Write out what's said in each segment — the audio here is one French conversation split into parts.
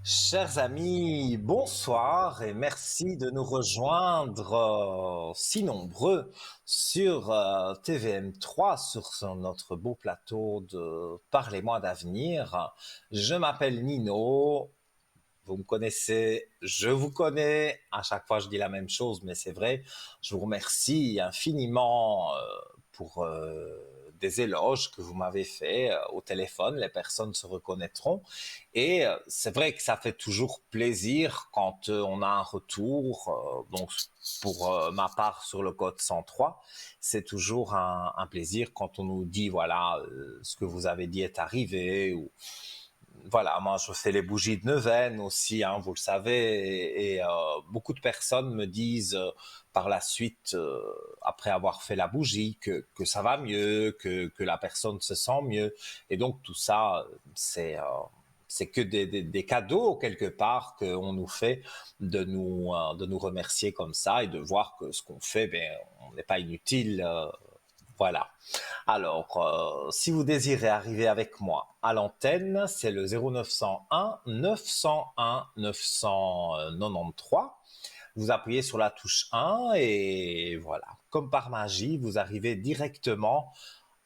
Chers amis, bonsoir et merci de nous rejoindre si nombreux sur TVM3, notre beau plateau de Parlez-moi d'avenir. Je m'appelle Nino, vous me connaissez, je vous connais. À chaque fois, je dis la même chose, mais c'est vrai. Je vous remercie infiniment pour des éloges que vous m'avez fait au téléphone. Les personnes se reconnaîtront. Et c'est vrai que ça fait toujours plaisir quand on a un retour. Donc, pour ma part, sur le code 103, c'est toujours un plaisir quand on nous dit, voilà, ce que vous avez dit est arrivé, ou voilà, moi je fais les bougies de neuvaine aussi, hein, vous le savez, et beaucoup de personnes me disent par la suite, après avoir fait la bougie, que ça va mieux, que la personne se sent mieux, et donc tout ça, c'est que des cadeaux quelque part qu'on nous fait de nous remercier comme ça et de voir que ce qu'on fait, ben, on n'est pas inutile, voilà. Alors, si vous désirez arriver avec moi à l'antenne, c'est le 0901 901 993. Vous appuyez sur la touche 1 et voilà. Comme par magie, vous arrivez directement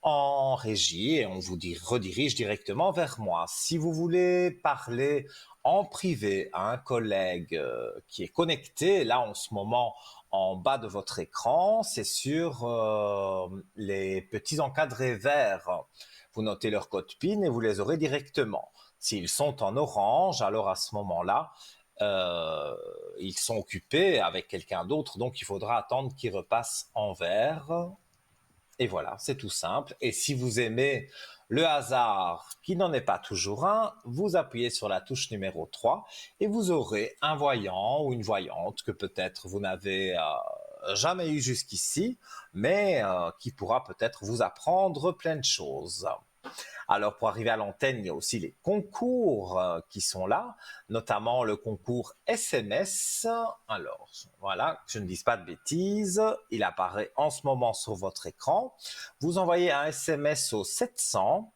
en régie et on vous redirige directement vers moi. Si vous voulez parler en privé à un collègue qui est connecté, là en ce moment en bas de votre écran, c'est sur les petits encadrés verts. Vous notez leur code PIN et vous les aurez directement. S'ils sont en orange, alors à ce moment-là, euh, ils sont occupés avec quelqu'un d'autre, donc il faudra attendre qu'ils repassent en vert. Et voilà, c'est tout simple. Et si vous aimez le hasard, qui n'en est pas toujours un, vous appuyez sur la touche numéro 3 et vous aurez un voyant ou une voyante que peut-être vous n'avez jamais eu jusqu'ici, mais qui pourra peut-être vous apprendre plein de choses. Alors, pour arriver à l'antenne, il y a aussi les concours qui sont là, notamment le concours SMS. Alors, voilà, que je ne dise pas de bêtises, il apparaît en ce moment sur votre écran. Vous envoyez un SMS au 700,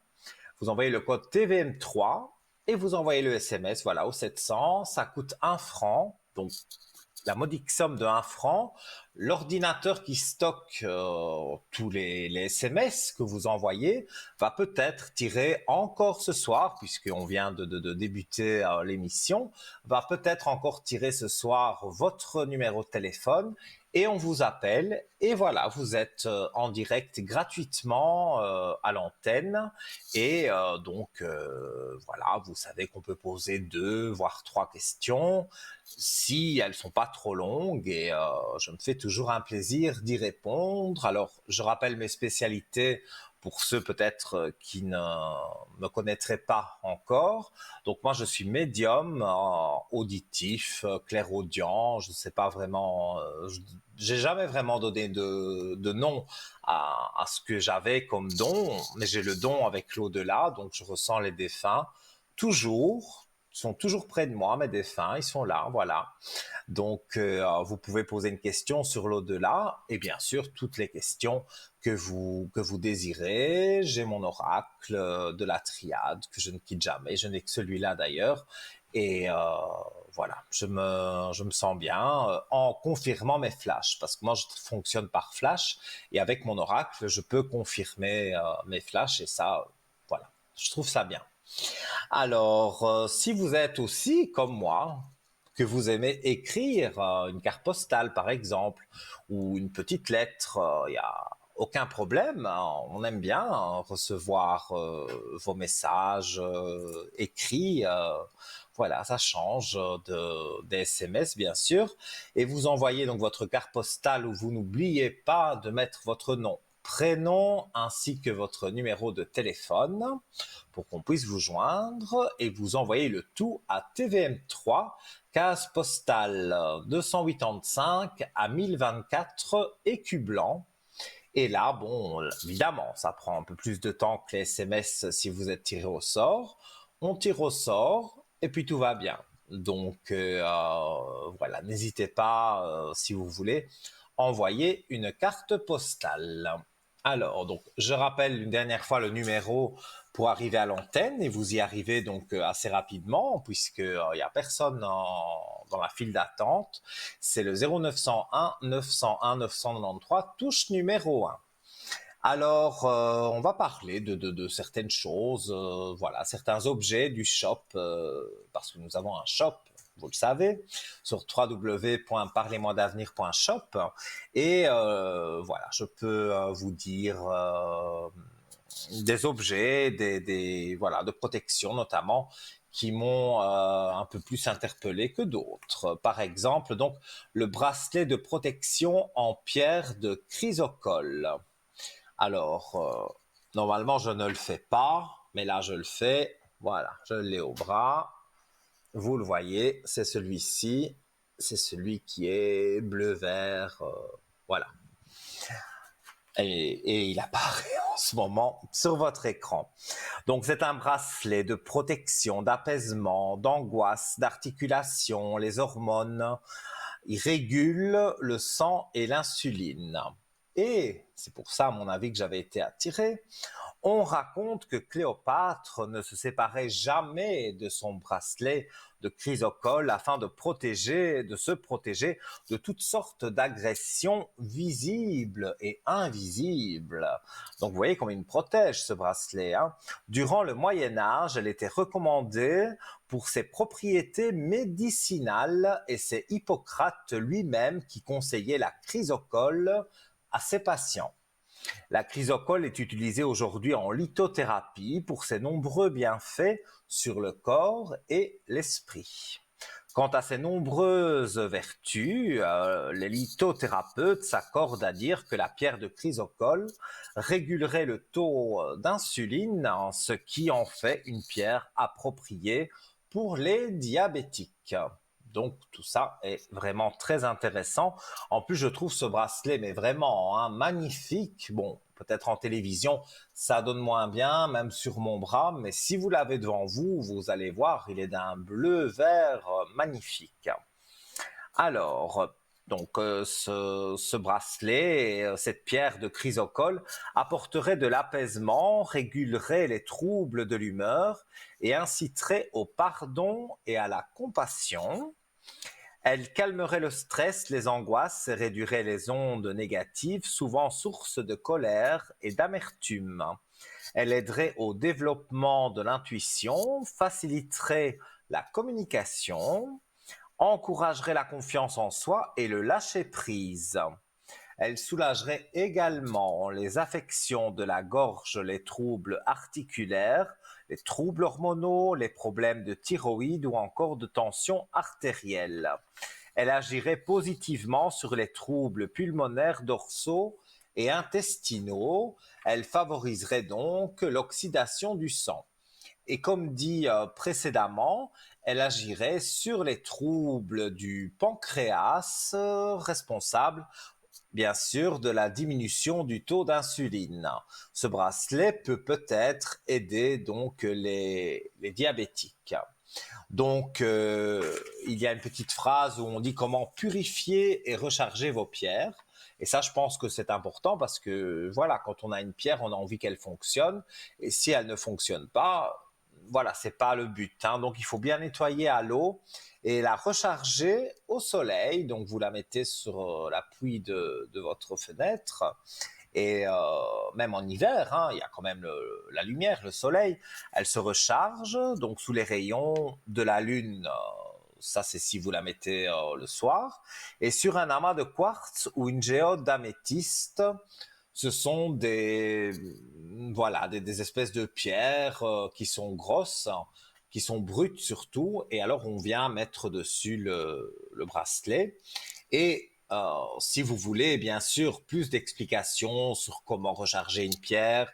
vous envoyez le code TVM3 et vous envoyez le SMS, voilà, au 700. Ça coûte 1 franc, donc la modique somme de 1 franc. L'ordinateur qui stocke tous les SMS que vous envoyez va peut-être tirer encore ce soir, puisqu'on vient de débuter l'émission, va peut-être encore tirer ce soir votre numéro de téléphone et on vous appelle et voilà, vous êtes en direct gratuitement à l'antenne et voilà, vous savez qu'on peut poser 2 voire 3 questions si elles sont pas trop longues et je me fais toujours un plaisir d'y répondre. Alors, je rappelle mes spécialités pour ceux peut-être qui ne me connaîtraient pas encore. Donc moi, je suis médium, auditif, clairaudient. Je ne sais pas vraiment, j'ai jamais vraiment donné de nom à ce que j'avais comme don, mais j'ai le don avec l'au-delà, donc je ressens les défunts toujours. Ils sont toujours près de moi, mes défunts, ils sont là, voilà. Donc, vous pouvez poser une question sur l'au-delà et bien sûr toutes les questions que vous désirez. J'ai mon oracle de la triade que je ne quitte jamais. Je n'ai que celui-là d'ailleurs. Et voilà, je me sens bien en confirmant mes flashs parce que moi je fonctionne par flash et avec mon oracle je peux confirmer mes flashs et ça, voilà, je trouve ça bien. Alors, si vous êtes aussi comme moi, que vous aimez écrire une carte postale par exemple, ou une petite lettre, il n'y a aucun problème, hein, on aime bien recevoir vos messages écrits. Voilà, ça change des SMS bien sûr. Et vous envoyez donc votre carte postale où vous n'oubliez pas de mettre votre nom, prénom ainsi que votre numéro de téléphone pour qu'on puisse vous joindre et vous envoyer le tout à TVM3, case postale 285 à 1024 écus blancs. Et là, bon, évidemment, ça prend un peu plus de temps que les SMS si vous êtes tiré au sort. On tire au sort et puis tout va bien. Donc voilà, n'hésitez pas, si vous voulez, envoyer une carte postale. Alors, donc, je rappelle une dernière fois le numéro pour arriver à l'antenne et vous y arrivez donc assez rapidement puisque il y a personne dans la file d'attente. C'est le 0901 901 993, touche numéro 1. Alors, on va parler de certaines choses, voilà, certains objets du shop, parce que nous avons un shop, vous le savez, sur www.parlez-moi-d'avenir.shop. Et voilà, je peux vous dire des objets, voilà, de protection notamment, qui m'ont un peu plus interpellé que d'autres. Par exemple, donc, le bracelet de protection en pierre de chrysocole. Alors, normalement, je ne le fais pas, mais là, je le fais. Voilà, je l'ai au bras. Vous le voyez, c'est celui-ci. C'est celui qui est bleu-vert. Voilà. Et il apparaît en ce moment sur votre écran. Donc, c'est un bracelet de protection, d'apaisement, d'angoisse, d'articulation, les hormones. Il régule le sang et l'insuline. Et c'est pour ça, à mon avis, que j'avais été attiré. On raconte que Cléopâtre ne se séparait jamais de son bracelet de chrysocole afin de se protéger de toutes sortes d'agressions visibles et invisibles. Donc vous voyez comme il me protège ce bracelet. Durant le Moyen-Âge, elle était recommandée pour ses propriétés médicinales et c'est Hippocrate lui-même qui conseillait la chrysocole à ses patients. La chrysocole est utilisée aujourd'hui en lithothérapie pour ses nombreux bienfaits sur le corps et l'esprit. Quant à ses nombreuses vertus, les lithothérapeutes s'accordent à dire que la pierre de chrysocole régulerait le taux d'insuline, ce qui en fait une pierre appropriée pour les diabétiques. Donc tout ça est vraiment très intéressant. En plus, je trouve ce bracelet mais vraiment magnifique. Bon, peut-être en télévision, ça donne moins bien, même sur mon bras, mais si vous l'avez devant vous, vous allez voir, il est d'un bleu-vert magnifique. Alors, donc ce bracelet, cette pierre de chrysocole apporterait de l'apaisement, régulerait les troubles de l'humeur et inciterait au pardon et à la compassion. Elle calmerait le stress, les angoisses et réduirait les ondes négatives, souvent source de colère et d'amertume. Elle aiderait au développement de l'intuition, faciliterait la communication, encouragerait la confiance en soi et le lâcher-prise. Elle soulagerait également les affections de la gorge, les troubles articulaires, les troubles hormonaux, les problèmes de thyroïde ou encore de tension artérielle. Elle agirait positivement sur les troubles pulmonaires dorsaux et intestinaux. Elle favoriserait donc l'oxydation du sang. Et comme dit précédemment, elle agirait sur les troubles du pancréas, responsables bien sûr de la diminution du taux d'insuline. Ce bracelet peut-être aider donc les diabétiques. Donc, il y a une petite phrase où on dit comment purifier et recharger vos pierres. Et ça, je pense que c'est important parce que, voilà, quand on a une pierre, on a envie qu'elle fonctionne. Et si elle ne fonctionne pas, voilà, c'est pas le but. Donc, il faut bien nettoyer à l'eau et la recharger au soleil. Donc, vous la mettez sur l'appui de votre fenêtre. Et même en hiver, il y a quand même la lumière, le soleil. Elle se recharge, donc sous les rayons de la lune. Ça, c'est si vous la mettez le soir. Et sur un amas de quartz ou une géode d'améthyste, ce sont voilà, des espèces de pierres qui sont grosses, qui sont brutes surtout. Et alors, on vient mettre dessus le bracelet. Et si vous voulez, bien sûr, plus d'explications sur comment recharger une pierre,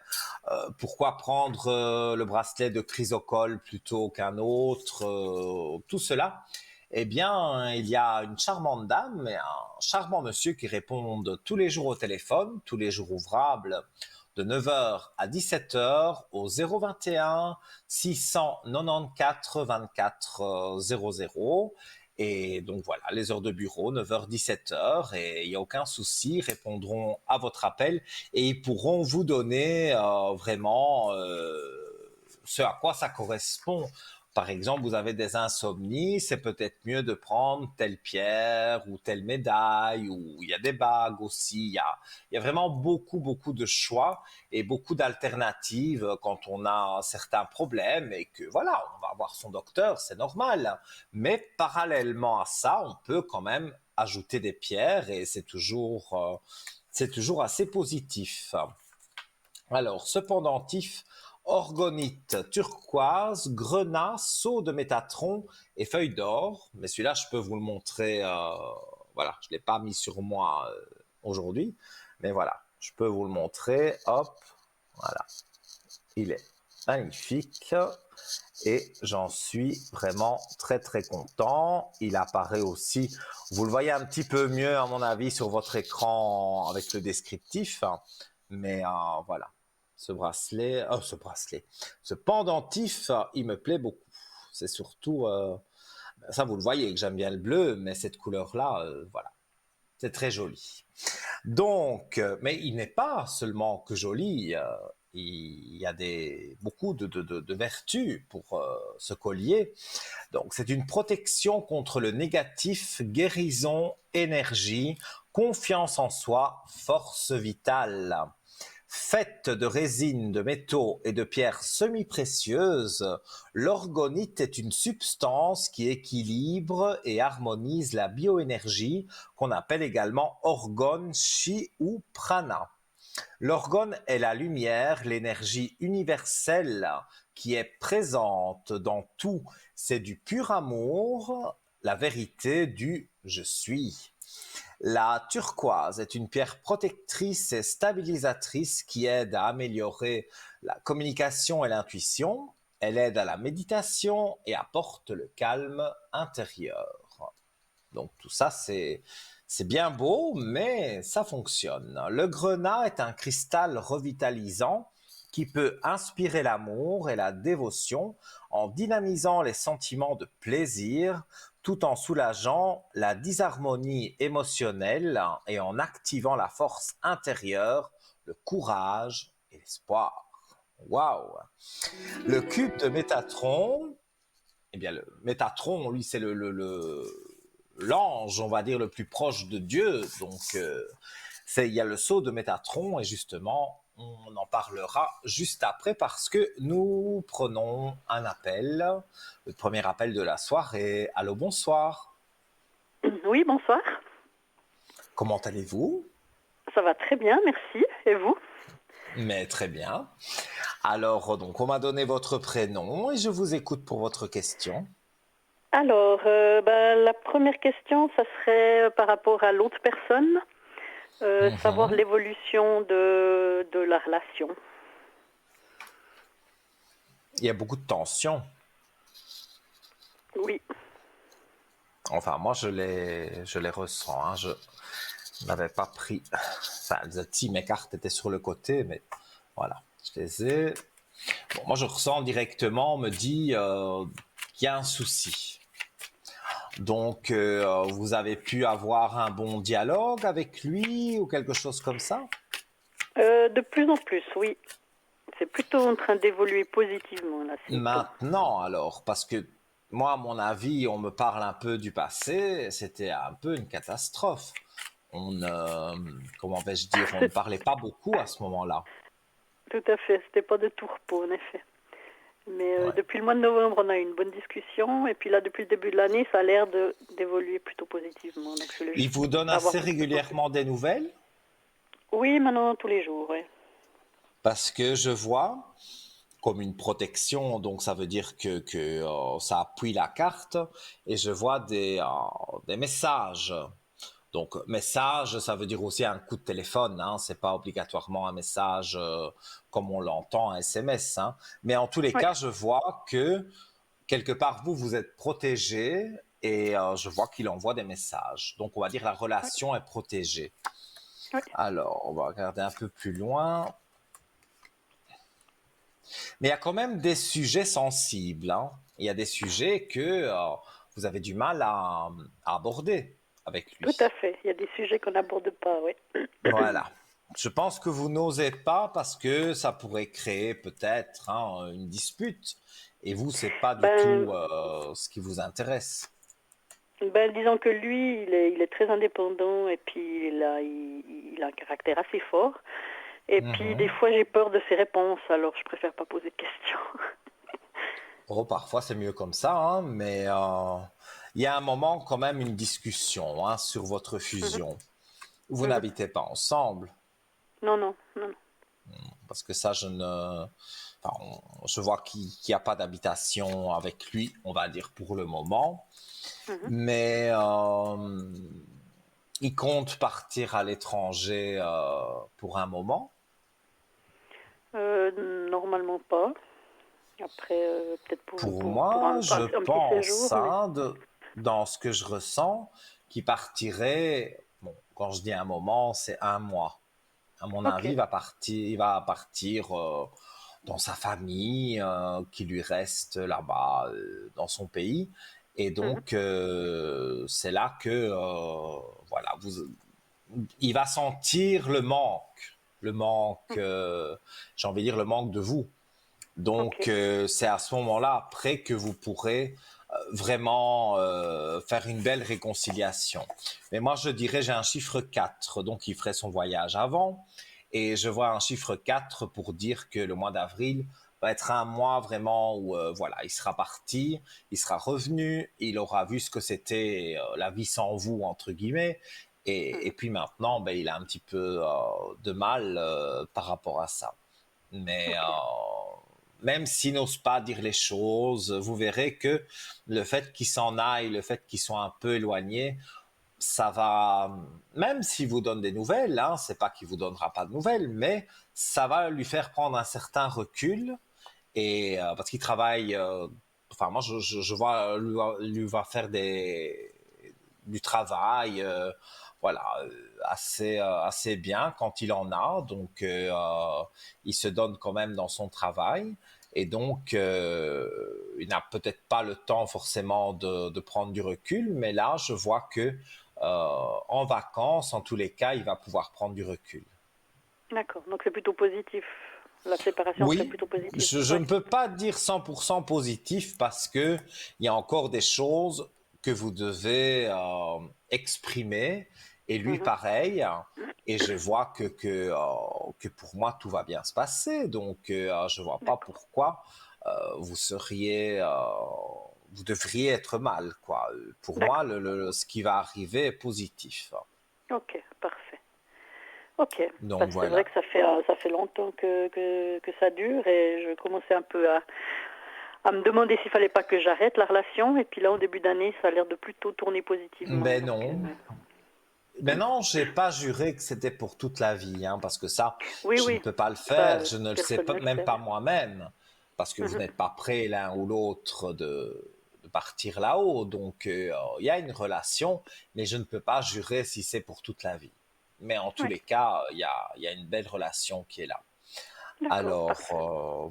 pourquoi prendre le bracelet de chrysocole plutôt qu'un autre, tout cela, eh bien, il y a une charmante dame et un charmant monsieur qui répondent tous les jours au téléphone, tous les jours ouvrables, de 9h à 17h au 021 694 24 00. Et donc voilà, les heures de bureau, 9h, 17h, et il n'y a aucun souci, ils répondront à votre appel et ils pourront vous donner vraiment ce à quoi ça correspond. Par exemple, vous avez des insomnies, c'est peut-être mieux de prendre telle pierre ou telle médaille, ou il y a des bagues aussi. Il y a vraiment beaucoup, beaucoup de choix et beaucoup d'alternatives quand on a certains problèmes et que voilà, on va voir son docteur, c'est normal. Mais parallèlement à ça, on peut quand même ajouter des pierres et c'est toujours assez positif. Alors, ce pendentif orgonite turquoise, grenat, sceau de Métatron et feuille d'or. Mais celui-là, je peux vous le montrer. Voilà, je ne l'ai pas mis sur moi aujourd'hui. Mais voilà, je peux vous le montrer. Hop, voilà. Il est magnifique. Et j'en suis vraiment très très content. Il apparaît aussi, vous le voyez un petit peu mieux à mon avis sur votre écran avec le descriptif. Mais voilà, ce pendentif, il me plaît beaucoup. C'est surtout, ça vous le voyez que j'aime bien le bleu, mais cette couleur-là, voilà, c'est très joli. Donc, mais il n'est pas seulement que joli, il y a beaucoup de vertus pour ce collier. Donc, c'est une protection contre le négatif, guérison, énergie, confiance en soi, force vitale. Faite de résine, de métaux et de pierres semi-précieuses, l'orgonite est une substance qui équilibre et harmonise la bioénergie, qu'on appelle également orgone, chi ou prana. L'orgone est la lumière, l'énergie universelle qui est présente dans tout. C'est du pur amour, la vérité du je suis. La turquoise est une pierre protectrice et stabilisatrice qui aide à améliorer la communication et l'intuition. Elle aide à la méditation et apporte le calme intérieur. Donc tout ça, c'est bien beau, mais ça fonctionne. Le grenat est un cristal revitalisant qui peut inspirer l'amour et la dévotion en dynamisant les sentiments de plaisir tout en soulageant la disharmonie émotionnelle et en activant la force intérieure, le courage et l'espoir. Waouh! Le cube de Métatron, eh bien le Métatron, lui, c'est l'ange, on va dire, le plus proche de Dieu. Donc, il y a le sceau de Métatron et justement, on en parlera juste après parce que nous prenons un appel, le premier appel de la soirée. Allô, bonsoir. Oui, bonsoir. Comment allez-vous? Ça va très bien, merci. Et vous? Mais très bien. Alors, donc, on m'a donné votre prénom et je vous écoute pour votre question. Alors, la première question, ça serait par rapport à l'autre personne, savoir l'évolution de la relation. Il y a beaucoup de tensions. Oui. Enfin, moi, je les ressens. Hein. Je n'avais pas pris... Enfin, mes cartes étaient sur le côté, mais voilà, je les ai. Bon, moi, je ressens directement, on me dit qu'il y a un souci. Donc, vous avez pu avoir un bon dialogue avec lui ou quelque chose comme ça? De plus en plus, oui. C'est plutôt en train d'évoluer positivement, là, ces temps. Maintenant, alors, parce que moi, à mon avis, on me parle un peu du passé, c'était un peu une catastrophe. Comment vais-je dire, on ne parlait pas beaucoup à ce moment-là. Tout à fait, c'était pas de tout repos, en effet. Mais Ouais. depuis le mois de novembre, on a eu une bonne discussion. Et puis là, depuis le début de l'année, ça a l'air d'évoluer plutôt positivement. Donc, je voulais Il juste vous donne avoir assez un petit peu plus. régulièrement des nouvelles? Oui, maintenant, tous les jours, oui. Parce que je vois comme une protection, donc ça veut dire que ça appuie la carte, et je vois des messages. Donc, message, ça veut dire aussi un coup de téléphone, hein, c'est pas obligatoirement un message comme on l'entend, un SMS. Hein. Mais en tous les Oui. cas, je vois que quelque part, vous êtes protégé et je vois qu'il envoie des messages. Donc, on va dire la Oui. relation est protégée. Oui. Alors, on va regarder un peu plus loin. Mais il y a quand même des sujets sensibles. Hein. Il y a des sujets que vous avez du mal à aborder avec Tout lui. à fait. Il y a des sujets qu'on n'aborde pas, oui. Voilà. Je pense que vous n'osez pas parce que ça pourrait créer peut-être une dispute. Et vous, c'est pas du Ben, tout ce qui vous intéresse. disons que lui, il est très indépendant et puis il a un caractère assez fort. Et puis des Mhm. fois, j'ai peur de ses réponses, alors je préfère pas poser de questions. Oh, parfois, c'est mieux comme ça, hein, mais il y a un moment quand même une discussion sur votre Mhm, fusion. Vous mhm. n'habitez pas ensemble, Non, non, non, non. parce que ça, enfin, je vois qu'il n'y a pas d'habitation avec lui, on va dire pour le moment, Mhm. mais il compte partir à l'étranger pour un moment. Normalement pas. Après, peut-être Pour pour moi, je un petit séjour, pense, mais... dans ce que je ressens, qu'il partirait, bon, quand je dis un moment, c'est un mois. À mon Ok. avis, il va partir dans sa famille qui lui reste là-bas dans son pays. Et Mhm. donc, c'est là que, voilà, il va sentir le manque, Mhm. j'ai envie de dire le manque de vous. Donc, Ok. c'est à ce moment-là, après, que vous pourrez vraiment faire une belle réconciliation. Mais moi, je dirais, j'ai un chiffre 4, donc il ferait son voyage avant. Et je vois un chiffre 4 pour dire que le mois d'avril va être un mois vraiment où, voilà, il sera parti, il sera revenu, il aura vu ce que c'était la vie sans vous, entre guillemets. Et Mhm. puis maintenant, ben, il a un petit peu de mal par rapport à ça. Mais Ok. même s'ils n'osent pas dire les choses, vous verrez que le fait qu'ils s'en aillent, le fait qu'ils soient un peu éloignés, ça va, même s'il vous donne des nouvelles, c'est pas qu'il vous donnera pas de nouvelles, mais ça va lui faire prendre un certain recul et parce qu'il travaille, enfin moi je vois lui va faire du travail, voilà, assez bien quand il en a. Donc, il se donne quand même dans son travail. Et donc, il n'a peut-être pas le temps forcément de prendre du recul, mais là, je vois que en vacances, en tous les cas, il va pouvoir prendre du recul. D'accord. Donc c'est plutôt positif. La séparation serait Oui, plutôt positive. je Oui. ne peux pas dire 100% positif parce que il y a encore des choses que vous devez exprimer et lui Mhm. pareil. Et je vois que pour moi tout va bien se passer. Donc je vois pas D'accord. pourquoi vous seriez, vous devriez être mal, quoi. Pour moi, D'accord. ce qui va arriver est positif. Ok. Parfait. Ok. Donc Parce que c'est vrai voilà. que ça fait longtemps que ça dure et je commençais un peu à me demander s'il fallait pas que j'arrête la relation. Et puis là, au début d'année, ça a l'air de plutôt tourner positivement. Mais Donc, non. Mais non, j'ai pas juré que c'était pour toute la vie, parce que ça, oui, je ne oui. peux pas le Ça, faire, je ne le sais personne pas, ne le même sait. pas Oui. moi-même, parce que vous Mhm. n'êtes pas prêts l'un ou l'autre de partir là-haut. Donc, il y a une relation, mais je ne peux pas jurer si c'est pour toute la vie. Mais en tous Oui. les cas, il y a une belle relation qui est là. D'accord. Alors, Parfait.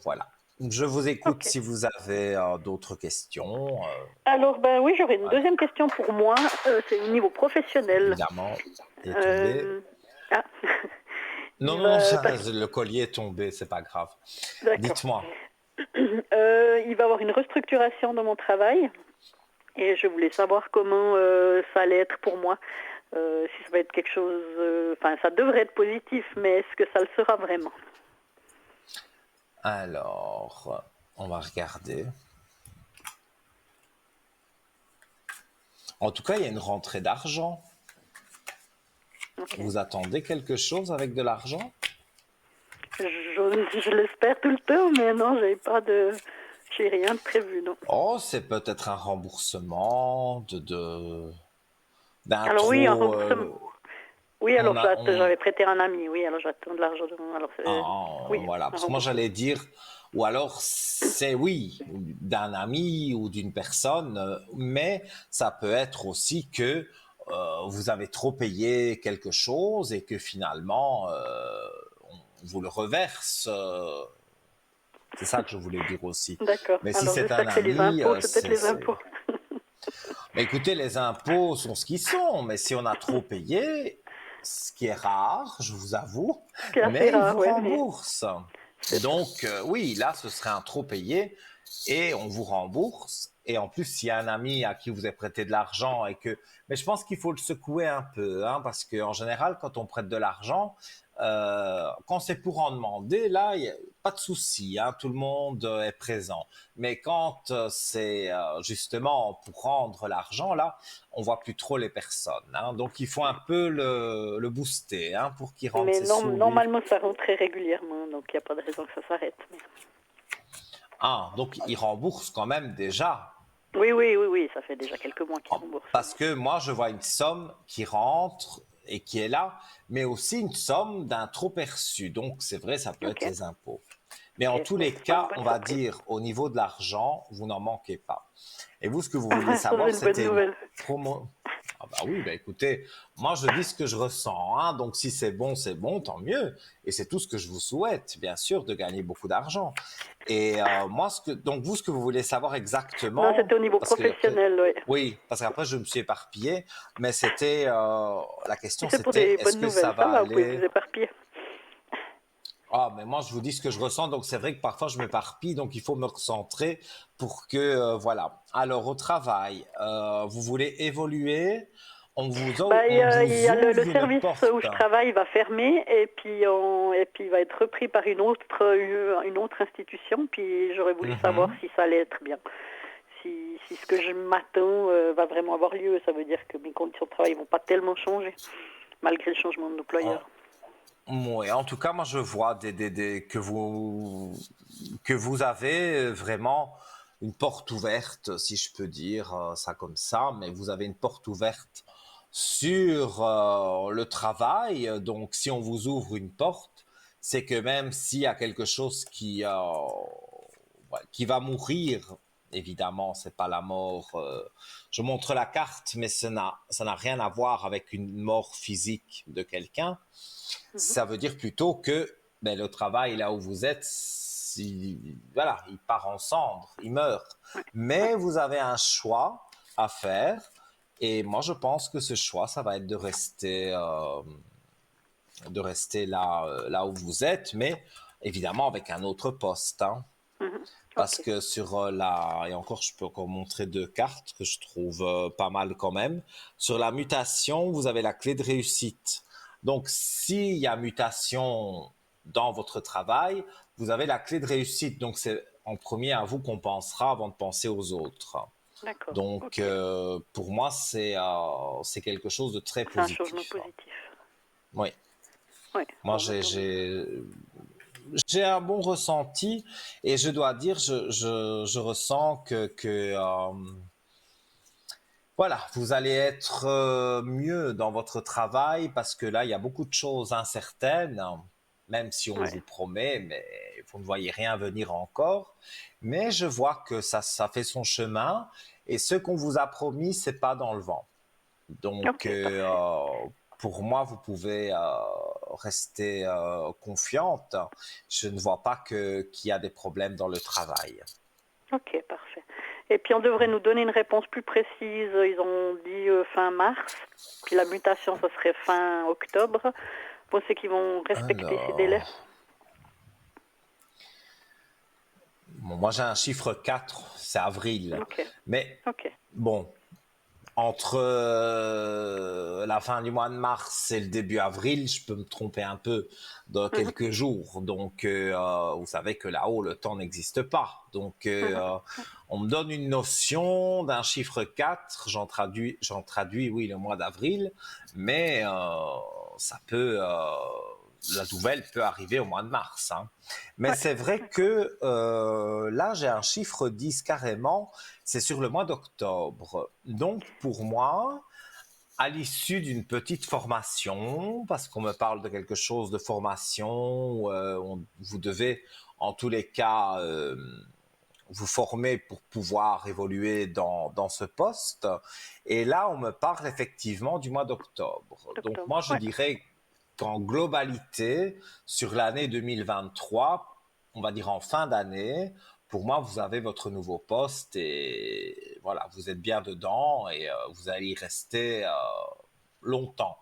voilà. Je vous écoute Ok. si vous avez d'autres questions. Alors, ben oui, j'aurais une Voilà, deuxième question pour moi. C'est au niveau professionnel. évidemment, il est tombé. Euh, ah, Non, il non, va, ça, le collier est tombé, c'est pas grave. d'accord. Dites-moi. Il va y avoir une restructuration dans mon travail et je voulais savoir comment ça allait être pour moi. Si ça va être quelque chose, enfin, ça devrait être positif, mais est-ce que ça le sera vraiment? Alors, on va regarder. En tout cas, il y a une rentrée d'argent. Ok. Vous attendez quelque chose avec de l'argent? Je l'espère tout le temps, mais non, j'ai rien de prévu, non. Oh, c'est peut-être un remboursement d'un Alors oui, un trop. remboursement. Oui, alors On a, on, j'avais prêté à un ami, oui, alors j'attends de l'argent. Alors oui, voilà, un parce que moi remboursement. j'allais dire, ou alors c'est oui, d'un ami ou d'une personne, mais ça peut être aussi que vous avez trop payé quelque chose et que finalement on vous le reverse. C'est ça que je voulais dire aussi. D'accord. Mais si Alors c'est un j'espère que c'est les ami, impôts, c'est peut-être les impôts. Mais écoutez, les impôts sont ce qu'ils sont, mais si on a trop payé, ce qui est rare, je vous avoue, Ce qui est assez mais ils rare, vous ouais, mais remboursent. c'est ça. Donc, oui, là, ce serait un trop payé et on vous rembourse. Et en plus, s'il y a un ami à qui vous avez prêté de l'argent et que... Mais je pense qu'il faut le secouer un peu, hein, parce qu'en général, quand on prête de l'argent, quand c'est pour en demander, là, il n'y a pas de souci, hein, tout le monde est présent. Mais quand c'est justement pour rendre l'argent, là, on voit plus trop les personnes, hein. Donc, il faut un peu le booster, hein, pour qu'il rende Mais ses sous, lui. normalement, ça rentre très régulièrement, donc il n'y a pas de raison que ça s'arrête. Ah, donc il rembourse quand même déjà. Oui, oui, oui, oui, ça fait déjà quelques mois qu'il rembourse. Parce que moi, je vois une somme qui rentre et qui est là, mais aussi une somme d'un trop perçu. Donc, c'est vrai, ça peut être Ok, les impôts. Mais en ok, tous bon, les ce sera une cas, bonne on va surprise. dire, au niveau de l'argent, vous n'en manquez pas. Et vous, ce que vous Ça, vouliez c'est savoir, une bonne c'était une nouvelle. promo. Ah bah oui, bah écoutez, moi je dis ce que je ressens, hein, donc si c'est bon, tant mieux. Et c'est tout ce que je vous souhaite, bien sûr, de gagner beaucoup d'argent. Et moi, donc vous, ce que vous voulez savoir Non, exactement, c'était au niveau parce que après, professionnel, oui. oui, parce qu'après je me suis éparpillé, mais c'était la Si question, c'est pour c'était des est-ce bonnes que ça nouvelles, va ça va, vous pouvez vous aller. éparpiller. Ah, mais moi, je vous dis ce que je ressens, donc c'est vrai que parfois je m'éparpille, donc il faut me recentrer pour que, voilà. Alors, au travail, vous voulez évoluer, Bah, on il y vous a ouvre le une service où porte. je travaille va fermer et puis il va être repris par une autre institution. Puis j'aurais voulu savoir Mhm. si ça allait être bien. Si ce que je m'attends va vraiment avoir lieu, ça veut dire que mes conditions de travail vont pas tellement changer, malgré le changement d'employeur. Oui, en tout cas, moi, je vois que vous avez vraiment une porte ouverte, si je peux dire ça comme ça, mais vous avez une porte ouverte sur le travail. Donc, si on vous ouvre une porte, c'est que même s'il y a quelque chose ouais, qui va mourir, évidemment, c'est pas la mort. Je montre la carte, mais ça n'a rien à voir avec une mort physique de quelqu'un. Mhm. Ça veut dire plutôt que ben, le travail là où vous êtes, voilà, il part en cendres, il meurt. Ouais, ouais. Mais vous avez un choix à faire. Et moi, je pense que ce choix, ça va être de rester là, là où vous êtes, mais évidemment avec un autre poste, hein. Mhm. Parce Ok. que sur et encore, je peux encore montrer deux cartes que je trouve pas mal quand même. Sur la mutation, vous avez la clé de réussite. Donc, s'il y a mutation dans votre travail, vous avez la clé de réussite. Donc, c'est en premier à vous qu'on pensera avant de penser aux autres. D'accord. Donc, Ok. pour moi, c'est quelque chose de très C'est un changement positif. positif. Oui. Ouais. Moi, Bon, bah, tant mieux. j'ai un bon ressenti et je dois dire, je ressens voilà, vous allez être mieux dans votre travail parce que là, il y a beaucoup de choses incertaines, même si on Ouais. vous promet, mais vous ne voyez rien venir encore. Mais je vois que ça fait son chemin et ce qu'on vous a promis, c'est pas dans le vent. Donc, Ok, parfait. pour moi, vous pouvez rester confiante. Je ne vois pas qu'il y a des problèmes dans le travail. Ok, parfait. Et puis on devrait nous donner une réponse plus précise. Ils ont dit fin mars, puis la mutation, ça serait fin octobre. Vous pensez qu'ils vont respecter ces délais? Alors, bon, moi j'ai un chiffre 4, c'est avril. Ok, Mais ok. bon, entre la fin du mois de mars et le début avril, je peux me tromper un peu de Mhm, quelques jours. Donc, vous savez que là-haut, le temps n'existe pas. Donc, mhm. on me donne une notion d'un chiffre 4, j'en traduis, oui, le mois d'avril, mais ça peut, la nouvelle peut arriver au mois de mars, hein. Mais Ouais, c'est vrai d'accord. que là, j'ai un chiffre 10 carrément, c'est sur le mois d'octobre. Donc, pour moi, à l'issue d'une petite formation, parce qu'on me parle de quelque chose de formation, vous devez en tous les cas vous former pour pouvoir évoluer dans ce poste. Et là, on me parle effectivement du mois d'octobre. Donc Octobre. moi, je Ouais, dirais qu'en globalité, sur l'année 2023, on va dire en fin d'année, pour moi, vous avez votre nouveau poste et voilà, vous êtes bien dedans et vous allez y rester longtemps.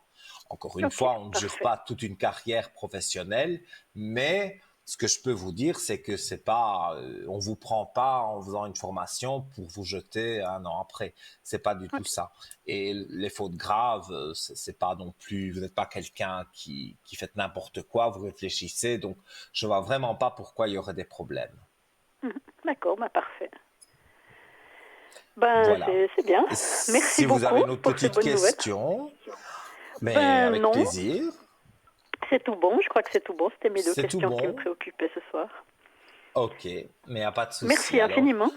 Encore une Ok, fois, on ne jure parfait. pas toute une carrière professionnelle, mais ce que je peux vous dire, c'est que c'est pas, on vous prend pas en faisant une formation pour vous jeter un an après. C'est pas du tout Ok. ça. Et les fautes graves, c'est pas non plus, vous n'êtes pas quelqu'un qui fait n'importe quoi, vous réfléchissez, donc je vois vraiment pas pourquoi il y aurait des problèmes. Mhm. D'accord, bah parfait. Ben, Voilà. c'est bien. Et Merci si vous avez beaucoup une autre pour ces petite bonnes nouvelles. question, mais Ben avec non, plaisir, c'est tout bon. Je crois que c'est tout bon. C'était mes deux c'est tout questions qui me bon. préoccupaient ce soir. Ok, mais il n'y a pas de souci. Merci Alors, infiniment.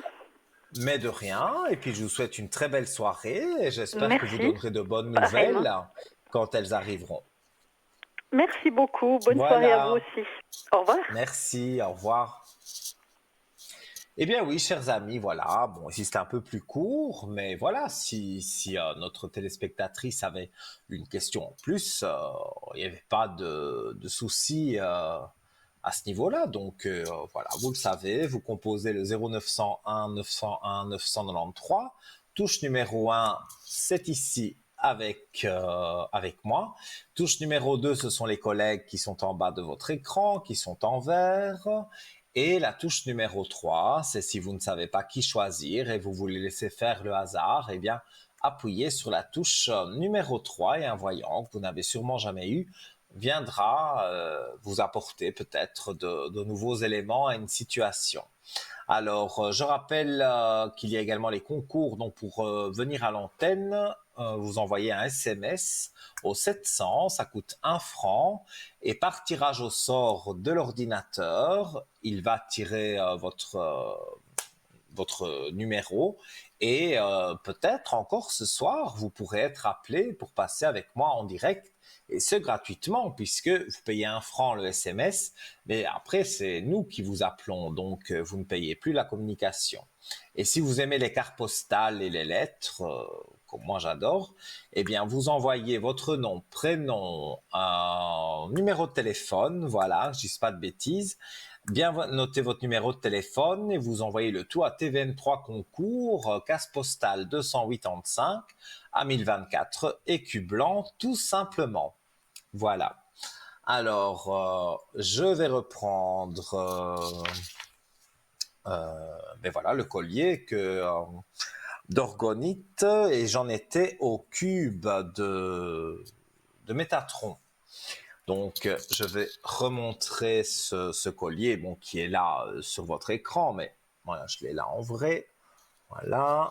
mais de rien. Et puis, je vous souhaite une très belle soirée et j'espère que vous Merci. donnerez de bonnes Pareillement. nouvelles quand elles arriveront. Merci beaucoup. Bonne soirée à vous Voilà. aussi. Au revoir. Merci. Au revoir. Eh bien oui, chers amis, voilà. Bon, ici c'était un peu plus court, mais voilà, si notre téléspectatrice avait une question en plus, il n'y avait pas de souci à ce niveau-là. Donc voilà, vous le savez, vous composez le 0901 901 993. Touche numéro 1, c'est ici avec moi. Touche numéro 2, ce sont les collègues qui sont en bas de votre écran, qui sont en vert. Et la touche numéro 3, c'est si vous ne savez pas qui choisir et vous voulez laisser faire le hasard, eh bien, appuyez sur la touche numéro 3 et un voyant que vous n'avez sûrement jamais eu viendra vous apporter peut-être de nouveaux éléments à une situation. Alors, je rappelle qu'il y a également les concours. Donc, pour venir à l'antenne, vous envoyez un SMS au 700, ça coûte 1 franc. Et par tirage au sort de l'ordinateur, il va tirer votre numéro et peut-être encore ce soir, vous pourrez être appelé pour passer avec moi en direct et ce gratuitement puisque vous payez 1 franc le SMS, mais après c'est nous qui vous appelons, donc vous ne payez plus la communication. Et si vous aimez les cartes postales et les lettres, comme moi j'adore, eh bien vous envoyez votre nom, prénom, numéro de téléphone, voilà, je dis pas de bêtises, bien notez votre numéro de téléphone et vous envoyez le tout à TVN3 Concours, case postale 285 à 1024, écu blanc, tout simplement. Voilà. Alors, je vais reprendre ben voilà, le collier d'orgonite et j'en étais au cube de Métatron. Donc, je vais remontrer ce collier, bon, qui est là sur votre écran, mais voilà, je l'ai là en vrai. Voilà,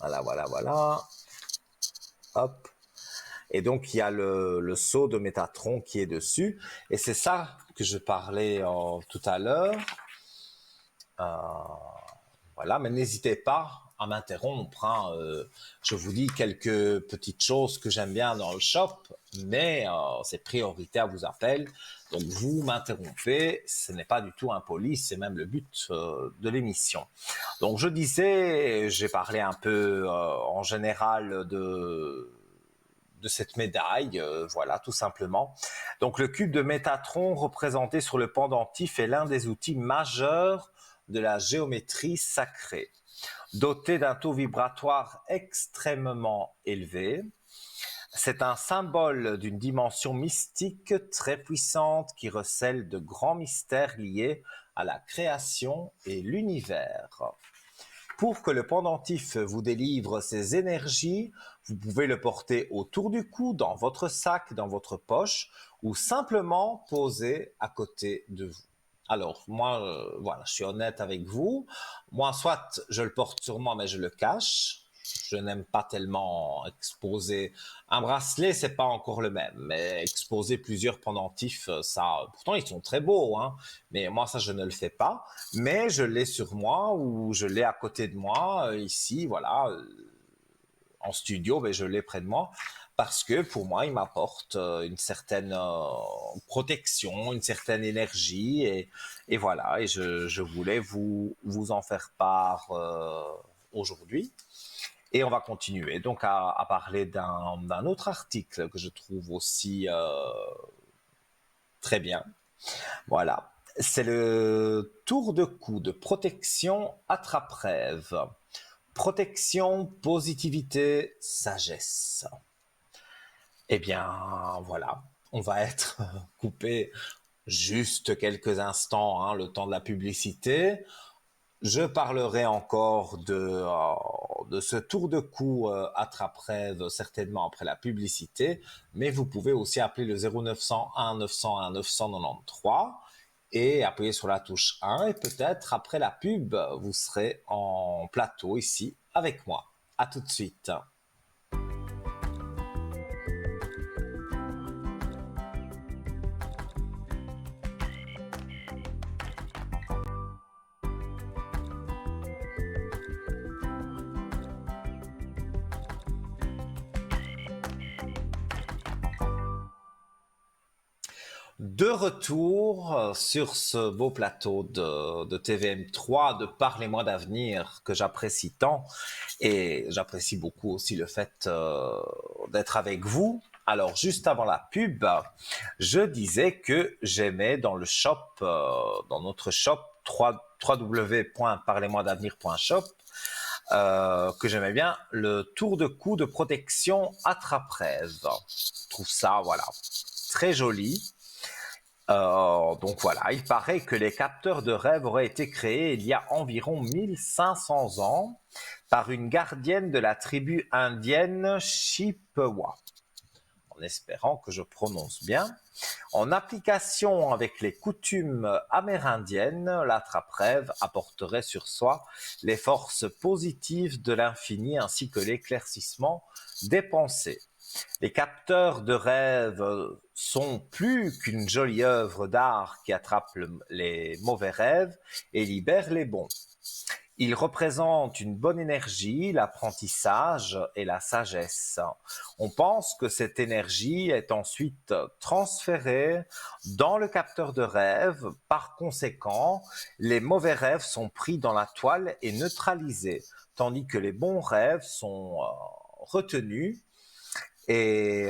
voilà. Hop. Et donc, il y a le sceau de Métatron qui est dessus. Et c'est ça que je parlais tout à l'heure. Voilà, mais n'hésitez pas à m'interrompre. Hein. Je vous dis quelques petites choses que j'aime bien dans le shop, mais c'est prioritaire vous appelle. Donc vous m'interrompez, ce n'est pas du tout impoli, c'est même le but de l'émission. Donc je disais, j'ai parlé un peu en général de cette médaille, voilà, tout simplement. Donc le cube de Métatron représenté sur le pendentif est l'un des outils majeurs de la géométrie sacrée. Doté d'un taux vibratoire extrêmement élevé, c'est un symbole d'une dimension mystique très puissante qui recèle de grands mystères liés à la création et l'univers. Pour que le pendentif vous délivre ses énergies, vous pouvez le porter autour du cou, dans votre sac, dans votre poche, ou simplement poser à côté de vous. Alors, moi, voilà, je suis honnête avec vous. Moi, soit je le porte sur moi, mais je le cache. Je n'aime pas tellement exposer un bracelet, c'est pas encore le même, mais exposer plusieurs pendentifs, ça, pourtant ils sont très beaux, hein, mais moi ça je ne le fais pas. Mais je l'ai sur moi ou je l'ai à côté de moi, ici, voilà, en studio, mais je l'ai près de moi parce que pour moi, il m'apporte une certaine protection, une certaine énergie et voilà. Et je voulais vous en faire part aujourd'hui. Et on va continuer donc à parler d'un autre article que je trouve aussi très bien. Voilà. C'est le tour de cou de protection attrape-rêve. Protection, positivité, sagesse. Eh bien, voilà, on va être coupé juste quelques instants, hein, le temps de la publicité. Je parlerai encore de ce tour de cou attrape-rêve certainement après la publicité, mais vous pouvez aussi appeler le 0901 901 993 et appuyer sur la touche 1 et peut-être après la pub, vous serez en plateau ici avec moi. À tout de suite. De retour sur ce beau plateau de TVM3, de Parlez-moi d'avenir, que j'apprécie tant. Et j'apprécie beaucoup aussi le fait d'être avec vous. Alors, juste avant la pub, je disais que j'aimais dans le shop, dans notre shop, www.parlez-moi-d'avenir.shop, que j'aimais bien le tour de cou de protection attrape-rêve. Je trouve ça, voilà, très joli. Donc voilà, il paraît que les capteurs de rêve auraient été créés il y a environ 1500 ans par une gardienne de la tribu indienne Chippewa, en espérant que je prononce bien. En application avec les coutumes amérindiennes, l'attrape-rêve apporterait sur soi les forces positives de l'infini ainsi que l'éclaircissement des pensées. Les capteurs de rêve sont plus qu'une jolie œuvre d'art qui attrape les mauvais rêves et libère les bons. Ils représentent une bonne énergie, l'apprentissage et la sagesse. On pense que cette énergie est ensuite transférée dans le capteur de rêve. Par conséquent, les mauvais rêves sont pris dans la toile et neutralisés, tandis que les bons rêves sont retenus. Et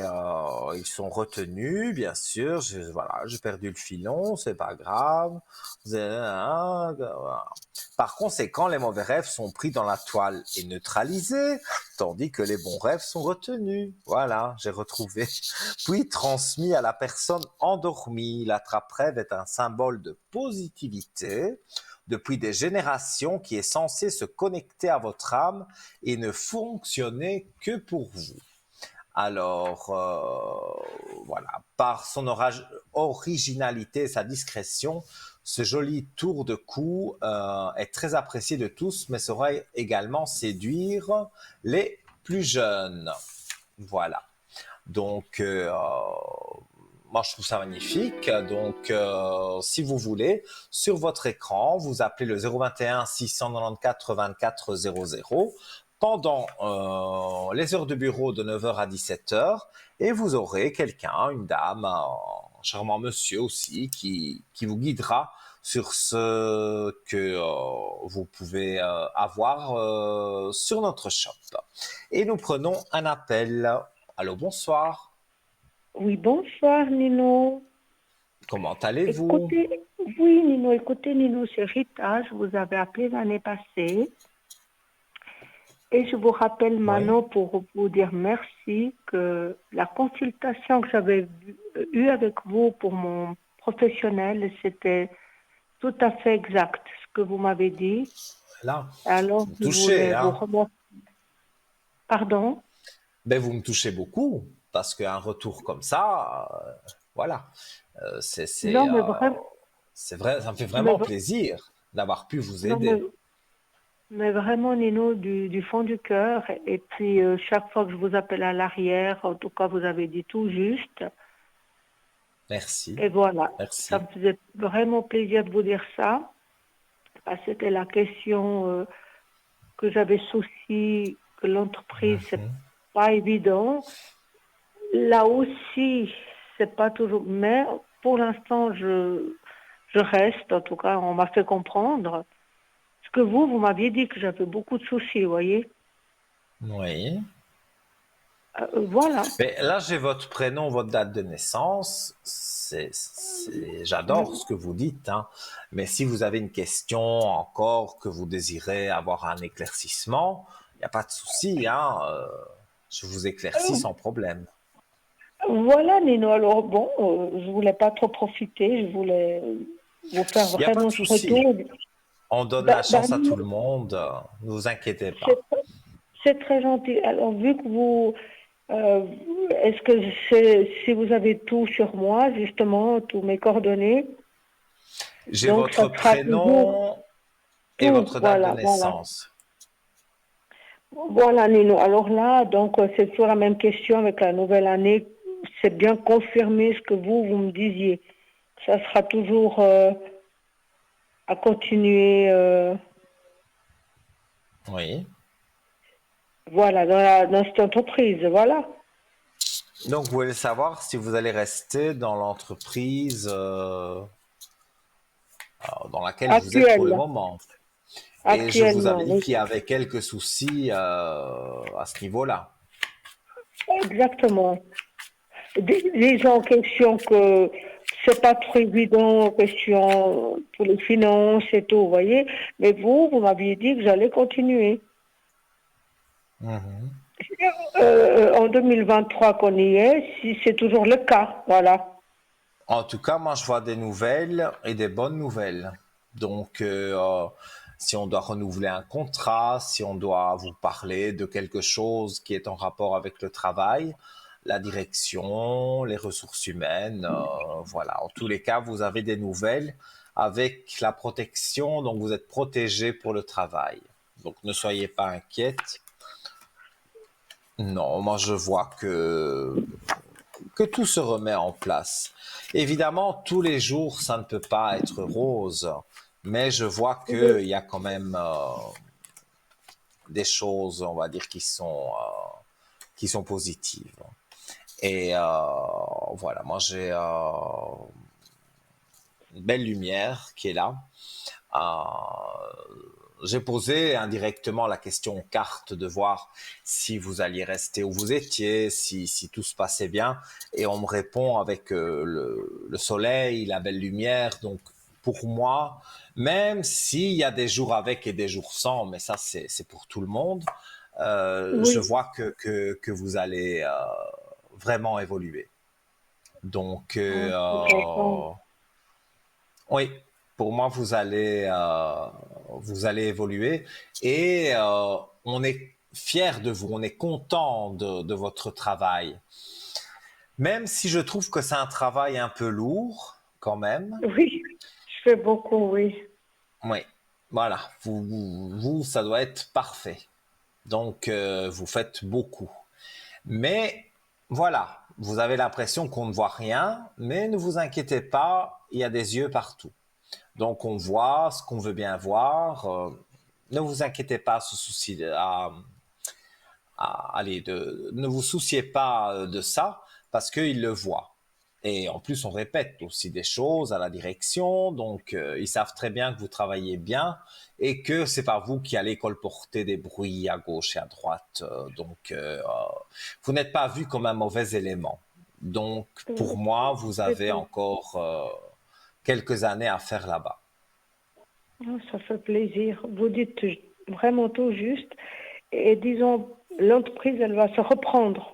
ils sont retenus, bien sûr. Voilà, j'ai perdu le filon, c'est pas grave. Par conséquent, les mauvais rêves sont pris dans la toile et neutralisés, tandis que les bons rêves sont retenus. Voilà, j'ai retrouvé. Puis transmis à la personne endormie. L'attrape-rêve est un symbole de positivité depuis des générations qui est censé se connecter à votre âme et ne fonctionner que pour vous. Alors, voilà, par son originalité et sa discrétion, ce joli tour de cou est très apprécié de tous, mais saura également séduire les plus jeunes. Voilà. Donc, moi, je trouve ça magnifique. Donc, si vous voulez, sur votre écran, vous appelez le 021 694 24 00 pendant les heures de bureau de 9h à 17h et vous aurez quelqu'un, une dame, un charmant monsieur aussi qui vous guidera sur ce que vous pouvez avoir sur notre shop. Et nous prenons un appel. Allô, bonsoir. Oui, bonsoir Nino. Comment allez-vous? Écoutez, oui Nino, écoutez Nino, c'est Rita, je vous avais appelé l'année passée. Et je vous rappelle maintenant pour vous dire merci que la consultation que j'avais eue avec vous pour mon professionnel, c'était tout à fait exact ce que vous m'avez dit. Là, alors vous je touchez, voulais hein? vous remercier. Pardon? Ben, vous me touchez beaucoup parce qu'un retour comme ça, voilà, Non, mais vraiment. c'est vrai, ça me fait Mais, vraiment plaisir d'avoir pu vous non, aider. mais vraiment, Nino, du fond du cœur. Et puis, chaque fois que je vous appelle à l'arrière, en tout cas, vous avez dit tout juste. Merci. Et voilà, Merci. ça me faisait vraiment plaisir de vous dire ça. Parce que c'était la question que j'avais souci, que l'entreprise, c'est pas évident. Là aussi, c'est pas toujours. Mais pour l'instant, je reste. En tout cas, on m'a fait comprendre. Parce que vous m'aviez dit que j'avais beaucoup de soucis, vous voyez. Oui. Voilà. Mais là, j'ai votre prénom, votre date de naissance. J'adore ce que vous dites, hein. Mais si vous avez une question encore que vous désirez avoir un éclaircissement, il n'y a pas de souci, hein. Je vous éclaircis sans problème. Voilà, Nino. Alors, bon, je voulais pas trop profiter. Je voulais vous faire Il n'y a pas vraiment de ce souci. retour. On donne la Ben, chance à tout le monde. Ne vous inquiétez c'est pas. c'est très gentil. Alors, vu que vous, euh, est-ce que si vous avez tout sur moi, justement, tous mes coordonnées, J'ai donc ça votre sera toujours prénom et tout. votre date de Voilà, voilà. naissance. Voilà, Nino. Alors là, donc, c'est toujours la même question avec la nouvelle année. C'est bien confirmé ce que vous me disiez. Ça sera toujours à continuer, Oui. voilà, dans cette entreprise, voilà. Donc, vous voulez savoir si vous allez rester dans l'entreprise dans laquelle vous êtes pour le Actuelle, moment. Et je vous actuellement, avais dit oui. qu'il y avait quelques soucis à ce niveau-là. Exactement. Les gens, question que c'est pas trop évident, question pour les finances et tout, vous voyez. Mais vous m'aviez dit que j'allais continuer. Mhm. En 2023 qu'on y est, si c'est toujours le cas, voilà. En tout cas, moi, je vois des nouvelles et des bonnes nouvelles. Donc, si on doit renouveler un contrat, si on doit vous parler de quelque chose qui est en rapport avec le travail, la direction, les ressources humaines, voilà. En tous les cas, vous avez des nouvelles avec la protection, donc vous êtes protégé pour le travail. Donc, ne soyez pas inquiète. Non, moi, je vois que tout se remet en place. Évidemment, tous les jours, ça ne peut pas être rose, mais je vois Oui. qu'il y a quand même des choses, on va dire, qui sont positives. Et voilà, moi j'ai une belle lumière qui est là. J'ai posé indirectement la question aux cartes de voir si vous alliez rester où vous étiez, si tout se passait bien. Et on me répond avec le soleil, la belle lumière. Donc, pour moi, même s'il y a des jours avec et des jours sans, mais ça, c'est pour tout le monde, je Oui. vois que vous allez vraiment évoluer. Donc, Ah, je suis contente. oui, pour moi, vous allez évoluer et on est fier de vous, on est content de votre travail. Même si je trouve que c'est un travail un peu lourd, quand même. Oui, je fais beaucoup, oui. Oui, voilà, ça doit être parfait. Donc, vous faites beaucoup. Mais voilà, vous avez l'impression qu'on ne voit rien, mais ne vous inquiétez pas, il y a des yeux partout. Donc, on voit ce qu'on veut bien voir. Ne vous inquiétez pas, ne vous souciez pas de ça parce qu'ils le voient. Et en plus, on répète aussi des choses à la direction, donc ils savent très bien que vous travaillez bien et que c'est pas vous qui allez colporter des bruits à gauche et à droite. Vous n'êtes pas vu comme un mauvais élément. Donc, pour moi, vous C'est avez bien. encore quelques années à faire là-bas. Ah, ça fait plaisir. Vous dites vraiment tout juste. Et disons, l'entreprise, elle va se reprendre.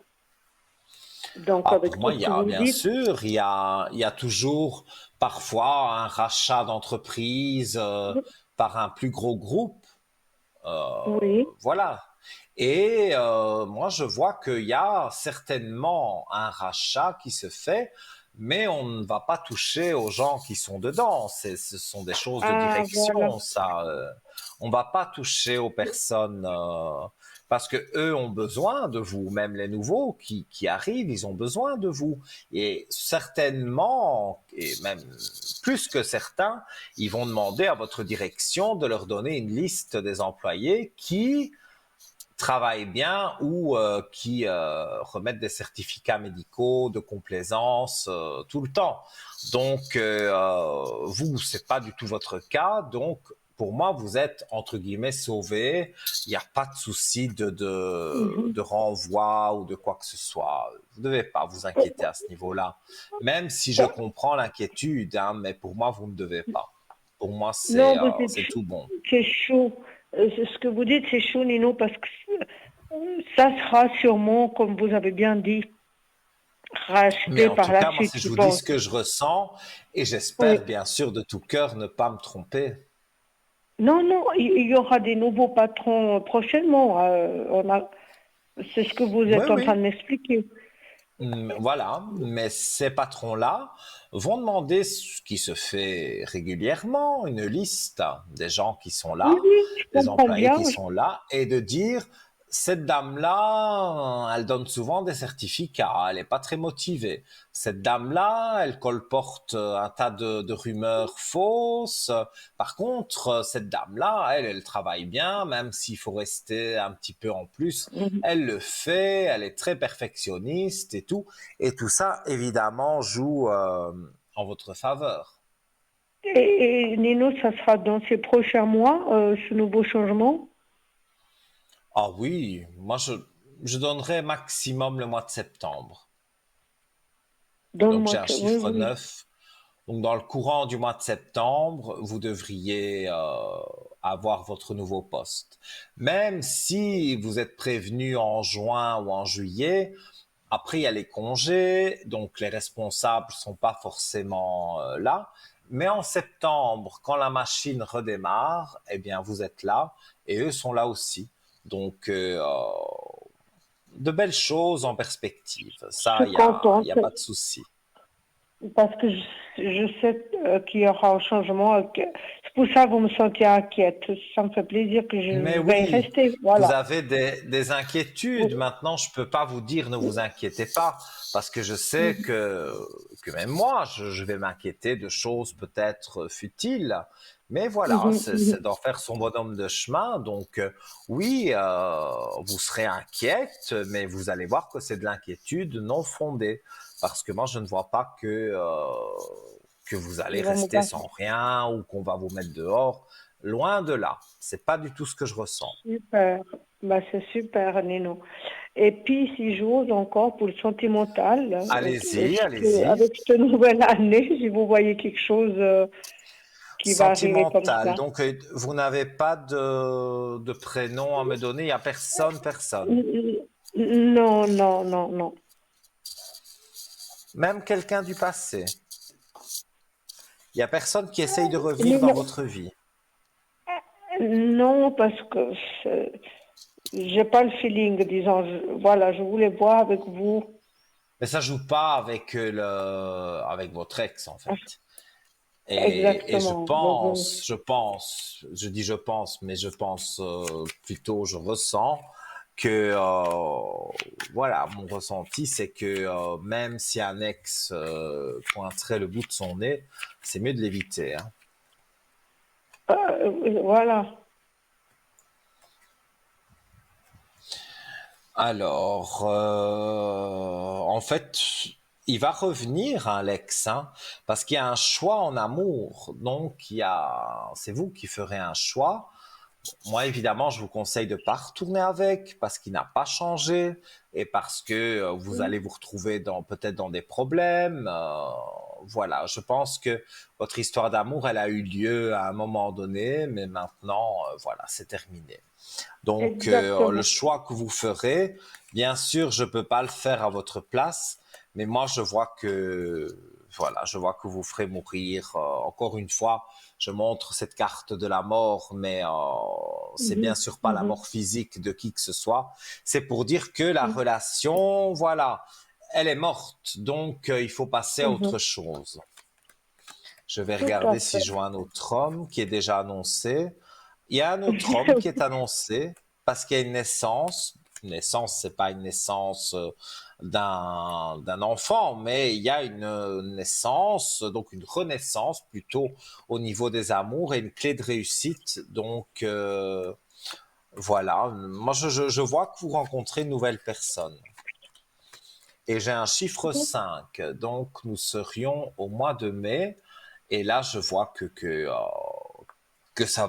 Donc, Ah, avec pour tout moi, ce que vous me bien dites, sûr, il y a toujours parfois un rachat d'entreprise par un plus gros groupe. oui. Voilà. Et moi, je vois qu'il y a certainement un rachat qui se fait, mais on ne va pas toucher aux gens qui sont dedans. Ce sont des choses de Ah, voilà. direction, ça. On ne va pas toucher aux personnes parce que eux ont besoin de vous. Même les nouveaux qui arrivent, ils ont besoin de vous. Et certainement, et même plus que certains, ils vont demander à votre direction de leur donner une liste des employés qui travaillent bien ou qui remettent des certificats médicaux de complaisance tout le temps. Donc, vous, c'est pas du tout votre cas. Donc, pour moi, vous êtes, entre guillemets, sauvé. Il n'y a pas de souci de renvoi ou de quoi que ce soit. Vous ne devez pas vous inquiéter à ce niveau-là. Même si je comprends l'inquiétude, hein, mais pour moi, vous ne devez pas. Pour moi, Non, c'est tout bon. c'est chaud. Ce que vous dites, c'est chaud, Nino, parce que ça sera sûrement, comme vous avez bien dit, Mais racheté en par tout la cas, moi, suite, si je je vous dis pense. ce que je ressens, et Oui. j'espère bien sûr de tout cœur ne pas me tromper. Non, non, il y aura des nouveaux patrons prochainement. C'est ce que vous Oui, êtes en train oui. de m'expliquer. Voilà, mais ces patrons-là vont demander ce qui se fait régulièrement, une liste des gens qui sont Oui, là, oui, je des comprends employés bien. qui sont là, et de dire, cette dame-là, elle donne souvent des certificats, elle n'est pas très motivée. Cette dame-là, elle colporte un tas de rumeurs fausses. Par contre, cette dame-là, elle travaille bien, même s'il faut rester un petit peu en plus. Mhm. Elle le fait, elle est très perfectionniste et tout. Et tout ça, évidemment, joue en votre faveur. Et Nino, ça sera dans ces prochains mois, ce nouveau changement? Ah oui, je donnerais maximum le mois de septembre. Dans le Donc mois j'ai un de... Oui, chiffre oui. 9. Donc dans le courant du mois de septembre, vous devriez avoir votre nouveau poste. Même si vous êtes prévenu en juin ou en juillet, après il y a les congés, donc les responsables sont pas forcément là. Mais en septembre, quand la machine redémarre, eh bien vous êtes là et eux sont là aussi. Donc de belles choses en perspective. Je Ça, suis il contente y a pas de souci. parce que je sais qu'il y aura un changement. C'est pour ça que vous me sentiez inquiète. Ça me fait plaisir que Mais je vais y oui, rester. vous Voilà. avez des inquiétudes. Oui. Maintenant, je peux pas vous dire ne vous inquiétez pas, parce que je sais que même moi, je vais m'inquiéter de choses peut-être futiles. Mais voilà, Mhm, c'est mhm. d'en faire son bonhomme de chemin. Donc oui, vous serez inquiète, mais vous allez voir que c'est de l'inquiétude non fondée. Parce que moi, je ne vois pas que vous allez Ils vont me rester passer. sans rien ou qu'on va vous mettre dehors. Loin de là. C'est pas du tout ce que je ressens. Super. Bah, c'est super, Nino. Et puis, si j'ose encore pour le sentimental, Allez-y, allez-y. avec cette nouvelle année, si vous voyez quelque chose qui va arriver comme Sentimental. ça. Donc, vous n'avez pas de prénom à me donner. Il n'y a personne, personne. Non, non, non, non. Même quelqu'un du passé. Il n'y a personne qui essaye de revenir dans Non, votre vie. non, parce que j'ai pas le feeling, disons. Voilà, je voulais voir avec vous. Mais ça joue pas avec avec votre ex, en Ah, fait. Et exactement. je dis je pense, mais je pense plutôt, je ressens que, voilà, mon ressenti, c'est que même si un ex pointerait le bout de son nez, c'est mieux de l'éviter, hein. Voilà. Alors, en fait, il va revenir, hein, l'ex, hein, parce qu'il y a un choix en amour. Donc, c'est vous qui ferez un choix. Moi, évidemment, je vous conseille de pas retourner avec parce qu'il n'a pas changé et parce que vous allez vous retrouver peut-être dans des problèmes. Voilà, je pense que votre histoire d'amour, elle a eu lieu à un moment donné, mais maintenant, voilà, c'est terminé. Donc, le Exactement. choix que vous ferez, bien sûr, je peux pas le faire à votre place, mais moi, voilà, je vois que vous ferez mourir. Encore une fois, je montre cette carte de la mort, mais c'est bien Mhm, sûr pas la mhm, mort physique de qui que ce soit. C'est pour dire que la mhm, relation, voilà, elle est morte. Donc, il faut passer à autre mhm. chose. Je vais Tout à regarder si fait. je vois un autre homme qui est déjà annoncé. Il y a un autre homme qui est annoncé parce qu'il y a une naissance. Une naissance, c'est pas une naissance d'un enfant, mais il y a une naissance, donc une renaissance plutôt au niveau des amours et une clé de réussite. Donc voilà, moi je vois que vous rencontrez une nouvelle personne. Et j'ai un chiffre 5, donc nous serions au mois de mai. Et là, je vois que ça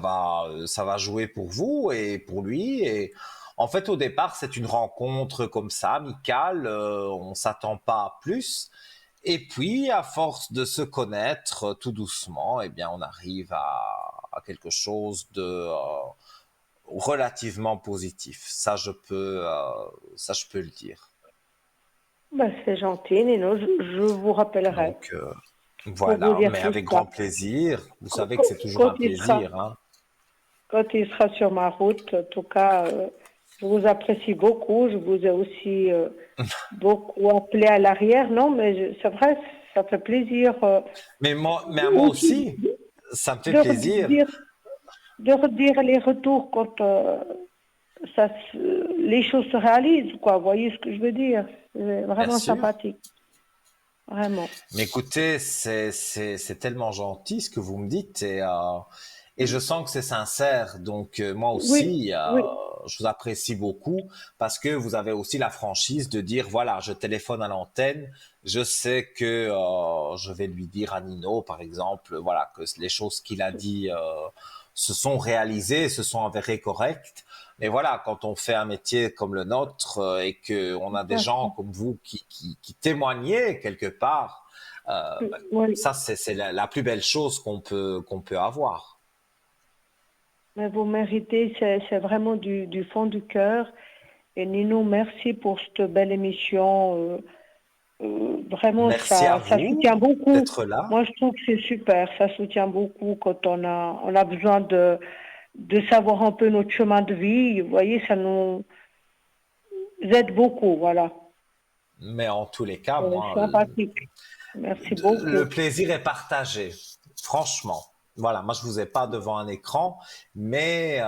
va jouer pour vous et pour lui. Et en fait, au départ, c'est une rencontre comme ça, amicale. On s'attend pas à plus. Et puis, à force de se connaître tout doucement, eh bien, on arrive à quelque chose de relativement positif. Ça, je peux le dire. Ben, c'est gentil, Nino. Je vous rappellerai Donc, pour vous voilà, dire mais tout avec ça. grand plaisir. Vous Quand, savez que quand- c'est toujours quand un il sera, plaisir, hein. quand il sera sur ma route, en tout cas, je vous apprécie beaucoup. Je vous ai aussi beaucoup appelé à l'arrière. Non, mais c'est vrai, ça fait plaisir Mais à moi aussi aussi, ça me fait de plaisir. redire, de redire les retours quand les choses se réalisent, quoi. Vous voyez ce que je veux dire? C'est Bien vraiment sûr. sympathique, vraiment. Mais écoutez, c'est tellement gentil ce que vous me dites et je sens que c'est sincère. Donc moi Oui, aussi, oui, je vous apprécie beaucoup parce que vous avez aussi la franchise de dire voilà, je téléphone à l'antenne, je sais que je vais lui dire à Nino, par exemple, voilà que les choses qu'il a dit se sont réalisées, se sont avérées correctes. Mais voilà, quand on fait un métier comme le nôtre et que on a des gens comme vous qui témoignez quelque part, bah, oui. ça c'est la plus belle chose qu'on peut avoir. Mais vous méritez, c'est vraiment du fond du cœur. Et Nino, merci pour cette belle émission. Vraiment, Merci à ça soutient vous beaucoup. d'être là. Moi, je trouve que c'est super. Ça soutient beaucoup quand on a besoin de savoir un peu notre chemin de vie. Vous voyez, ça nous aide beaucoup. Voilà. Mais en tous les cas, C'est moi, sympathique. Merci beaucoup. le plaisir est partagé, franchement. Voilà, moi je vous ai pas devant un écran, mais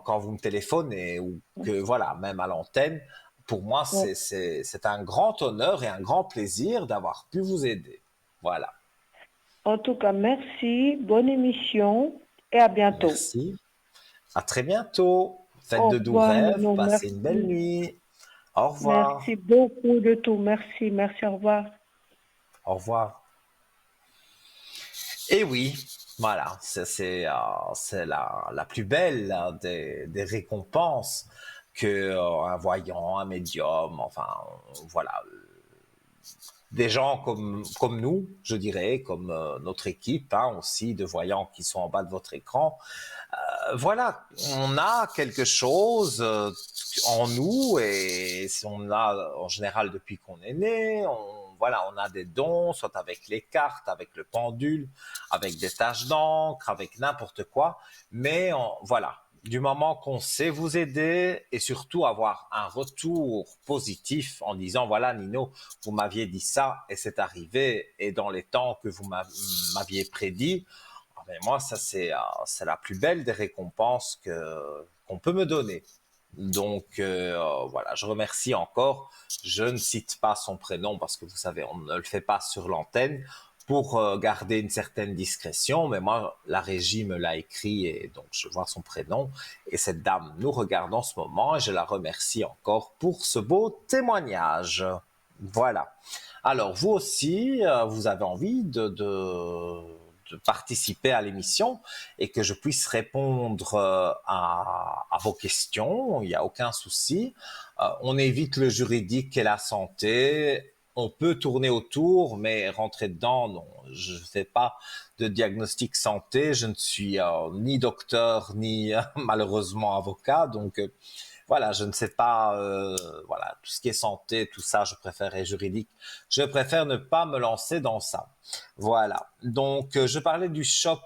quand vous me téléphonez ou que voilà, même à l'antenne, pour moi Ouais. c'est un grand honneur et un grand plaisir d'avoir pu vous aider. Voilà. En tout cas, merci. Bonne émission et à bientôt. Merci. À très bientôt. Faites Au de doux revoir, rêves. Nino. Passez une belle Merci. nuit. Au Merci revoir. beaucoup de tout. Merci. Merci. Au revoir. Au revoir. Et oui, voilà, c'est la plus belle des récompenses que un voyant, un médium, enfin voilà, des gens comme nous, je dirais, comme notre équipe hein, aussi de voyants qui sont en bas de votre écran. Voilà, on a quelque chose en nous et on a en général depuis qu'on est né, voilà, on a des dons, soit avec les cartes, avec le pendule, avec des taches d'encre, avec n'importe quoi. Mais voilà, du moment qu'on sait vous aider et surtout avoir un retour positif en disant voilà Nino, vous m'aviez dit ça et c'est arrivé et dans les temps que vous m'aviez prédit. Mais moi, ça, c'est la plus belle des récompenses qu'on peut me donner. Donc, voilà, je remercie encore. Je ne cite pas son prénom parce que vous savez, on ne le fait pas sur l'antenne pour garder une certaine discrétion. Mais moi, la régie me l'a écrit et donc je vois son prénom. Et cette dame nous regarde en ce moment et je la remercie encore pour ce beau témoignage. Voilà. Alors, vous aussi, vous avez envie de participer à l'émission et que je puisse répondre à vos questions, il n'y a aucun souci. On évite le juridique et la santé. On peut tourner autour, mais rentrer dedans, non. Je ne fais pas de diagnostic santé. Je ne suis ni docteur, ni malheureusement avocat. Donc, voilà, je ne sais pas, voilà, tout ce qui est santé, tout ça, je préfère et juridique. Je préfère ne pas me lancer dans ça. Voilà. Donc, je parlais du shop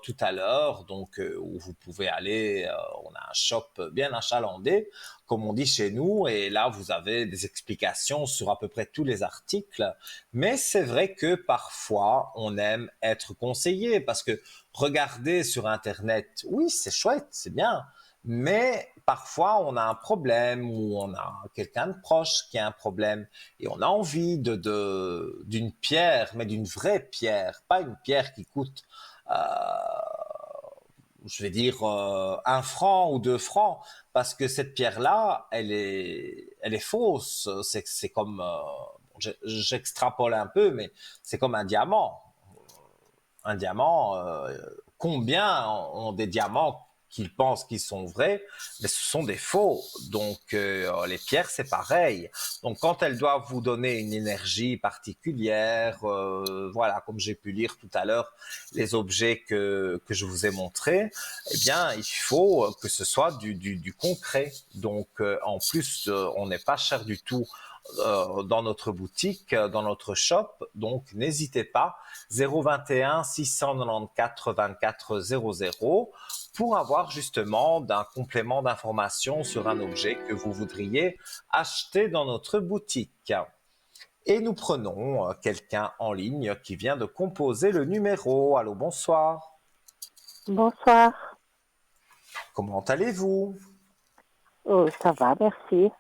tout à l'heure, donc où vous pouvez aller. On a un shop bien achalandé, comme on dit chez nous, et là, vous avez des explications sur à peu près tous les articles. Mais c'est vrai que parfois, on aime être conseillé parce que regarder sur Internet, oui, c'est chouette, c'est bien. Mais parfois, on a un problème ou on a quelqu'un de proche qui a un problème et on a envie d'une pierre, mais d'une vraie pierre, pas une pierre qui coûte, euh, je vais dire, 1 franc ou 2 francs, parce que cette pierre-là, elle est fausse. C'est comme, j'extrapole un peu, mais c'est comme un diamant. Un diamant combien ont des diamants qu'ils pensent qu'ils sont vrais, mais ce sont des faux. Donc, les pierres, c'est pareil. Donc, quand elles doivent vous donner une énergie particulière, voilà, comme j'ai pu lire tout à l'heure, les objets que je vous ai montrés, eh bien, il faut que ce soit du concret. Donc, en plus, on n'est pas cher du tout dans notre boutique, dans notre shop. Donc, n'hésitez pas, 021 694 24 00 pour avoir justement d'un complément d'information sur un objet que vous voudriez acheter dans notre boutique. Et nous prenons quelqu'un en ligne qui vient de composer le numéro. Allô, bonsoir. Bonsoir. Comment allez-vous? Oh, ça va, merci.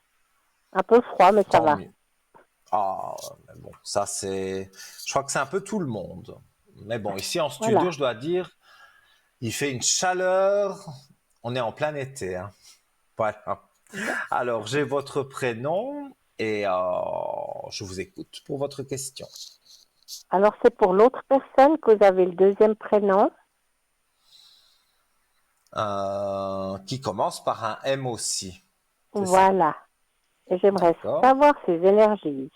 Un peu froid, mais ça Tant va. mieux. Ah, mais bon, ça c'est... Je crois que c'est un peu tout le monde. Mais bon, ici en studio, Voilà. je dois dire, il fait une chaleur. On est en plein été, hein. Voilà. Alors, j'ai votre prénom et je vous écoute pour votre question. Alors, c'est pour l'autre personne que vous avez le deuxième prénom. Qui commence par un M aussi. C'est ça? Voilà. Et j'aimerais D'accord. savoir ses énergies.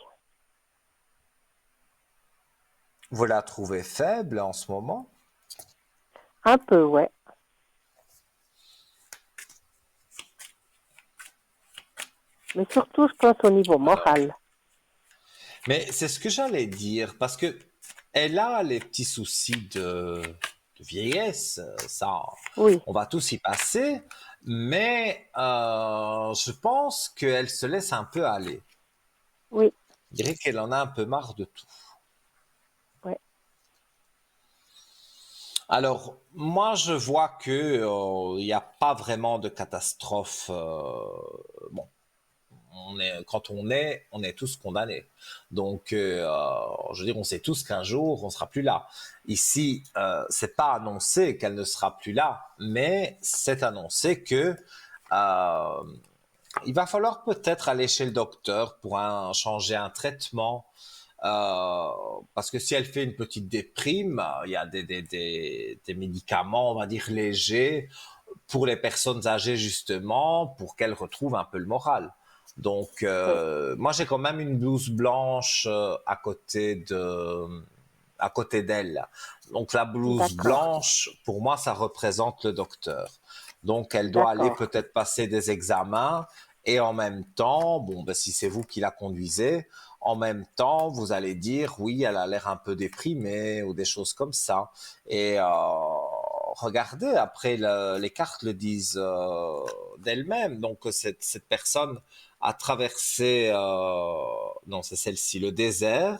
Vous la trouvez faible en ce moment? Un peu, ouais. Mais surtout, je pense au niveau moral. Mais c'est ce que j'allais dire, parce que elle a les petits soucis de vieillesse, ça, Oui, on va tous y passer, mais je pense qu'elle se laisse un peu aller. oui, Je dirais qu'elle en a un peu marre de tout. ouais. Alors, moi, je vois que il n'y a pas vraiment de catastrophe. Bon, quand on est tous condamnés. Donc, je veux dire, on sait tous qu'un jour, on sera plus là. Ici, c'est pas annoncé qu'elle ne sera plus là, mais c'est annoncé que il va falloir peut-être aller chez le docteur pour changer un traitement. Parce que si elle fait une petite déprime, il y a des médicaments, on va dire, légers pour les personnes âgées, justement, pour qu'elles retrouvent un peu le moral. Donc, Oui. moi, j'ai quand même une blouse blanche à côté d'elle. Donc, la blouse D'accord, blanche, pour moi, ça représente le docteur. Donc, elle doit aller d'accord, peut-être passer des examens et en même temps, bon, ben, si c'est vous qui la conduisez, en même temps, vous allez dire, oui, elle a l'air un peu déprimée ou des choses comme ça. Et regardez, après, les cartes le disent d'elles-mêmes. Donc, cette personne a traversé, non, c'est celle-ci, le désert.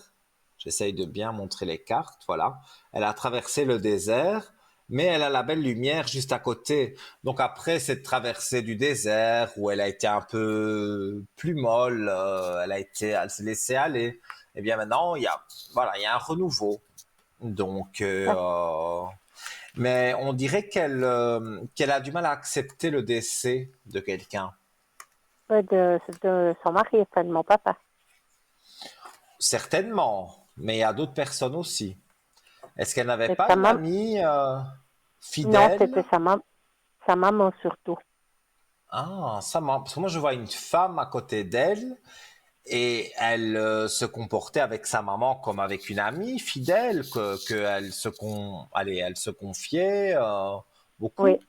J'essaye de bien montrer les cartes, voilà. Elle a traversé le désert, mais elle a la belle lumière juste à côté. Donc après cette traversée du désert où elle a été un peu plus molle, elle s'est laissée aller. Et bien maintenant, voilà, il y a un renouveau. Donc, mais on dirait qu'elle a du mal à accepter le décès de quelqu'un. de son mari, enfin de mon papa. Certainement, mais il y a d'autres personnes aussi. Est-ce qu'elle n'avait Et pas sa une maman, amie non, fidèle? c'était sa maman surtout. Ah, ça marche. Parce que moi, je vois une femme à côté d'elle et elle se comportait avec sa maman comme avec une amie fidèle, que allez, elle se confiait Oui, beaucoup. oui,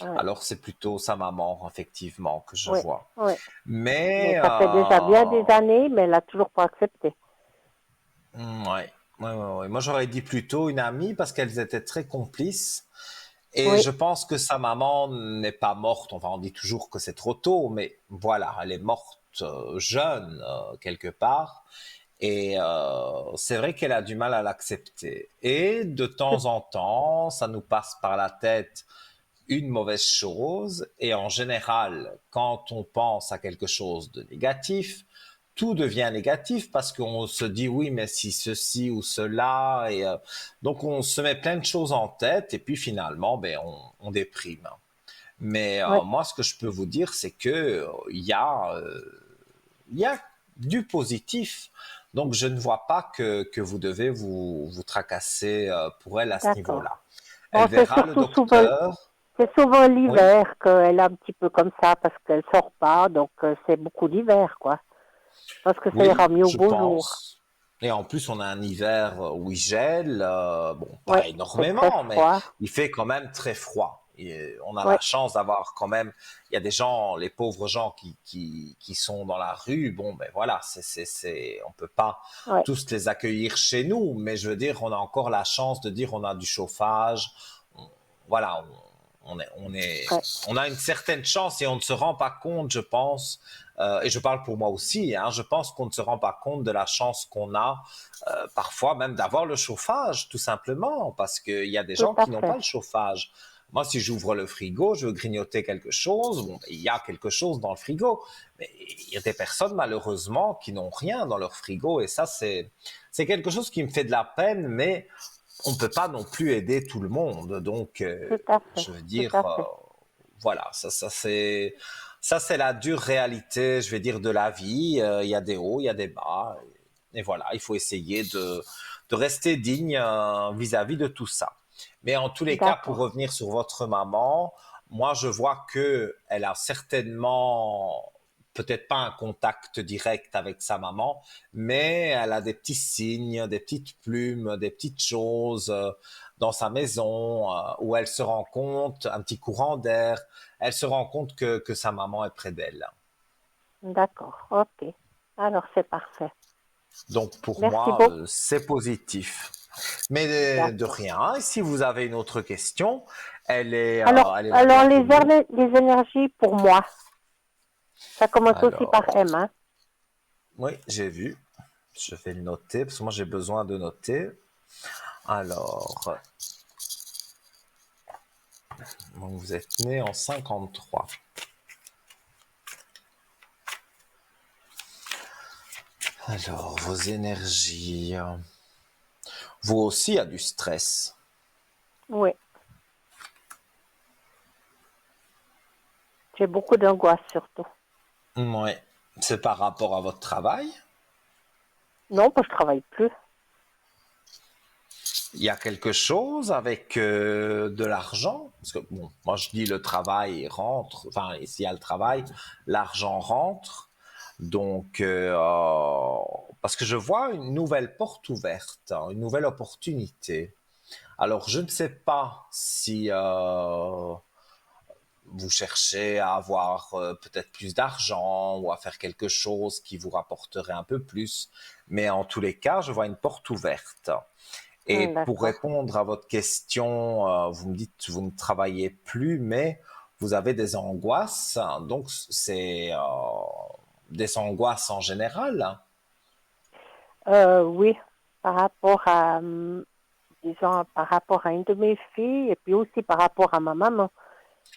Alors, c'est plutôt sa maman, effectivement, que je oui, vois. oui. Mais Mais, ça fait déjà bien des années, mais elle n'a toujours pas accepté. ouais, ouais. Moi, j'aurais dit plutôt une amie parce qu'elles étaient très complices. Et Oui, je pense que sa maman n'est pas morte. Enfin, on dit toujours que c'est trop tôt, mais voilà, elle est morte jeune quelque part. Et c'est vrai qu'elle a du mal à l'accepter. Et de tout, temps en temps, ça nous passe par la tête une mauvaise chose. Et en général, quand on pense à quelque chose de négatif, tout devient négatif parce qu'on se dit oui, mais si ceci ou cela. Et donc, on se met plein de choses en tête et puis finalement, ben, on déprime. Mais oui, moi, ce que je peux vous dire, c'est que il y a du positif. Donc, je ne vois pas que vous devez vous tracasser pour elle à ce d'accord. niveau-là. Elle Bon, verra le docteur. c'est souvent Oui, l'hiver qu'elle est un petit peu comme ça parce qu'elle sort pas, donc c'est beaucoup l'hiver, quoi. Je pense que ça ira oui, mieux au je beau jour. pense. Et en plus, on a un hiver où il gèle, bon, Oui, pas c'est très énormément, mais froid. il fait quand même très froid. Et on a Oui, la chance d'avoir quand même, il y a des gens, les pauvres gens qui sont dans la rue, bon, ben voilà, on peut pas oui, tous les accueillir chez nous, mais je veux dire, on a encore la chance de dire on a du chauffage, voilà, oui, on a une certaine chance et on ne se rend pas compte, je pense, et je parle pour moi aussi, hein, je pense qu'on ne se rend pas compte de la chance qu'on a parfois même d'avoir le chauffage, tout simplement, parce qu'il y a des tout gens à qui n'ont pas fait. le chauffage. Moi, si j'ouvre le frigo, je veux grignoter quelque chose, bon, il y a quelque chose dans le frigo, mais il y a des personnes, malheureusement, qui n'ont rien dans leur frigo, et ça, c'est quelque chose qui me fait de la peine, mais on ne peut pas non plus aider tout le monde. Donc, Tout à fait. je veux Tout dire, à fait. voilà, ça c'est la dure réalité, je vais dire, de la vie. Il y a des hauts, il y a des bas, et voilà, il faut essayer de rester digne vis-à-vis de tout ça. Mais en tous les cas, pour D'accord. revenir sur votre maman, moi je vois que elle a certainement peut-être pas un contact direct avec sa maman, mais elle a des petits signes, des petites plumes, des petites choses dans sa maison où elle se rend compte, un petit courant d'air, elle se rend compte que sa maman est près d'elle. D'accord. OK. Alors, c'est parfait. Donc pour Merci moi, beaucoup. c'est positif. Mais de D'accord. rien, et si vous avez une autre question, elle est la Alors bienvenue. les énergies pour moi, ça commence aussi par Alors, M, hein. oui, j'ai vu. Je vais le noter, parce que moi j'ai besoin de noter. Alors, vous êtes né en 53. Alors, vos énergies. Vous aussi, il y a du stress. Oui. J'ai beaucoup d'angoisse surtout. Oui. C'est par rapport à votre travail. Non, parce que je travaille plus. Il y a quelque chose avec de l'argent. Parce que, bon, moi je dis le travail rentre. Enfin, s'il y a le travail, l'argent rentre. Donc, parce que je vois une nouvelle porte ouverte, hein, une nouvelle opportunité. Alors, je ne sais pas si vous cherchez à avoir peut-être plus d'argent ou à faire quelque chose qui vous rapporterait un peu plus. Mais en tous les cas, je vois une porte ouverte. Et pour D'accord. répondre à votre question, vous me dites que vous ne travaillez plus, mais vous avez des angoisses. Donc, c'est des angoisses en général. Oui, par rapport à, disons, par rapport à une de mes filles et puis aussi par rapport à ma maman.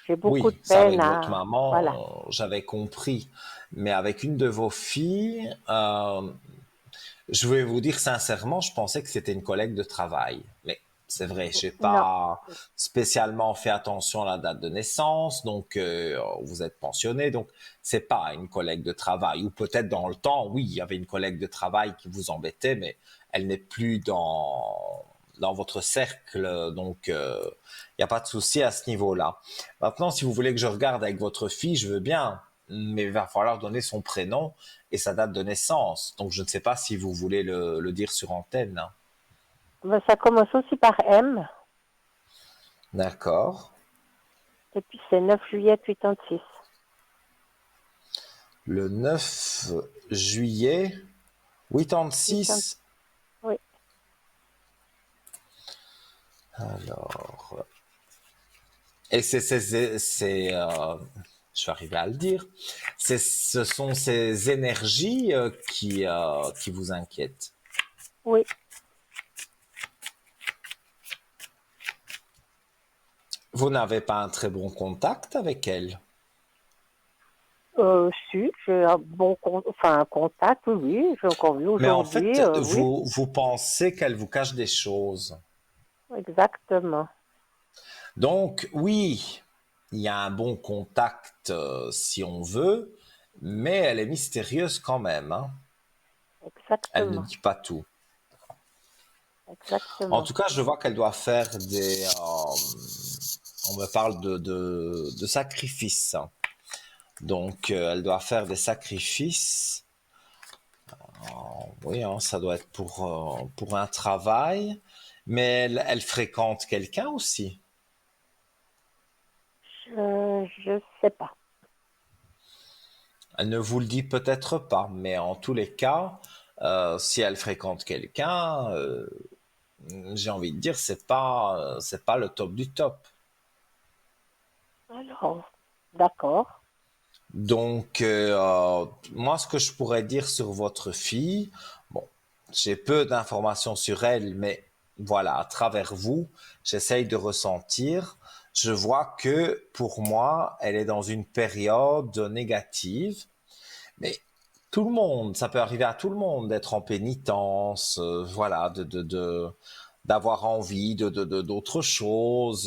J'ai beaucoup de Oui, ça peine avec votre à, voilà. maman, j'avais compris. Mais avec une de vos filles, je vais vous dire sincèrement, je pensais que c'était une collègue de travail. Mais c'est vrai, j'ai Non, pas spécialement fait attention à la date de naissance, donc vous êtes pensionné, donc c'est pas une collègue de travail. Ou peut-être dans le temps, oui, il y avait une collègue de travail qui vous embêtait, mais elle n'est plus dans votre cercle, donc il n'y a pas de souci à ce niveau-là. Maintenant, si vous voulez que je regarde avec votre fille, je veux bien, mais il va falloir donner son prénom et sa date de naissance. Donc, je ne sais pas si vous voulez le dire sur antenne. mais ça commence aussi par M D'accord. et puis c'est 9 juillet 86. Le 9 juillet 80, 86. oui. Alors, et je vais arriver à le dire, ce sont ces énergies qui vous inquiètent. Oui, Vous n'avez pas un très bon contact avec elle. si, j'ai un bon enfin, un contact, oui, j'ai encore vu Mais en aujourd'hui, fait, oui, vous pensez qu'elle vous cache des choses. exactement. Donc, oui, il y a un bon contact si on veut, mais elle est mystérieuse quand même, hein. Elle ne Exactement. dit pas tout. En exactement. tout cas, je vois qu'elle doit faire on me parle de sacrifices. Donc, elle doit faire des sacrifices. Oui, hein, ça doit être pour un travail. Mais elle fréquente quelqu'un aussi. Je sais pas. Elle ne vous le dit peut-être pas, mais en tous les cas, si elle fréquente quelqu'un, j'ai envie de dire, c'est pas le top du top. Alors, d'accord, Donc, moi, ce que je pourrais dire sur votre fille, bon, j'ai peu d'informations sur elle, mais voilà, à travers vous, j'essaye de ressentir. Je vois que pour moi, elle est dans une période négative, mais tout le monde, ça peut arriver à tout le monde d'être en pénitence, voilà, d'avoir envie d'autre chose.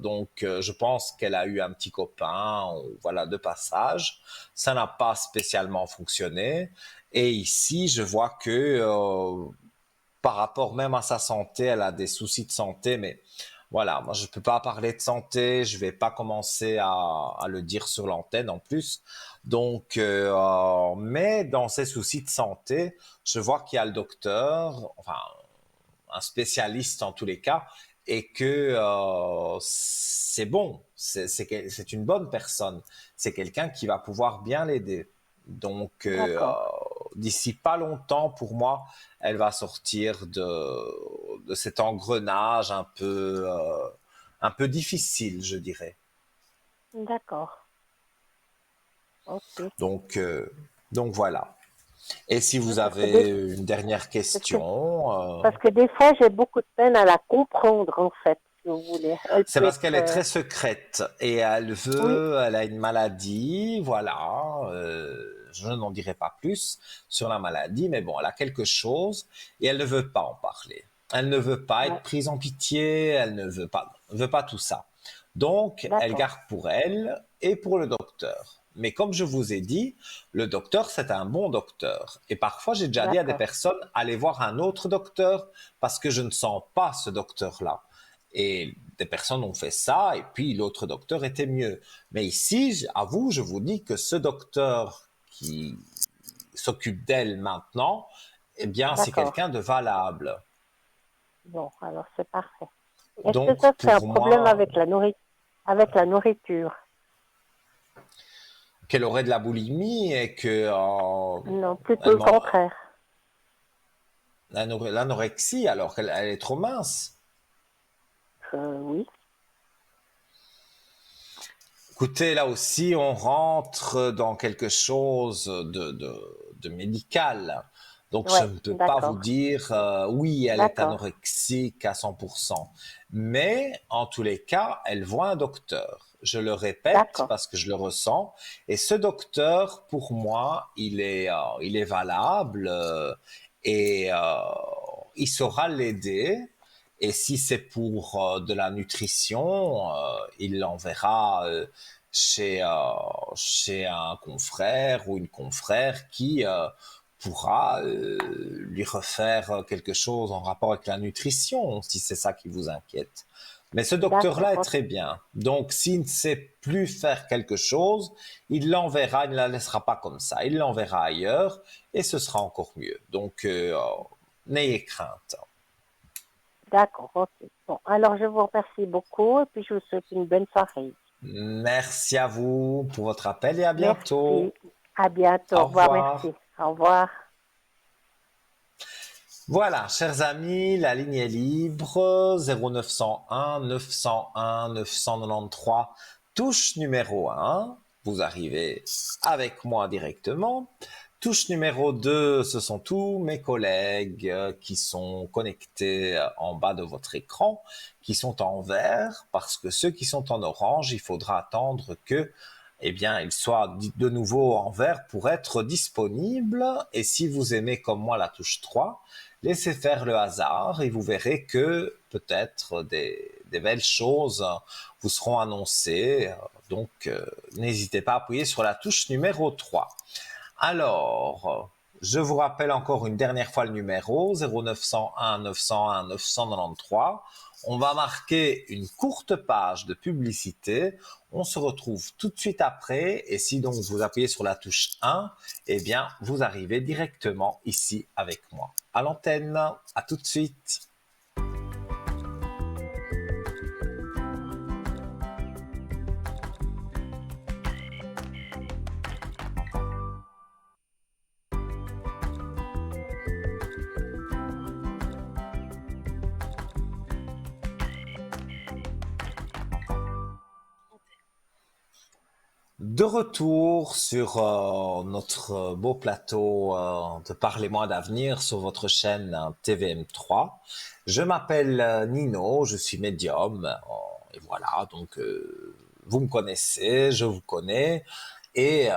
Donc, je pense qu'elle a eu un petit copain, voilà, de passage. Ça n'a pas spécialement fonctionné. Et ici, je vois que par rapport même à sa santé, elle a des soucis de santé, mais voilà, moi je ne peux pas parler de santé, je ne vais pas commencer à le dire sur l'antenne en plus. Donc, mais dans ces soucis de santé, je vois qu'il y a le docteur, enfin un spécialiste en tous les cas, et que c'est bon, c'est une bonne personne, c'est quelqu'un qui va pouvoir bien l'aider. Donc, d'accord, d'ici pas longtemps, pour moi, elle va sortir de cet engrenage un peu difficile, je dirais. d'accord. Ok. Donc, euh, donc voilà. Et si Ouais, vous avez une dernière parce que, question, parce que des fois, j'ai beaucoup de peine à la comprendre, en fait, si vous voulez. Elle c'est peut parce qu'elle être... est très secrète et oui, elle a une maladie, voilà. Je n'en dirai pas plus sur la maladie, mais bon, elle a quelque chose et elle ne veut pas en parler. Elle ne veut pas être ouais, prise en pitié, elle ne veut pas tout ça. Donc, elle d'accord, garde pour elle et pour le docteur. Mais comme je vous ai dit, le docteur, c'est un bon docteur. Et parfois, j'ai déjà dit à des d'accord, personnes, allez voir un autre docteur parce que je ne sens pas ce docteur-là. Et des personnes ont fait ça, et puis l'autre docteur était mieux. Mais ici, à vous, je vous dis que ce docteur qui s'occupe d'elle maintenant, eh bien, c'est d'accord. quelqu'un de valable. Bon, alors c'est parfait. Est-ce que Donc, ça, c'est un pour problème moi, avec la nourriture? qu'elle aurait de la boulimie et que Non, plutôt elle le man- contraire. l'anorexie, alors qu'elle elle est trop mince. Oui, Écoutez, là aussi, on rentre dans quelque chose de médical. Donc, je ouais, ne peux pas vous d'accord, dire, oui, elle est d'accord, anorexique à 100%. Mais, en tous les cas, elle voit un docteur. Je le répète d'accord, parce que je le ressens. Et ce docteur, pour moi, il est valable et il saura l'aider. Et si c'est pour de la nutrition, il l'enverra chez un confrère ou une confrère qui pourra lui refaire quelque chose en rapport avec la nutrition, si c'est ça qui vous inquiète. Mais ce d'accord, docteur-là est ok, très bien. Donc, s'il ne sait plus faire quelque chose, il l'enverra, il ne la laissera pas comme ça. Il l'enverra ailleurs et ce sera encore mieux. Donc, n'ayez crainte. d'accord, ok. Bon, alors je vous remercie beaucoup et puis je vous souhaite une bonne soirée. Merci à vous pour votre appel et à Merci, bientôt. à bientôt, au Au revoir, merci, revoir. au revoir. Voilà, chers amis, la ligne est libre. 0901 901 993, touche numéro 1. Vous arrivez avec moi directement. Touche numéro 2, ce sont tous mes collègues qui sont connectés en bas de votre écran, qui sont en vert, parce que ceux qui sont en orange, il faudra attendre que eh bien, ils soient de nouveau en vert pour être disponibles. Et si vous aimez comme moi la touche 3, laissez faire le hasard et vous verrez que peut-être des belles choses vous seront annoncées. Donc, n'hésitez pas à appuyer sur la touche numéro 3. Alors, Je vous rappelle encore une dernière fois le numéro 0901 901 993. On va marquer une courte page de publicité. On se retrouve tout de suite après. Et si donc vous appuyez sur la touche 1, eh bien, vous arrivez directement ici avec moi à l'antenne. À tout de suite. De retour sur notre beau plateau de Parlez-moi d'avenir sur votre chaîne TVM3. Je m'appelle Nino, je suis médium et voilà, donc vous me connaissez, je vous connais et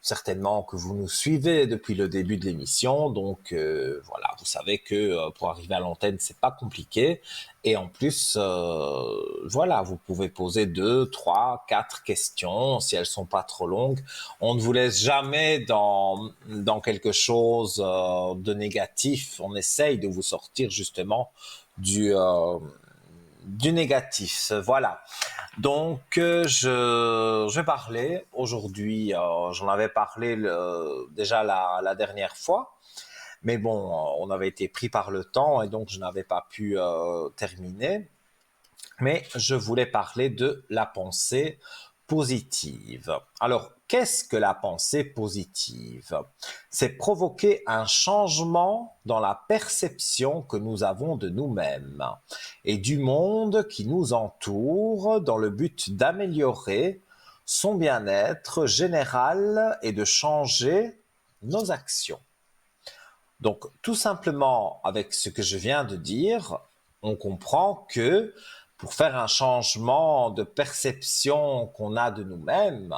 certainement que vous nous suivez depuis le début de l'émission, donc voilà, vous savez que pour arriver à l'antenne, c'est pas compliqué. Et en plus, voilà, vous pouvez poser 2, 3, 4 questions si elles sont pas trop longues. On ne vous laisse jamais dans quelque chose de négatif. On essaye de vous sortir justement du négatif. Voilà. Donc, je vais parler aujourd'hui. J'en avais parlé déjà la dernière fois. Mais bon, on avait été pris par le temps et donc je n'avais pas pu terminer. Mais je voulais parler de la pensée positive. Alors, qu'est-ce que la pensée positive? C'est provoquer un changement dans la perception que nous avons de nous-mêmes et du monde qui nous entoure dans le but d'améliorer son bien-être général et de changer nos actions. Donc, tout simplement, avec ce que je viens de dire, on comprend que pour faire un changement de perception qu'on a de nous-mêmes,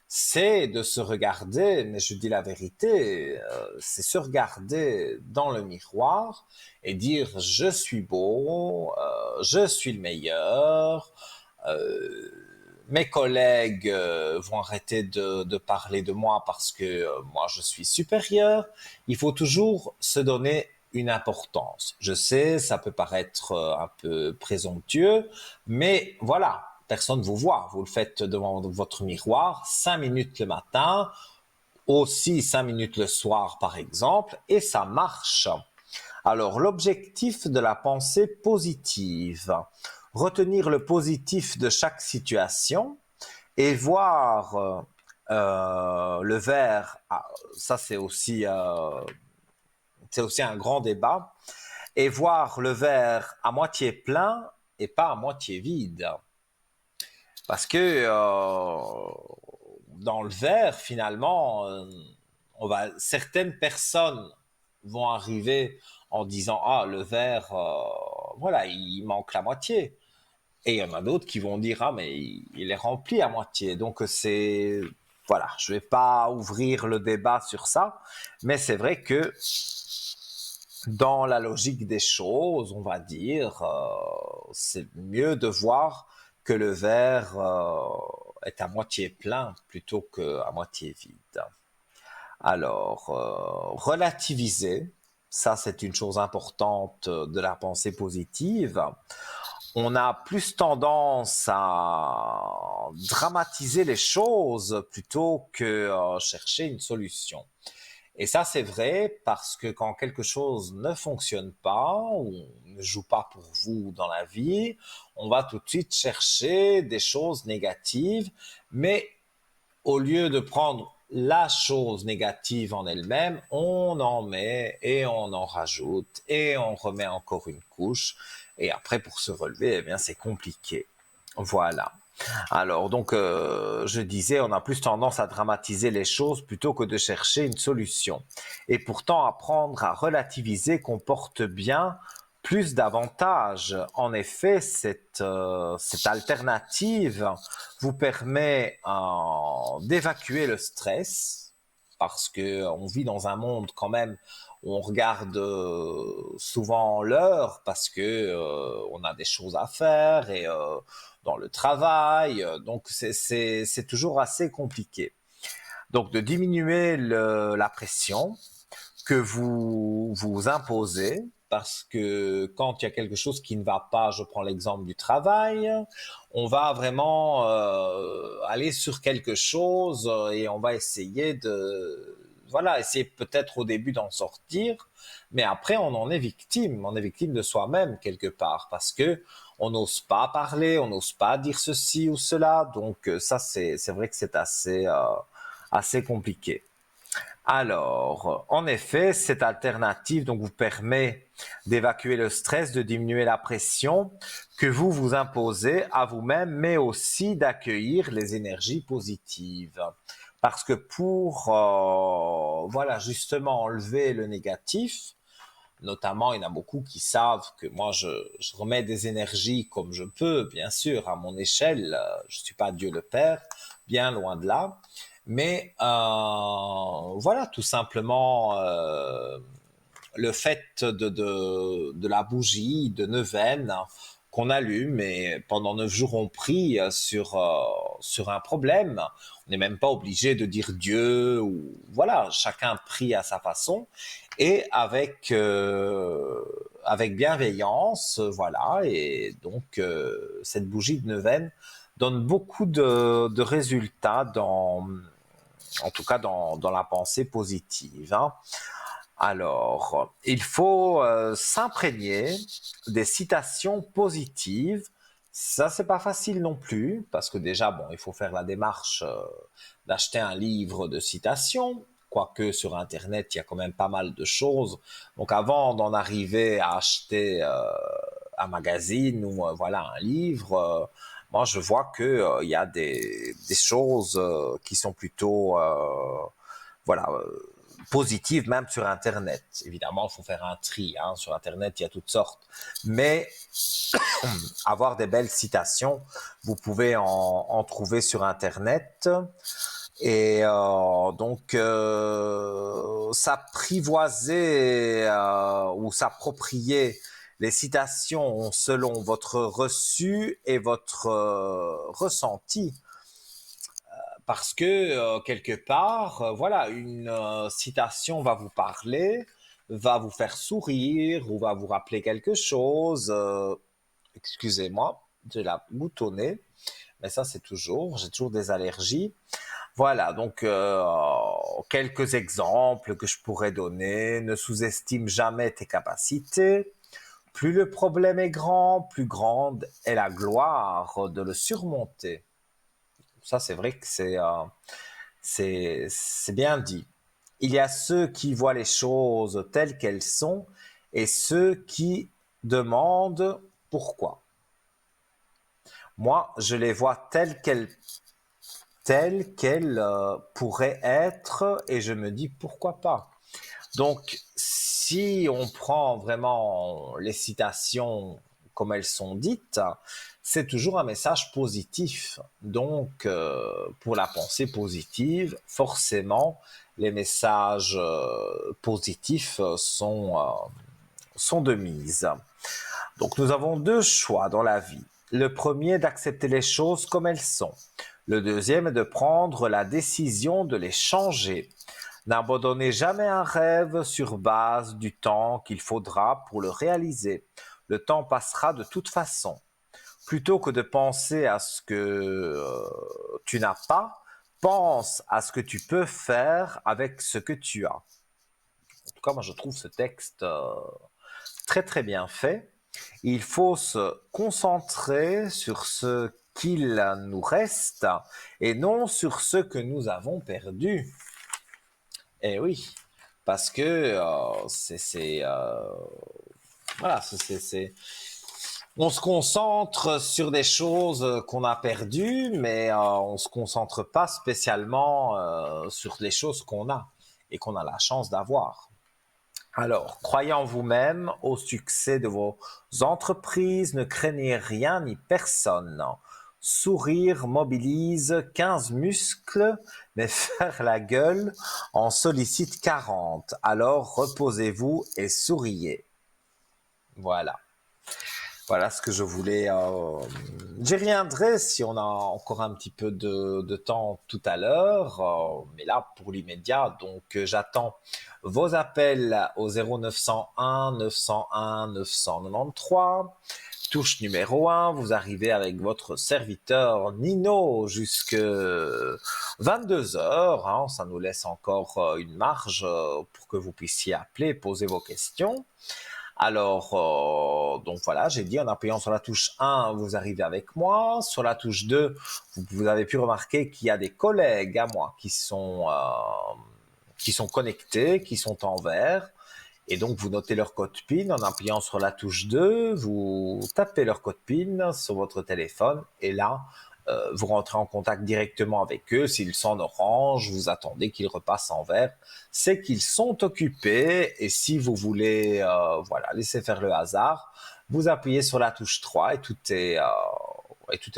c'est de se regarder, mais je dis la vérité, c'est se regarder dans le miroir et dire je suis beau, je suis le meilleur, mes collègues vont arrêter de parler de moi parce que moi je suis supérieur. Il faut toujours se donner une importance. Je sais, ça peut paraître un peu présomptueux, mais voilà, personne ne vous voit. Vous le faites devant votre miroir, 5 minutes le matin, aussi 5 minutes le soir par exemple, et ça marche. Alors, l'objectif de la pensée positive, retenir le positif de chaque situation et voir le verre, ça c'est aussi un grand débat, et voir le verre à moitié plein et pas à moitié vide. Parce que dans le verre, finalement, certaines personnes vont arriver en disant ah le verre voilà il manque la moitié et il y en a d'autres qui vont dire ah mais il est rempli à moitié donc c'est voilà je vais pas ouvrir le débat sur ça mais c'est vrai que dans la logique des choses on va dire c'est mieux de voir que le verre est à moitié plein plutôt qu'à moitié vide. Alors, relativiser, ça c'est une chose importante de la pensée positive. On a plus tendance à dramatiser les choses plutôt que chercher une solution. Et ça c'est vrai parce que quand quelque chose ne fonctionne pas ou ne joue pas pour vous dans la vie, on va tout de suite chercher des choses négatives, mais au lieu de prendre la chose négative en elle-même, on en met et on en rajoute et on remet encore une couche. Et après, pour se relever, eh bien, c'est compliqué. Voilà. Alors, donc, je disais, on a plus tendance à dramatiser les choses plutôt que de chercher une solution. Et pourtant, apprendre à relativiser comporte bien plus d'avantages. En effet, cette alternative vous permet d'évacuer le stress parce que on vit dans un monde quand même où on regarde souvent l'heure parce que on a des choses à faire et dans le travail, donc c'est toujours assez compliqué. Donc de diminuer la pression, que vous vous imposez, parce que quand il y a quelque chose qui ne va pas, je prends l'exemple du travail, on va vraiment aller sur quelque chose et on va essayer voilà, essayer peut-être au début d'en sortir, mais après on en est victime, on est victime de soi-même quelque part, parce que on n'ose pas parler, on n'ose pas dire ceci ou cela, donc ça c'est vrai que c'est assez compliqué. Alors, en effet, cette alternative donc vous permet d'évacuer le stress, de diminuer la pression que vous vous imposez à vous-même, mais aussi d'accueillir les énergies positives. Parce que pour, voilà, justement enlever le négatif, notamment, il y en a beaucoup qui savent que moi, je remets des énergies comme je peux, bien sûr, à mon échelle. Je ne suis pas Dieu le Père, bien loin de là. Mais voilà, tout simplement, le fait de la bougie de neuvaine qu'on allume et pendant 9 jours on prie sur un problème. On n'est même pas obligé de dire Dieu ou voilà, chacun prie à sa façon et avec bienveillance, voilà. Et donc cette bougie de neuvaine donne beaucoup de résultats en tout cas dans la pensée positive. Hein. Alors, il faut s'imprégner des citations positives. Ça, c'est pas facile non plus, parce que déjà, bon, il faut faire la démarche d'acheter un livre de citations, quoique sur Internet, il y a quand même pas mal de choses. Donc, avant d'en arriver à acheter un magazine ou voilà un livre, moi, je vois que il y a des choses qui sont plutôt, voilà positives même sur Internet. Évidemment, il faut faire un tri. Hein. Sur Internet, il y a toutes sortes. Mais avoir des belles citations, vous pouvez en trouver sur Internet. Et donc, s'apprivoiser ou s'approprier les citations selon votre reçu et votre ressenti. Parce que quelque part, voilà, une citation va vous parler, va vous faire sourire ou va vous rappeler quelque chose. Excusez-moi, j'ai la boutonnée, mais ça c'est j'ai toujours des allergies. Voilà, donc quelques exemples que je pourrais donner. Ne sous-estime jamais tes capacités. Plus le problème est grand, plus grande est la gloire de le surmonter. Ça, c'est vrai que c'est bien dit. Il y a ceux qui voient les choses telles qu'elles sont et ceux qui demandent pourquoi. Moi, je les vois telles qu'elles pourraient être et je me dis pourquoi pas. Donc, si on prend vraiment les citations comme elles sont dites, c'est toujours un message positif. Donc, pour la pensée positive, forcément, les messages positifs sont de mise. Donc, nous avons deux choix dans la vie. Le premier, d'accepter les choses comme elles sont. Le deuxième est de prendre la décision de les changer. N'abandonnez jamais un rêve sur base du temps qu'il faudra pour le réaliser. Le temps passera de toute façon. Plutôt que de penser à ce que tu n'as pas, pense à ce que tu peux faire avec ce que tu as. En tout cas, moi je trouve ce texte très très bien fait. Il faut se concentrer sur ce qu'il nous reste et non sur ce que nous avons perdu. Eh oui, parce que voilà, on se concentre sur des choses qu'on a perdues, mais on se concentre pas spécialement sur les choses qu'on a et qu'on a la chance d'avoir. Alors, croyez en vous-même, au succès de vos entreprises, ne craignez rien ni personne. Sourire mobilise 15 muscles, mais faire la gueule en sollicite 40. Alors reposez-vous et souriez. Voilà. Voilà ce que je voulais. J'y reviendrai si on a encore un petit peu de temps tout à l'heure. Mais là, pour l'immédiat, donc j'attends vos appels au 0901 901 993. Touche numéro 1, vous arrivez avec votre serviteur Nino jusque 22 heures. Hein, ça nous laisse encore une marge pour que vous puissiez appeler, poser vos questions. Alors, donc voilà, j'ai dit en appuyant sur la touche 1, vous arrivez avec moi. Sur la touche 2, vous avez pu remarquer qu'il y a des collègues à moi qui sont connectés, qui sont en vert. Et donc, vous notez leur code PIN en appuyant sur la touche 2, vous tapez leur code PIN sur votre téléphone et là, vous rentrez en contact directement avec eux. S'ils sont en orange, vous attendez qu'ils repassent en vert. C'est qu'ils sont occupés et si vous voulez laisser faire le hasard, vous appuyez sur la touche 3 et tout est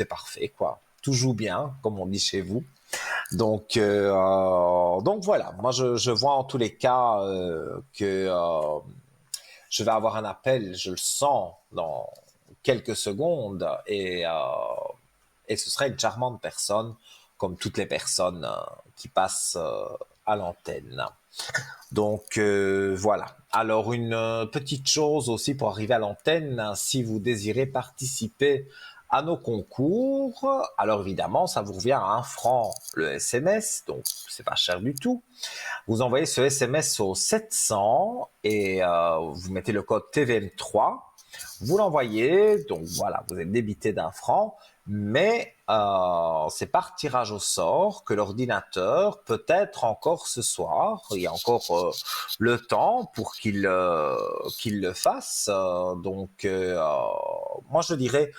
parfait, quoi. Tout joue bien, comme on dit chez vous. Donc voilà, moi je vois en tous les cas que je vais avoir un appel, je le sens dans quelques secondes et ce sera une charmante personne comme toutes les personnes qui passent à l'antenne. Donc voilà. Alors une petite chose aussi pour arriver à l'antenne, si vous désirez participer à nos concours, alors évidemment ça vous revient à 1 franc le SMS, donc c'est pas cher du tout. Vous envoyez ce SMS au 700 et vous mettez le code TVM3. Vous l'envoyez, donc voilà, vous êtes débité d'1 franc, mais c'est par tirage au sort que l'ordinateur, peut-être encore ce soir, il y a encore le temps pour qu'il le fasse. Moi je dirais,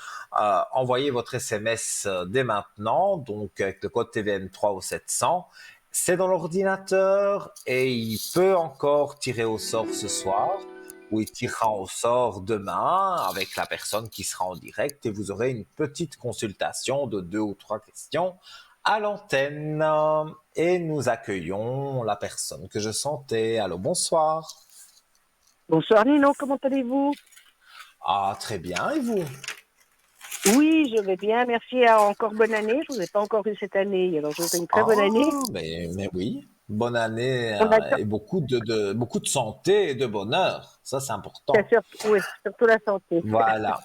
envoyez votre SMS dès maintenant, donc avec le code TVM3 au 700. C'est dans l'ordinateur et il peut encore tirer au sort ce soir ou il tirera au sort demain avec la personne qui sera en direct et vous aurez une petite consultation de 2 ou 3 questions à l'antenne. Et nous accueillons la personne que je sentais. Allô, bonsoir. Bonsoir Nino, comment allez-vous? Ah, très bien, et vous? Oui, je vais bien, merci. Encore bonne année. Je vous ai pas encore eu cette année, alors je vous souhaite une très bonne année. Mais oui, bonne année On a et beaucoup de santé et de bonheur. Ça, c'est important. oui, surtout la santé. Voilà.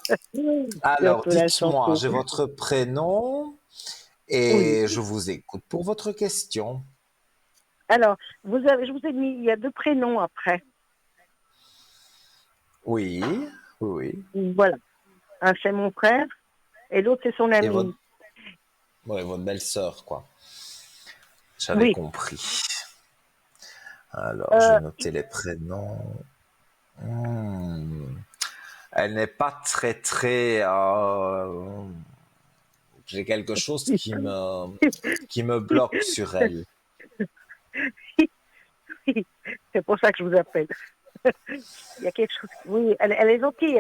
Alors, Surtout la dites-moi, santé. j'ai votre prénom Oui. et je vous écoute pour votre question. Alors, je vous ai mis, il y a 2 prénoms après. Oui, oui, oui. Voilà. Un c'est mon frère et l'autre c'est son Et votre, ami. ouais, votre belle-sœur, quoi. J'avais Oui. compris. Alors, je Euh, vais noter les prénoms. Hmm. Elle n'est pas très. J'ai quelque chose qui me bloque sur elle. c'est pour ça que je vous appelle. Il y a quelque chose. Oui, elle est gentille,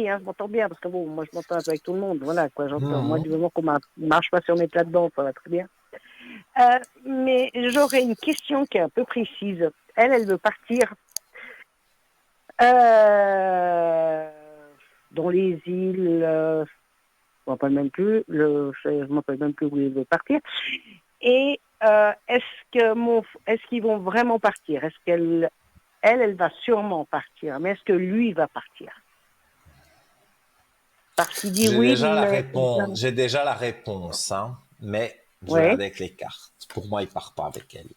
hein, je m'entends bien, parce que bon, moi je m'entends un peu avec tout le monde, voilà, quoi, j'entends. Moi, Mhm. du moment qu'on marche pas sur mes plats dedans, ça va très bien. Mais j'aurais une question qui est un peu précise. Elle veut partir euh, dans les îles, je ne m'appelle même plus, je m'appelle même plus où elle veut partir. Et est-ce qu'ils vont vraiment partir? Est-ce elle va sûrement partir, mais est-ce que lui va partir? Parce qu'il dit oui, mais... J'ai déjà la réponse, hein, mais je vais Ouais, regarder avec les cartes. Pour moi, il part pas avec elle.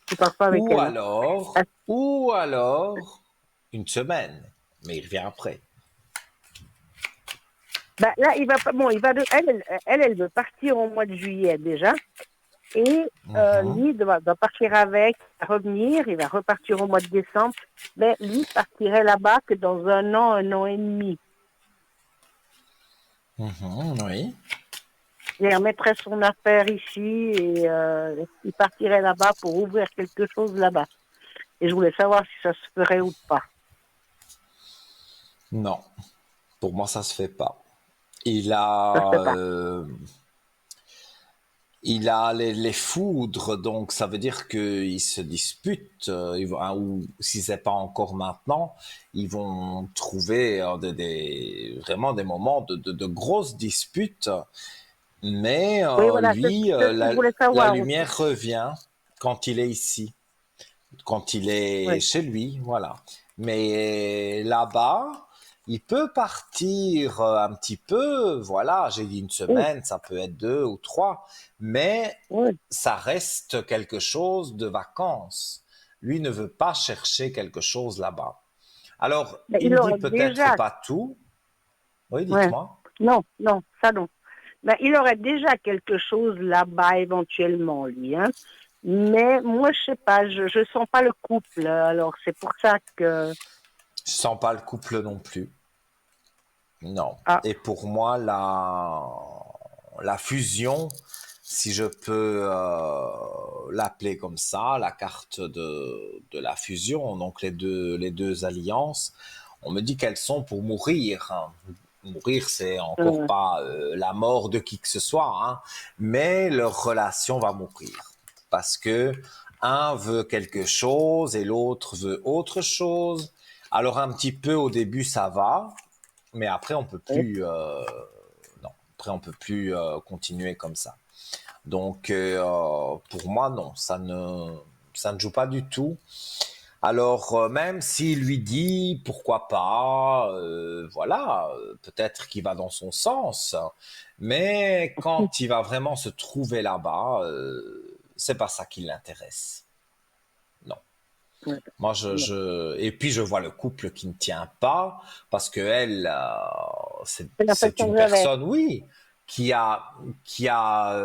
tu pars pas avec Ou elle. Hein. alors, Ah, ou alors, une semaine, mais il revient après. bah, là, il va pas. Bon, elle veut partir au mois de juillet déjà. Et Mhm, lui doit partir avec, revenir, il va repartir au mois de décembre. Mais lui partirait là-bas que dans 1 an et demi. oui. Il remettrait son affaire ici et il partirait là-bas pour ouvrir quelque chose là-bas. Et je voulais savoir si ça se ferait ou pas. Non, pour moi, ça se fait pas. Ça se fait pas. Il a les foudres, donc ça veut dire qu'ils se disputent, ou si c'est pas encore maintenant, ils vont trouver vraiment des moments de grosses disputes. Mais Oui, voilà, lui, c'est ce que je voulais la savoir aussi. lumière revient quand il est ici, quand il est Oui, chez lui, voilà. Mais là-bas, il peut partir un petit peu, voilà, j'ai dit une oui, semaine, ça peut être 2 ou 3, mais oui. ça reste quelque chose de vacances. Lui ne veut pas chercher quelque chose là-bas. Alors, Mais il il me dit aurait peut-être déjà, pas tout. Oui, ouais. dites-moi. Non, non, ça non. Ben, il aurait déjà quelque chose là-bas éventuellement, lui, hein. Mais moi, je sais pas, je sens pas le couple. Alors, c'est pour ça que... Je sens pas le couple non plus. Non. Ah, Et pour moi, la fusion, si je peux l'appeler comme ça, la carte de la fusion, donc les deux alliances, on me dit qu'elles sont pour mourir, hein. Mourir, c'est encore euh, pas la mort de qui que ce soit, hein, mais leur relation va mourir. Parce que un veut quelque chose et l'autre veut autre chose. Alors un petit peu au début, ça va, mais après, on peut oui, plus, non, après, on peut plus continuer comme ça. Donc, pour moi, non, ça ne joue pas du tout. Alors, même s'il lui dit pourquoi pas, voilà, peut-être qu'il va dans son sens, mais quand il va vraiment se trouver là-bas, c'est pas ça qui l'intéresse. Non. ouais, Moi, non. et puis je vois le couple qui ne tient pas parce que elle, C'est c'est l'impression une que j'avais. personne, oui, qui a, qui a,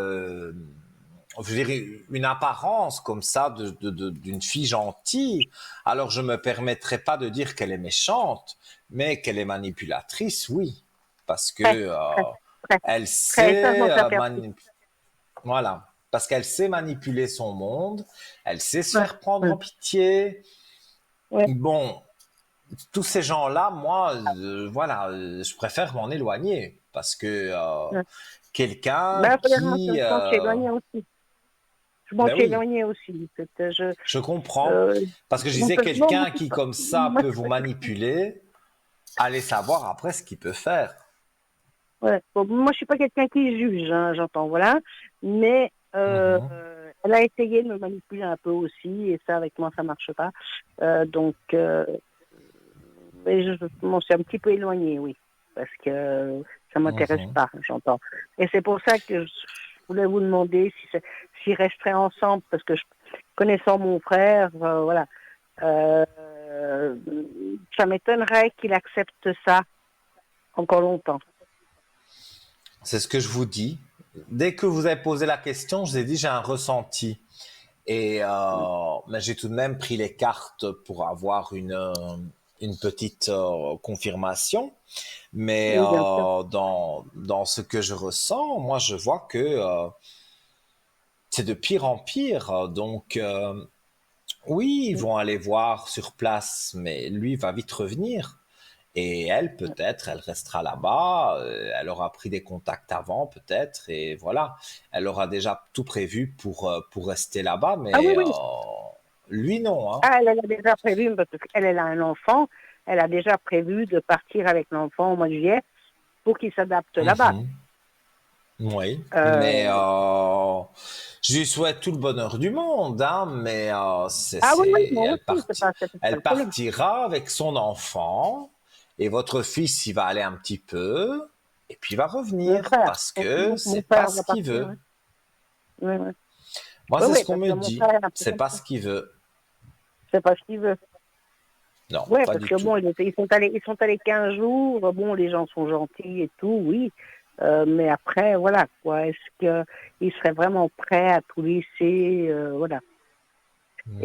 je dirais, une apparence comme ça d'une fille gentille. Alors, je me permettrai pas de dire qu'elle est méchante, mais qu'elle est manipulatrice, oui, parce que Très, très, très, elle très. Ça, je m'en sait suis aperçue. voilà, parce qu'elle sait manipuler son monde, elle sait se Ouais, faire prendre ouais, en pitié. ouais, Bon, tous ces gens-là, moi, voilà, je préfère m'en éloigner parce que ouais. quelqu'un Ben, faut dire, moi, qui, je m'en suis éloignée aussi. Je m'en ben suis oui, éloignée aussi. je comprends, Euh, parce que je disais donc, non, moi, quelqu'un qui comme ça moi, peut vous manipuler, allez savoir après ce qu'il peut faire. ouais. Bon, moi, je suis pas quelqu'un qui juge, hein, j'entends, voilà. Mais Mhm, elle a essayé de me manipuler un peu aussi, et ça, avec moi, ça marche pas. Donc, mais je m'en suis un petit peu éloignée, oui, parce que ça m'intéresse mhm. pas, j'entends. Et c'est pour ça que je voulais vous demander s'ils resteraient ensemble, parce que connaissant mon frère, voilà, euh, ça m'étonnerait qu'il accepte ça encore longtemps. C'est ce que je vous dis. Dès que vous avez posé la question, je vous ai dit j'ai un ressenti. Et mais j'ai tout de même pris les cartes pour avoir une petite confirmation. Mais Oui, bien sûr. dans ce que je ressens, moi, je vois que c'est de pire en pire. Donc, oui, ils vont aller voir sur place, mais lui va vite revenir. Et elle, peut-être, elle restera là-bas. Elle aura pris des contacts avant, peut-être, et voilà. Elle aura déjà tout prévu pour rester là-bas, Ah oui, mais oui. lui, non, hein. Ah, elle a déjà prévu, parce qu'elle elle a un enfant, elle a déjà prévu de partir avec l'enfant au mois de juillet pour qu'il s'adapte là-bas. Mhm. Oui, mais Euh, je lui souhaite tout le bonheur du monde, hein, mais ah oui, oui, moi aussi, c'est pas elle le problème. partira avec son enfant et votre fils, il va aller un petit peu et puis il va Mon revenir frère, parce que mon c'est pas frère ce va qu'il partir, veut. oui. Oui, oui. Moi, Oui, c'est oui, ce qu'on parce me que mon dit. frère, c'est C'est comme pas ça. ce qu'il veut. C'est pas ce qu'il veut. Non, Oui, pas parce du que tout. bon, ils sont allés 15 jours, bon, les gens sont gentils et tout, oui. Mais après, voilà, quoi. Est-ce qu'ils seraient vraiment prêts à tout laisser, voilà.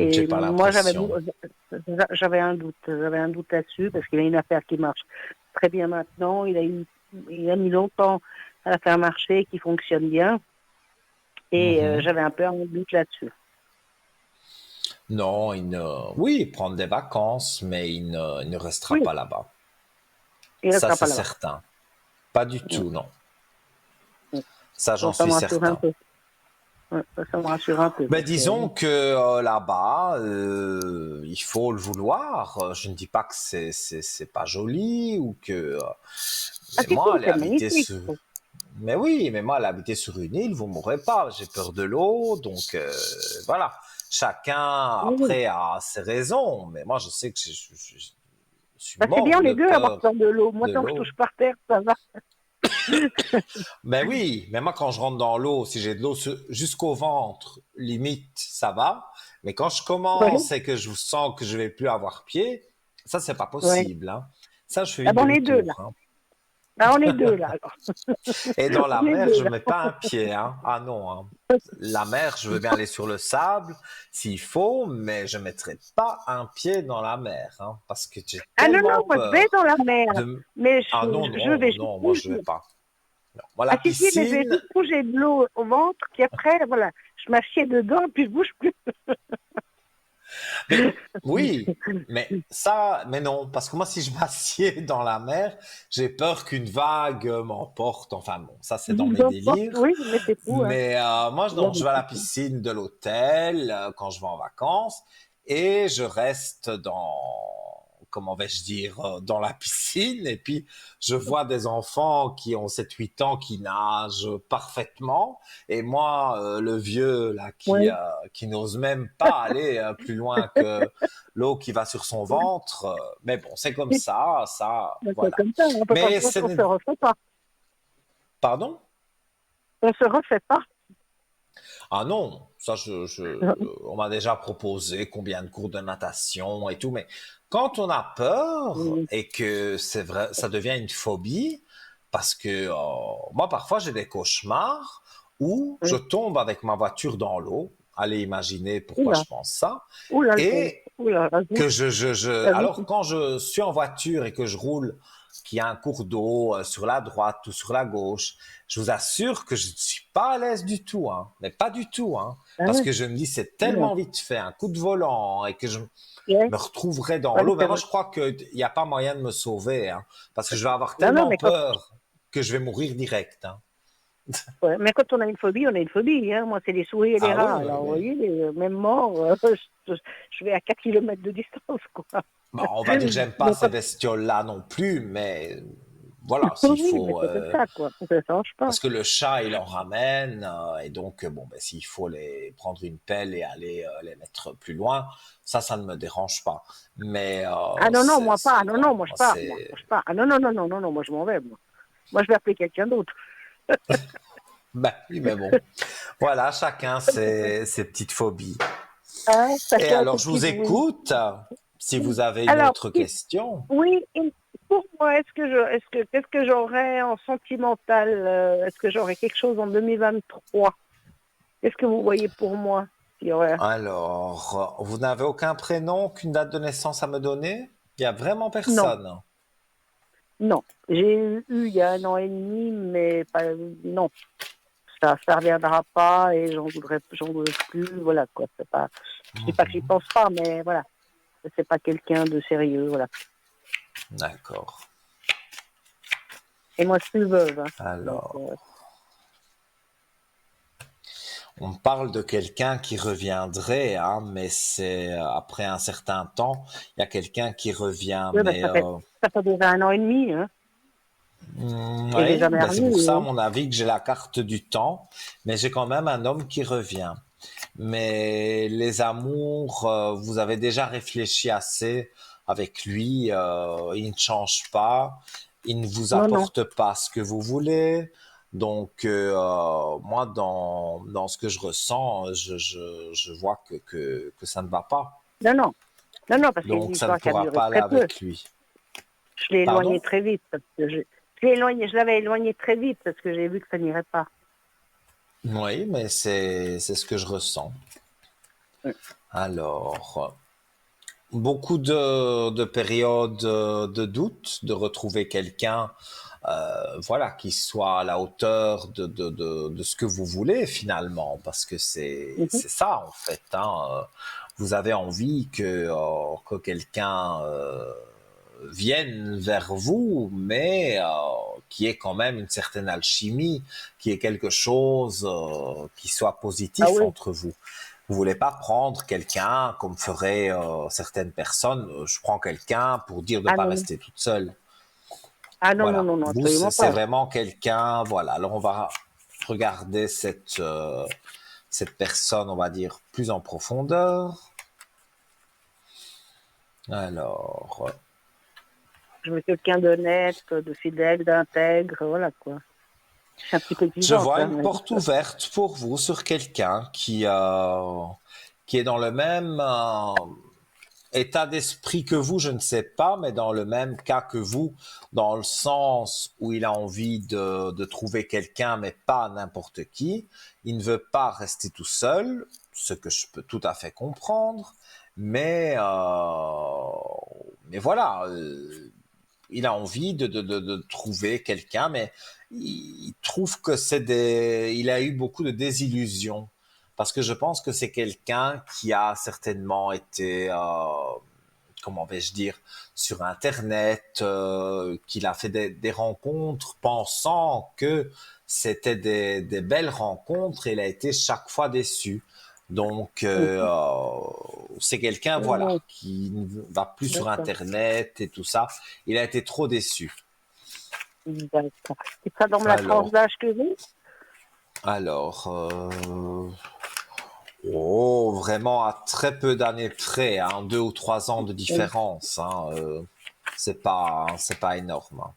J'ai Et pas moi, l'impression. j'avais un doute là-dessus parce qu'il y a une affaire qui marche très bien maintenant. Il a mis longtemps à la faire marcher, qui fonctionne bien, et Mhm. j'avais un peu un doute là-dessus. Non, oui, prendre des vacances, mais il ne restera Oui, pas là-bas. il Ça, restera c'est pas là-bas. certain. Pas du Mm, tout, non. mm. Ça, j'en Donc ça suis me rassure un certain. peu. Ouais, ça me rassure un peu. Ben, parce disons que là-bas, il faut le vouloir. Je ne dis pas que c'est pas joli ou que. Ah, Mais si, moi, si, aller c'est habiter magnifique. sur. Mais oui, mais moi, aller habiter sur une île, vous mourrez pas. J'ai peur de l'eau, donc voilà. Chacun Oui, oui. après a ses raisons, mais moi, je sais que je suis Bah, c'est bien mort les de deux avoir peur peur de l'eau. Moi, de tant que je l'eau. touche par terre, ça va. Ben oui, mais moi quand je rentre dans l'eau, si j'ai de l'eau jusqu'au ventre, limite, ça va. Mais quand je Ouais, commence et que je sens que je vais plus avoir pied, ça c'est pas ouais. possible, hein. Ça je fais Ah vite ben, on est deux, là. demi-tour, hein. Ah, on est deux, là, alors. Et dans la On est mer, deux, je là. mets pas un pied, hein. Ah non, hein. La mer, je veux bien aller sur le sable s'il faut, mais je mettrai pas un pied dans la mer, hein, parce que j'ai Ah non, non, tellement moi, je vais peur dans la mer. de. Mais Ah non, je vais non, non, moi je vais jusqu'où? pas. Non. Moi Ah la si, si, mais je vais piscine, jusqu'où j'ai de l'eau au ventre, puis après, voilà, je m'assieds dedans, puis je bouge plus. mais oui, mais non, parce que moi, si je m'assieds dans la mer, j'ai peur qu'une vague m'emporte. Enfin bon, ça c'est dans mes délires. Oui, mais c'est tout, hein. Mais moi, Là, non, je vais à la piscine de l'hôtel quand je vais en vacances et je reste comment vais-je dire, dans la piscine. Et puis, je vois des enfants qui ont 7 8 ans qui nagent parfaitement. Et moi, le vieux, là, ouais. qui n'ose même pas aller plus loin que l'eau qui va sur son ventre. Mais bon, c'est comme ça, C'est voilà. comme ça, on peut pas, Mais on se refait pas. Pardon? On se refait pas. Ah non, ça, on m'a déjà proposé combien de cours de natation et tout, mais quand on a peur et que c'est vrai, ça devient une phobie, parce que moi, parfois, j'ai des cauchemars où je tombe avec ma voiture dans l'eau. Allez imaginer pourquoi Oula, je pense ça. oula, Et oula, vas-y, que vas-y. alors quand je suis en voiture et que je roule, qu'il y a un cours d'eau sur la droite ou sur la gauche, je vous assure que je ne suis pas à l'aise du tout, hein, mais pas du tout, hein, Ah parce ouais, que je me dis c'est oula. tellement vite fait, un coup de volant et que je Ouais, me retrouverai dans ouais, l'eau. Mais c'est moi, vrai. je crois qu'il n'y a pas moyen de me sauver, hein, parce que je vais avoir Non, non, tellement mais quand, peur que je vais mourir direct, hein. ouais, mais quand on a on a une phobie, hein. Moi, c'est les souris et les Ah oui, rats. oui, Alors, vous oui. voyez, même mort, je vais à 4 kilomètres de distance, quoi. Bon, on va dire que j'aime pas Donc, ces bestioles-là non plus, mais voilà, s'il oui, mais faut. c'est comme ça, quoi. Ça ne change pas. Parce que le chat, il en ramène, et donc, bon, ben, s'il faut les prendre une pelle et aller les mettre plus loin, ça ne me dérange pas. Mais Ah non, non, moi pas. Ah non, non, moi je moi, pars. Moi, c'est, je pars. Ah non, non, non, non, non, non, moi je m'en vais. Moi, je vais appeler quelqu'un d'autre. ben oui, mais bon, voilà, chacun ses petites phobies. Hein, Et chacun alors, ses je vous petites oui. écoute, si vous avez une Alors, autre question. oui, pour moi, qu'est-ce que j'aurais en sentimental? Est-ce que j'aurais quelque chose en 2023? Qu'est-ce que vous voyez pour moi? Il y aurait... Alors, vous n'avez aucun prénom, aucune date de naissance à me donner? Il y a vraiment Non, personne. non. J'ai eu il y a 1 an et demi, mais pas, non. Ça reviendra pas et j'en voudrais plus. Voilà, quoi. C'est pas, je dis pas que j'y pense pas, mais voilà. C'est pas quelqu'un de sérieux, voilà. D'accord. Et moi, je suis veuve, hein. Donc, Alors, on parle de quelqu'un qui reviendrait, hein, mais c'est après un certain temps, il y a quelqu'un qui revient. oui, bah, Mais ça fait déjà 1 an et demi, hein. Et j'ai oui, jamais ben c'est revu, pour ça, à hein. mon avis, que j'ai la carte du temps. Mais j'ai quand même un homme qui revient. Mais les amours, vous avez déjà réfléchi assez avec lui. Il ne change pas. Il ne vous Non, non. apporte pas ce que vous voulez. Donc, moi, dans ce que je ressens, je vois que ça ne va pas. Non, non. Non, non, parce que c'est une Donc, ça ne histoire qui a pourra duré pas aller très peu. avec lui. Je l'ai éloigné Pardon? très vite parce que je l'avais éloigné très vite parce que j'ai vu que ça n'irait pas. Oui, mais c'est ce que je ressens. Oui. Alors, beaucoup de périodes de doute, de retrouver quelqu'un, voilà, qui soit à la hauteur de ce que vous voulez finalement, parce que Mhm. c'est ça en fait, hein. Vous avez envie que quelqu'un vienne vers vous, mais qu'il y ait quand même une certaine alchimie, qu'il y ait quelque chose qui soit positif Ah oui. entre vous. Vous voulez pas prendre quelqu'un comme feraient certaines personnes. Je prends quelqu'un pour dire de ne Ah pas non, non. rester toute seule. Ah non, non, Voilà. non, non, Vous, absolument c'est pas. vraiment quelqu'un. Voilà. Alors on va regarder cette personne, on va dire, plus en profondeur. Alors, Je veux quelqu'un d'honnête, de fidèle, d'intègre, voilà quoi. Je suis un petit peu je exigeante, vois hein, une mais porte ouverte pour vous sur quelqu'un qui est dans le même état d'esprit que vous, je ne sais pas, mais dans le même cas que vous, dans le sens où il a envie de trouver quelqu'un, mais pas n'importe qui. Il ne veut pas rester tout seul, ce que je peux tout à fait comprendre, mais voilà, il a envie de trouver quelqu'un, mais il trouve que il a eu beaucoup de désillusions. Parce que je pense que c'est quelqu'un qui a certainement été, comment vais-je dire, sur Internet, qu'il a fait des rencontres pensant que c'était des belles rencontres et il a été chaque fois déçu. Donc, c'est quelqu'un, voilà, non, qui ne va plus sur d'accord, Internet et tout ça. Il a été trop déçu. d'accord. C'est ça dans la tranche Alors, d'âge que vous? alors, oh, vraiment à très peu d'années près, hein, 2 ou 3 ans de Oui, différence. Hein, c'est pas énorme. Hein.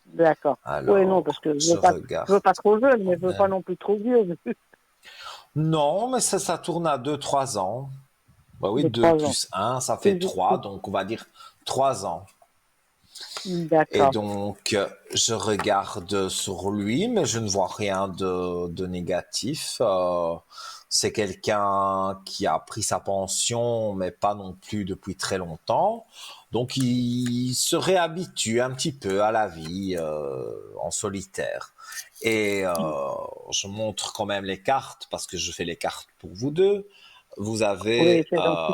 d'accord. Oui, non, parce Alors, que je je veux regarde pas trop jeune, quand mais je veux pas même. non plus trop vieux. Non, mais ça tourne à 2, 3 ans. Bah oui, De 2 trois ans. plus un, ça fait C'est 3, juste. donc on va dire 3 ans. Et D'accord. donc, je regarde sur lui, mais je ne vois rien de négatif. C'est quelqu'un qui a pris sa pension, mais pas non plus depuis très longtemps. Donc, il se réhabitue un petit peu à la vie en solitaire. Et je montre quand même les cartes, parce que je fais les cartes pour vous deux. Vous Oui, avez c'est gentil.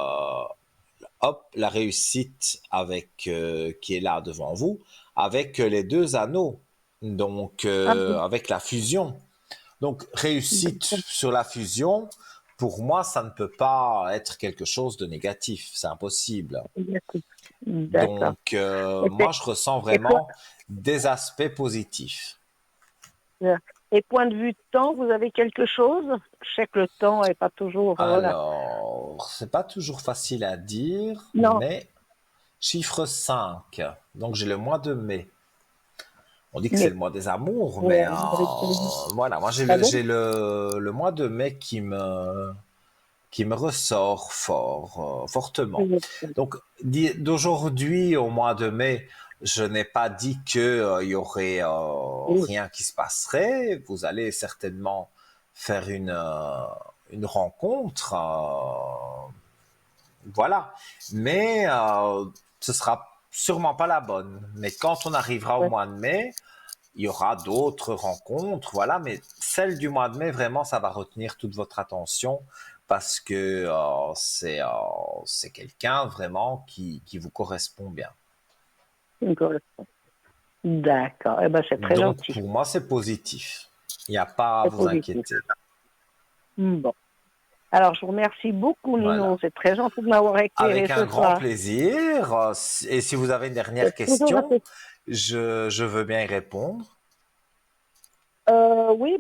hop, la réussite avec qui est là devant vous, avec les 2 anneaux, donc Ah oui, avec la fusion. Donc réussite d'accord. sur la fusion, pour moi, ça ne peut pas être quelque chose de négatif, c'est impossible. D'accord. Donc Et, moi, je ressens et, point, vraiment des aspects positifs. et point de vue de temps, vous avez quelque chose? Je sais que le temps est pas toujours, voilà. Alors, c'est pas toujours facile à dire, Non, mais chiffre 5. Donc j'ai le mois de mai. On dit que c'est mais le mois des amours, mais vous avez voilà, moi pardon? j'ai le mois de mai qui me ressort fortement. Donc d'aujourd'hui au mois de mai, je n'ai pas dit que il y aurait Oui, rien qui se passerait. Vous allez certainement faire une rencontre, voilà, mais ce sera sûrement pas la bonne. Mais quand on arrivera au oui, mois de mai, il y aura d'autres rencontres, voilà, mais celle du mois de mai, vraiment, ça va retenir toute votre attention parce que c'est quelqu'un vraiment qui vous correspond bien. d'accord. D'accord. Eh ben, c'est très Donc, gentil. pour moi, c'est positif. Il n'y a pas à C'est vous positif. inquiéter. Bon. Alors, je vous remercie beaucoup, Ninon. Voilà. C'est très gentil de m'avoir éclairé Avec un ce grand soir. plaisir. Et si vous avez une dernière C'est toujours question, assez. je veux bien y répondre. Oui,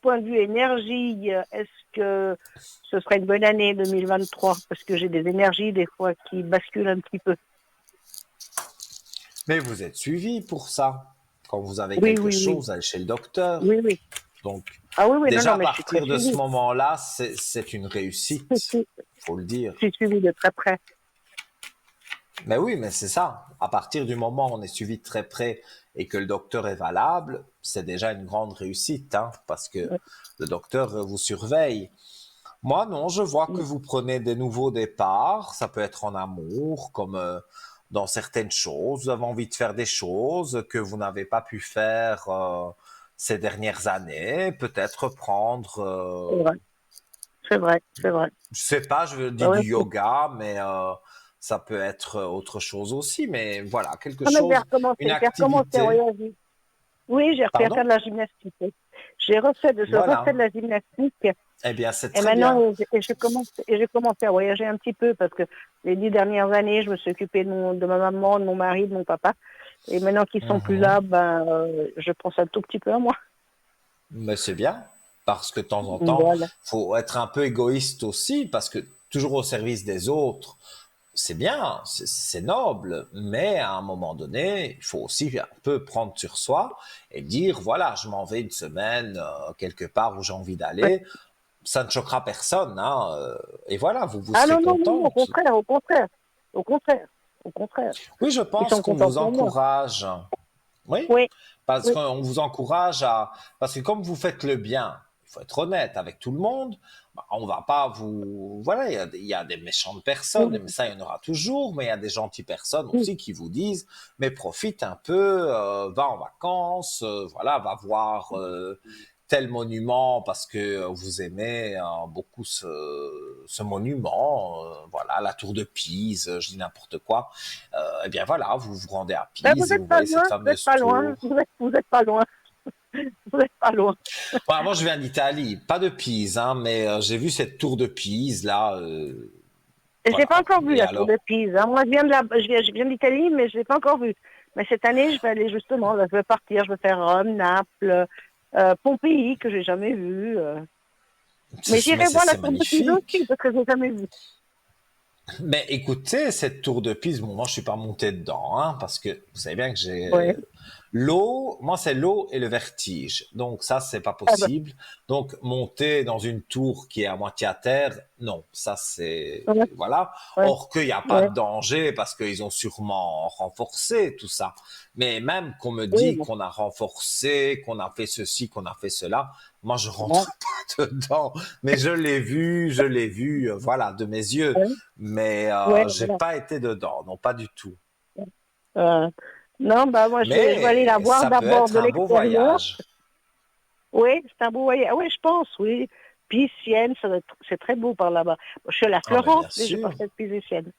point de vue énergie, est-ce que ce serait une bonne année 2023? Parce que j'ai des énergies des fois qui basculent un petit peu. Mais vous êtes suivi pour ça. Quand vous avez Oui, quelque oui, oui. chose, allez chez le docteur. Oui, oui. Donc, Ah oui, oui, non, déjà non, à mais je suis très partir de ce suivie. moment-là, c'est une Je réussite, suis, faut le dire. je suis suivie de très près. Mais oui, mais c'est ça. À partir du moment où on est suivi de très près et que le docteur est valable, c'est déjà une grande réussite, hein, parce que le docteur vous surveille. Moi, non, je vois que vous prenez des nouveaux départs. Ça peut être en amour, comme dans certaines choses. Vous avez envie de faire des choses que vous n'avez pas pu faire ces dernières années. Peut-être prendre, C'est vrai, c'est vrai, c'est vrai. je sais pas, je Ouais, dis du ouais, yoga, mais Ça peut être autre chose aussi, mais voilà, quelque Non, mais chose, une j'ai recommencé à activité. voyager. Oui, j'ai refait à faire Pardon? de la gymnastique. Oui. Je refais de Voilà. la gymnastique. Eh bien, c'est Et très bien. maintenant, j'ai commencé à voyager un petit peu parce que les 10 dernières années, je me suis occupée de ma maman, de mon mari, de mon papa. Et maintenant qu'ils sont plus Mhm. là, je pense un tout petit peu à moi. Mais c'est bien, parce que de temps en temps, Voilà. faut être un peu égoïste aussi, parce que toujours au service des autres, c'est bien, c'est noble, mais à un moment donné, il faut aussi un peu prendre sur soi et dire, voilà, je m'en vais une semaine quelque part où j'ai envie Ouais. d'aller. Ça ne choquera personne, hein, et voilà, vous Ah serez non, non, non, non, au contente. contraire, au contraire. Au contraire. Au contraire. Oui, je Ils pense sont qu'on contents vous pour moi. encourage. Oui, Oui, parce oui. qu'on vous encourage à... Parce que comme vous faites le bien, il faut être honnête avec tout le monde, bah, on va pas vous... Voilà, il y a des méchantes personnes, Oui, mais ça, il y en aura toujours, mais il y a des gentilles personnes oui. aussi qui vous disent, mais profite un peu, va en vacances, voilà, va voir tel monument parce que vous aimez beaucoup ce monument, voilà, la tour de Pise, je dis n'importe quoi. Eh bien voilà, vous vous rendez à Ben, vous Pise et n'êtes vous pas voyez cette loin, vous n'êtes fameuse pas loin, tour. vous êtes pas loin, vous n'êtes pas loin. Voilà, moi je viens d'Italie, pas de Pise, hein, mais j'ai vu cette tour de Pise là. Et je l'ai pas Voilà. encore vu, Et la tour alors, de Pise. Hein. Moi, je viens d'Italie, mais je l'ai pas encore vue. Mais cette année, je vais aller justement, là, je vais partir, je vais faire Rome, Naples, Pompéi, que j'ai jamais vu. Mais mais j'irai voir la c'est tour de Pise aussi, magnifique. parce que j'ai jamais vu. Mais écoutez, cette tour de Pise, bon, moi je suis pas monté dedans, hein, parce que vous savez bien que j'ai Ouais. l'eau, moi c'est l'eau et le vertige, donc ça c'est pas Ah ben, possible. Donc monter dans une tour qui est à moitié à terre, non, ça c'est ouais, voilà. ouais, Or qu'il n'y a pas ouais. de danger parce qu'ils ont sûrement renforcé tout ça. Mais même qu'on me Oui, dit bon. qu'on a renforcé, qu'on a fait ceci, qu'on a fait cela, moi je Ouais, rentre pas dedans. Mais je l'ai vu, voilà, de mes yeux. ouais, Mais ouais, j'ai voilà. pas été dedans, non, pas du tout. Euh, non, bah moi je vais aller la Mais voir ça peut d'abord être de un beau l'extérieur. voyage. Oui, c'est un beau voyage. Ah oui, je pense, oui. Pise, Sienne, c'est très beau par là-bas. Je suis allée à Ah, mais Florence, bien mais j'ai pas sûr. fait de Pise et Sienne.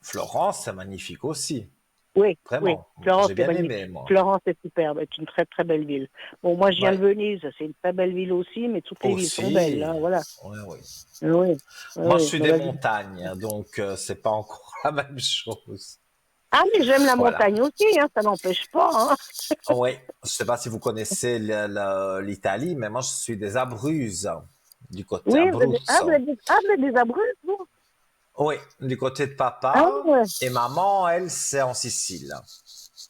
Florence, c'est magnifique aussi. Oui, oui. Vraiment. Florence, J'ai c'est bien magnifique. aimé, moi. Florence, c'est superbe. C'est une très, très belle ville. Bon, moi, je viens de Ouais. Venise. C'est une très belle ville aussi, mais toutes les villes sont belles, Aussi. hein, voilà. Oui, oui. Oui, oui, Moi, je oui. suis Mais des vas-y. montagnes, donc c'est pas encore la même chose. Ah, mais j'aime la Voilà. montagne aussi, hein, ça n'empêche pas, hein. Oui. Je sais pas si vous connaissez l'Italie, mais moi, je suis des Abruzzes, du côté Oui, Abruzzo. vous êtes des Abruzzes, vous? Oui, du côté de Ah, papa. ouais. Et maman, elle, c'est en Sicile.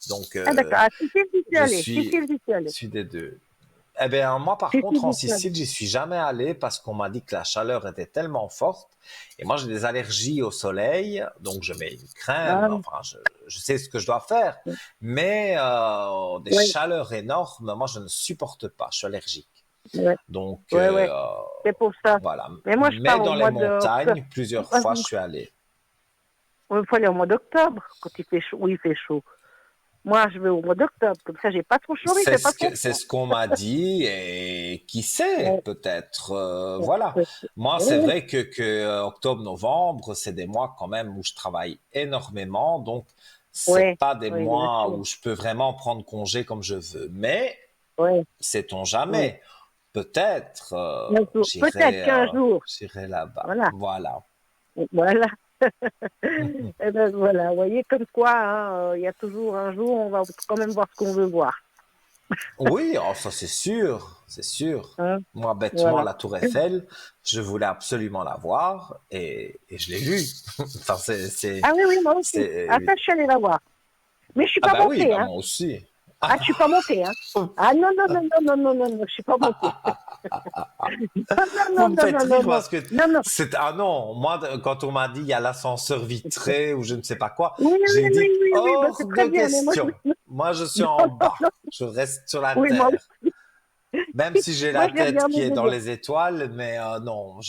Donc, Ah, d'accord. À Sicile, j'y suis je allée. suis, Sicile, j'y suis allée. suis des deux. Eh bien, moi, par Sicile, contre, en j'y suis allée. Sicile, j'y suis jamais allé parce qu'on m'a dit que la chaleur était tellement forte. Et moi, j'ai des allergies au soleil, donc je mets une crème. Ah, Enfin, je sais ce que je dois faire. Mais des oui, chaleurs énormes, moi, je ne supporte pas. Je suis allergique. ouais, Donc, ouais, ouais. C'est pour ça. voilà. Mais moi, je Mais pars au dans les mois d'octobre. montagnes, plusieurs fois, je suis allé. Il faut aller au mois d'octobre, quand il fait chaud. Oui, il fait chaud. Moi, je vais au mois d'octobre. Comme ça, j'ai pas trop chaud, mais il fait pas trop C'est froid. ce qu'on m'a dit et qui sait Ouais, peut-être ouais, voilà. ouais. Moi c'est Ouais, vrai que octobre novembre c'est des mois quand même où je travaille énormément donc c'est ouais, pas des ouais, bien mois sûr. où je peux vraiment prendre congé comme je veux mais Ouais, sait-on ouais. jamais peut-être Peut-être qu'un jour. j'irai là-bas Voilà. voilà. Voilà. Et ben voilà. Vous voyez, comme quoi, hein, il y a toujours un jour, on va quand même voir ce qu'on veut voir. Oui, oh, ça c'est sûr, c'est sûr. Hein. Moi, bêtement, Voilà. la Tour Eiffel, je voulais absolument la voir et je l'ai vue. Enfin, Ah oui, oui, moi aussi. Ah, c'est... ça, je suis allée la voir. Mais je suis Ah pas bah oui, montée, bah hein. moi aussi. Ah, je suis pas montée, hein. Ah non, non, non, non, non, non, non, non, je suis pas montée. Vous Non, me non, faites non, non, rire non, parce que non, non. c'est... Ah non, moi, quand on m'a dit il y a l'ascenseur vitré ou je ne sais pas quoi, Oui, oui, j'ai dit oui, oui, oui, bah, hors c'est très de bien, mais moi, question. Moi, je suis non, en non, bas. non. Je reste sur la Oui, moi, terre. Même si j'ai moi, la je l'ai tête qui regardé est de dans bien. les étoiles, mais non,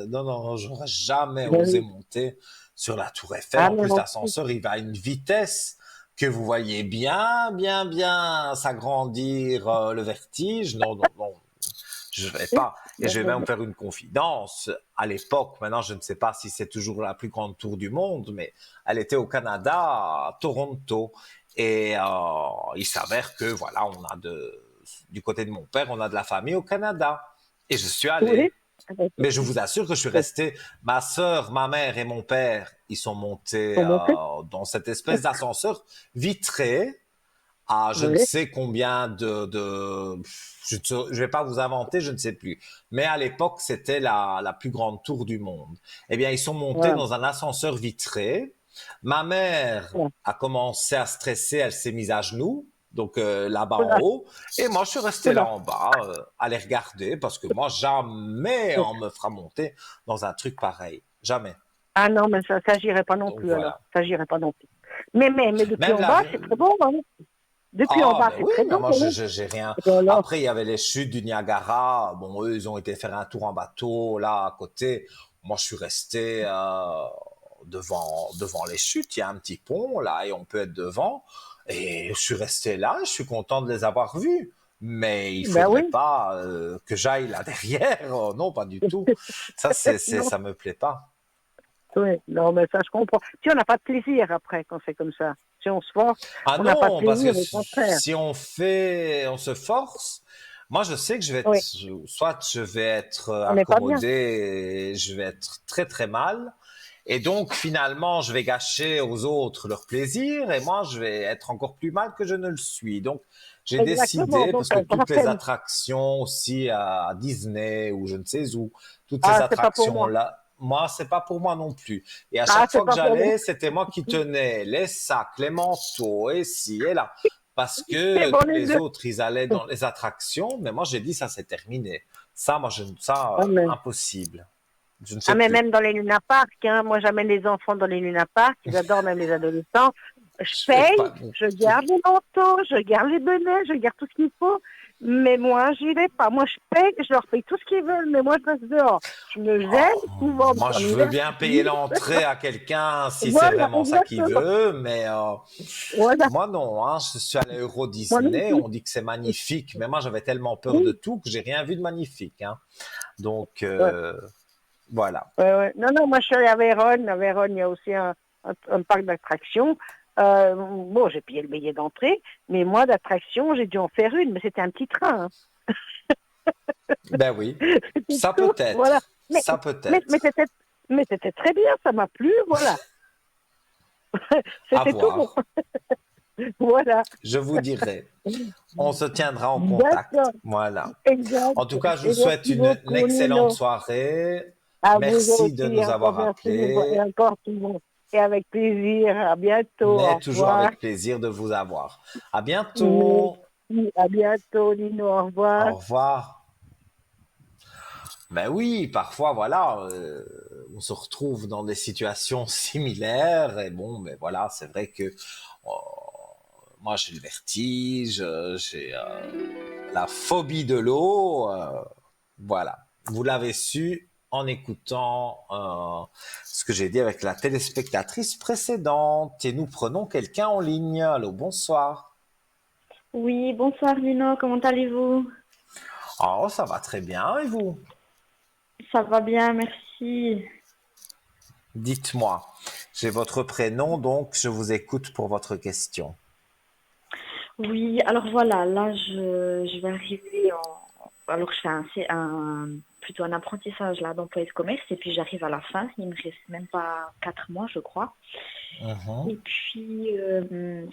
non, j'aurais jamais Ben osé oui. monter sur la Tour Eiffel. Ah, En mais plus, moi aussi. l'ascenseur, il va à une vitesse que vous voyez bien, bien, bien s'agrandir le vertige. Non, non, non, je vais pas. Et je vais même faire une confidence. À l'époque, maintenant, je ne sais pas si c'est toujours la plus grande tour du monde, mais elle était au Canada, à Toronto. Et il s'avère que, voilà, du côté de mon père, on a de la famille au Canada. Et je suis Oui. allé. Mais je vous assure que je suis resté. Ma sœur, ma mère et mon père, ils sont montés Pour montrer. dans cette espèce d'ascenseur vitré à je ne Oui. sais combien je vais pas vous inventer, je ne sais plus. Mais à l'époque, c'était la plus grande tour du monde. Eh bien, ils sont montés Voilà. dans un ascenseur vitré. Ma mère Voilà. a commencé à stresser, elle s'est mise à genoux, donc là-bas en Oula, haut. Et moi, je suis resté là oula. en bas, à les regarder, parce que moi, jamais on me fera monter dans un truc pareil. Jamais. Ah non, mais ça j'irait pas non Donc plus alors. voilà. Ça j'irait pas non plus. Mais depuis Même en la, bas, c'est très bon. Hein. Depuis en Ah, bas, ben c'est oui, très mais bon. moi, Hein. j'ai rien. Voilà. Après, il y avait les chutes du Niagara. Bon, eux, ils ont été faire un tour en bateau, là, à côté. Moi, je suis resté devant les chutes. Il y a un petit pont, là, et on peut être devant. Et je suis resté là, je suis content de les avoir vus. Mais il Ben faudrait oui. pas que j'aille là derrière. Oh, non, pas du tout. Ça, Non, ça me plaît pas. oui. Non, mais ça, je comprends. Si on n'a pas de plaisir après quand c'est comme ça. Si on se force, Ah on n'a pas de non, parce que plaisir, au contraire. si on se force, moi je sais que Oui, soit je vais être on n'est pas bien. accommodé et je vais être très très mal, et donc finalement je vais gâcher aux autres leur plaisir, et moi je vais être encore plus mal que je ne le suis. Donc j'ai Exactement. décidé, Donc, parce que on pas la toutes les peine. attractions aussi à Disney ou je ne sais où, toutes ces Ah, c'est pas pour moi. attractions-là, moi c'est pas pour moi non plus. Et à Ah, chaque c'est fois que pas pour moi. j'allais, c'était moi qui tenais les sacs, les manteaux, et ci et là. Parce C'est que bon tous les les deux. autres, ils allaient dans les attractions, mais moi j'ai dit ça c'est terminé. Ça, moi, ça, Ah, impossible. Je ne sais ah, mais plus. même dans les Luna Park, hein, moi j'amène les enfants dans les Luna Park, ils adorent même les adolescents. Je Je fais pas paye, non je plus. garde les manteaux, je garde les bonnets, je garde tout ce qu'il faut. Mais moi, j'y vais pas. Moi, je paye, je leur paye tout ce qu'ils veulent, mais moi, je reste dehors. Je me gêne Oh, souvent moi, en je veux hiver. bien payer l'entrée à quelqu'un si c'est Voilà, vraiment ça qu'il exactement. veut, mais Voilà, moi non. Hein, je suis allé à Euro moi non Disney, plus. on dit que c'est magnifique, mais moi j'avais tellement peur de Oui, tout que j'ai rien vu de magnifique. Hein. Donc ouais, voilà. ouais. Non, non, moi, je suis allée à Vérone. À Vérone, il y a aussi un parc d'attractions. Bon, j'ai payé le billet d'entrée, mais moi, d'attraction, j'ai dû en faire une, mais c'était un petit train. Hein. Ben oui, C'était ça peut tout, voilà. être, Mais, ça peut mais, mais être. c'était, mais c'était très bien, ça m'a plu, voilà. À C'était tout bon. voir. Voilà. Je vous dirai. On se tiendra en contact. D'accord, Voilà. exact. En tout cas, je vous Et souhaite merci une beaucoup, excellente Nino. soirée. À vous Merci de aussi, nous encore avoir merci, et appelés, encore tout le monde. Et avec plaisir. À bientôt. Au mais toujours revoir. avec plaisir de vous avoir. À Merci. bientôt. À bientôt, Nino. Au revoir. Au revoir. Ben oui, parfois, voilà, on se retrouve dans des situations similaires et bon, ben voilà, c'est vrai que euh, moi j'ai le vertige, j'ai la phobie de l'eau, voilà. Vous l'avez su en écoutant ce que j'ai dit avec la téléspectatrice précédente et nous prenons quelqu'un en ligne. Allô, bonsoir. Oui, bonsoir Lino, comment allez-vous? Oh, ça va très bien et vous? Ça va bien, merci. Dites-moi, j'ai votre prénom, donc je vous écoute pour votre question. Oui, alors voilà, là je vais arriver en... Alors je fais plutôt un apprentissage là d'employé de commerce et puis j'arrive à la fin, il me reste même pas 4 mois je crois. Mhm. Et puis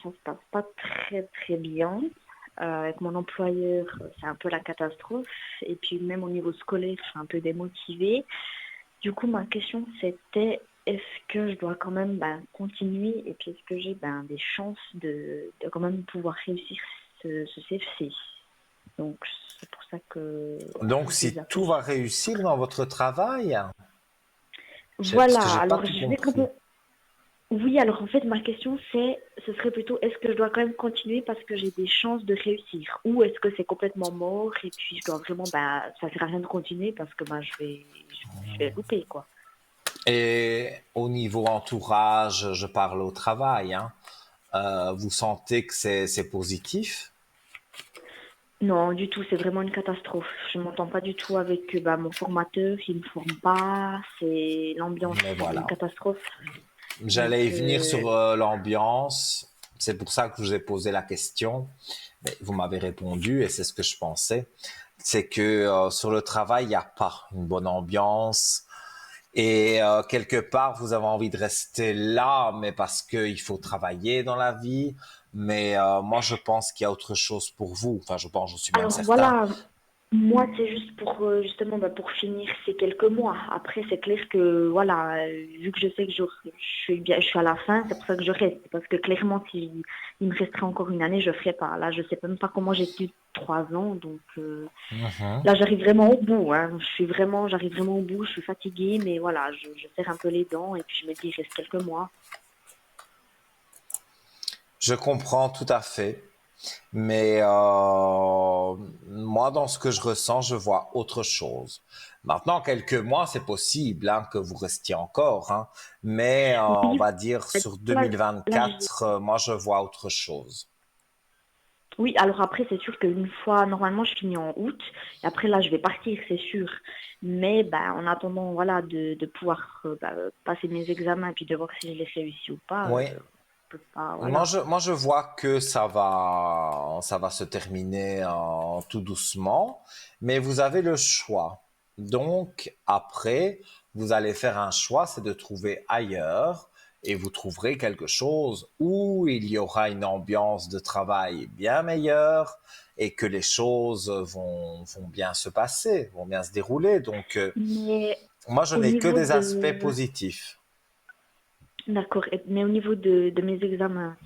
ça se passe pas très très bien. Avec mon employeur, c'est un peu la catastrophe. Et puis même au niveau scolaire, je suis un peu démotivée. Du coup, ma question, c'était est-ce que je dois quand même continuer et puis est-ce que j'ai des chances de quand même pouvoir réussir ce CFC. Donc, c'est pour ça que Donc, je vous si appelle. tout va réussir dans votre travail, parce que Voilà, j'ai pas alors tout je vais compris. Oui, alors en fait, ma question ce serait plutôt, est-ce que je dois quand même continuer parce que j'ai des chances de réussir? Ou est-ce que c'est complètement mort et puis je dois vraiment, ça sert à rien de continuer parce que je vais louper, quoi. Et au niveau entourage, je parle au travail, hein, vous sentez que c'est positif? Non, du tout, c'est vraiment une catastrophe. Je m'entends pas du tout avec mon formateur, il me forme pas, c'est l'ambiance, Mais c'est une voilà. catastrophe. Donc, J'allais y venir sur l'ambiance. C'est pour ça que je vous ai posé la question. Mais vous m'avez répondu et c'est ce que je pensais. C'est que sur le travail, il n'y a pas une bonne ambiance. Et quelque part, vous avez envie de rester là, mais parce qu'il faut travailler dans la vie. Mais moi, je pense qu'il y a autre chose pour vous. Enfin, je pense, je suis même alors certain. voilà, moi c'est juste pour justement pour finir ces quelques mois. Après, c'est clair que voilà, vu que je sais que je suis à la fin, c'est pour ça que je reste. Parce que clairement, si il me resterait encore une année, je ferais pas. Là, je sais même pas comment j'ai tenu 3 ans, donc Mhm. là, j'arrive vraiment au bout. Hein. J'arrive vraiment au bout. Je suis fatiguée, mais voilà, je serre un peu les dents et puis je me dis, il reste quelques mois. Je comprends tout à fait. Mais moi, dans ce que je ressens, je vois autre chose. Maintenant, quelques mois, c'est possible hein, que vous restiez encore, hein, mais on Oui, va dire sur là, là, 2024, moi, je vois autre chose. oui, alors après, c'est sûr qu'une fois, normalement, je finis en août. Et après, là, je vais partir, c'est sûr. Mais en attendant, voilà, de pouvoir passer mes examens et puis de voir si je les réussi ou pas, Oui, je peux pas, moi, voilà. je vois que ça va se terminer tout doucement, mais vous avez le choix. Donc, après, vous allez faire un choix, c'est de trouver ailleurs et vous trouverez quelque chose où il y aura une ambiance de travail bien meilleure et que les choses vont bien se passer, vont bien se dérouler. Donc, Mais moi, je au n'ai que niveau des aspects de... positifs. D'accord, mais au niveau de mes examens,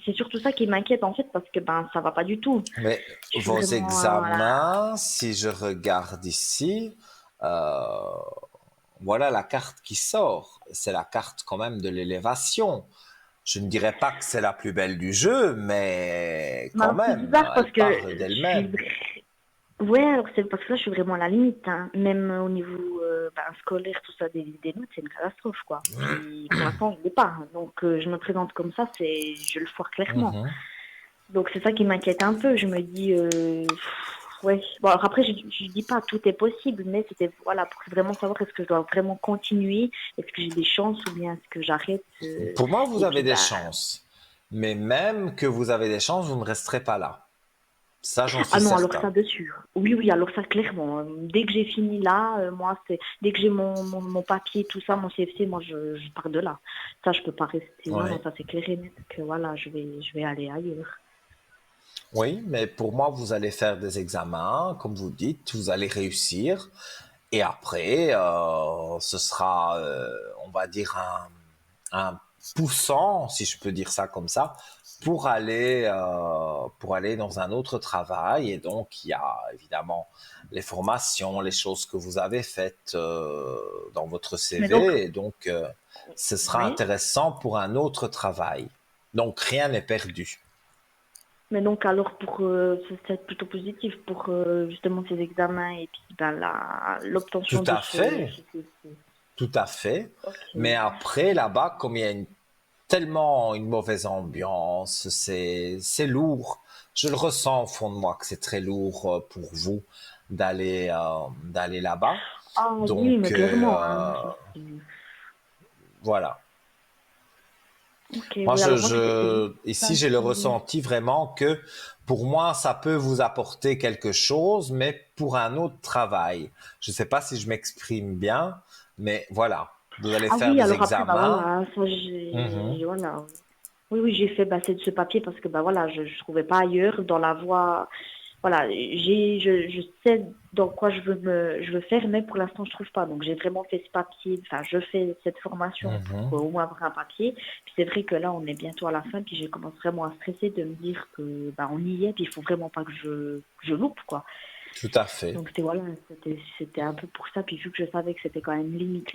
c'est surtout ça qui m'inquiète en fait parce que ça va pas du tout. Mais Je suis vos vraiment, voilà. examens, si je regarde ici, euh, voilà la carte qui sort. C'est la carte quand même de l'élévation. Je ne dirais pas que c'est la plus belle du jeu, mais Mais quand alors c'est même, bizarre elle parce que parle je suis d'elle-même. ouais, alors c'est parce que là, je suis vraiment à la limite, hein. Même au niveau scolaire, tout ça, des notes, c'est une catastrophe, quoi. Puis pour l'instant, je l'ai pas. Donc je me présente comme ça, je le foire clairement. Mhm. Donc c'est ça qui m'inquiète un peu. Je me dis, ouais. Bon, alors après, je dis pas tout est possible, mais c'était voilà pour vraiment savoir est-ce que je dois vraiment continuer, est-ce que j'ai des chances ou bien est-ce que j'arrête. Pour moi, vous Et avez puis des chances. Mais même que vous avez des chances, vous ne resterez pas là. Ça, j'en suis ah non, alors certain. ça de sûr. Oui, oui, alors ça clairement. Dès que j'ai fini là, moi, c'est dès que j'ai mon papier, tout ça, mon CFC, moi, je pars de là. Ça, je peux pas rester. Non, non, Oui. ça c'est clair et net que voilà, je vais aller ailleurs. Oui, mais pour moi, vous allez faire des examens, comme vous dites, vous allez réussir. Et après, ce sera, on va dire, un poussant, si je peux dire ça comme ça, pour aller dans un autre travail. Et donc, il y a évidemment les formations, les choses que vous avez faites dans votre Mais donc, CV. Et donc, ce sera oui. intéressant pour un autre travail. Donc, rien n'est perdu. Mais donc alors pour c'est plutôt positif pour justement ces examens et puis l'obtention Tout de à fait. ce CFC. Tout à fait. Mais Ok. après, là-bas, comme il y a tellement une mauvaise ambiance, c'est lourd. Je le ressens au fond de moi que c'est très lourd pour vous d'aller là-bas. Ah oui, Donc mais clairement, hein, ça, voilà. ok, Moi, oui, alors moi c'est ça ici, j'ai le qui. ressenti vraiment que pour moi, ça peut vous apporter quelque chose, mais pour un autre travail. Je ne sais pas si je m'exprime bien, mais voilà. Vous allez Ah faire oui, des alors après, examens. voilà, ça Mhm. voilà. Oui, oui, j'ai fait ce papier parce que voilà, je trouvais pas ailleurs dans la voie. Voilà, je sais dans quoi je veux faire, mais pour l'instant je trouve pas. Donc j'ai vraiment fait ce papier, enfin je fais cette formation Mhm. pour au moins avoir un papier. Puis c'est vrai que là on est bientôt à la fin, puis j'ai commencé vraiment à stresser de me dire que on y est, puis il faut vraiment pas que je loupe quoi. Tout à fait. Donc c'était un peu pour ça. Puis vu que je savais que c'était quand même limite,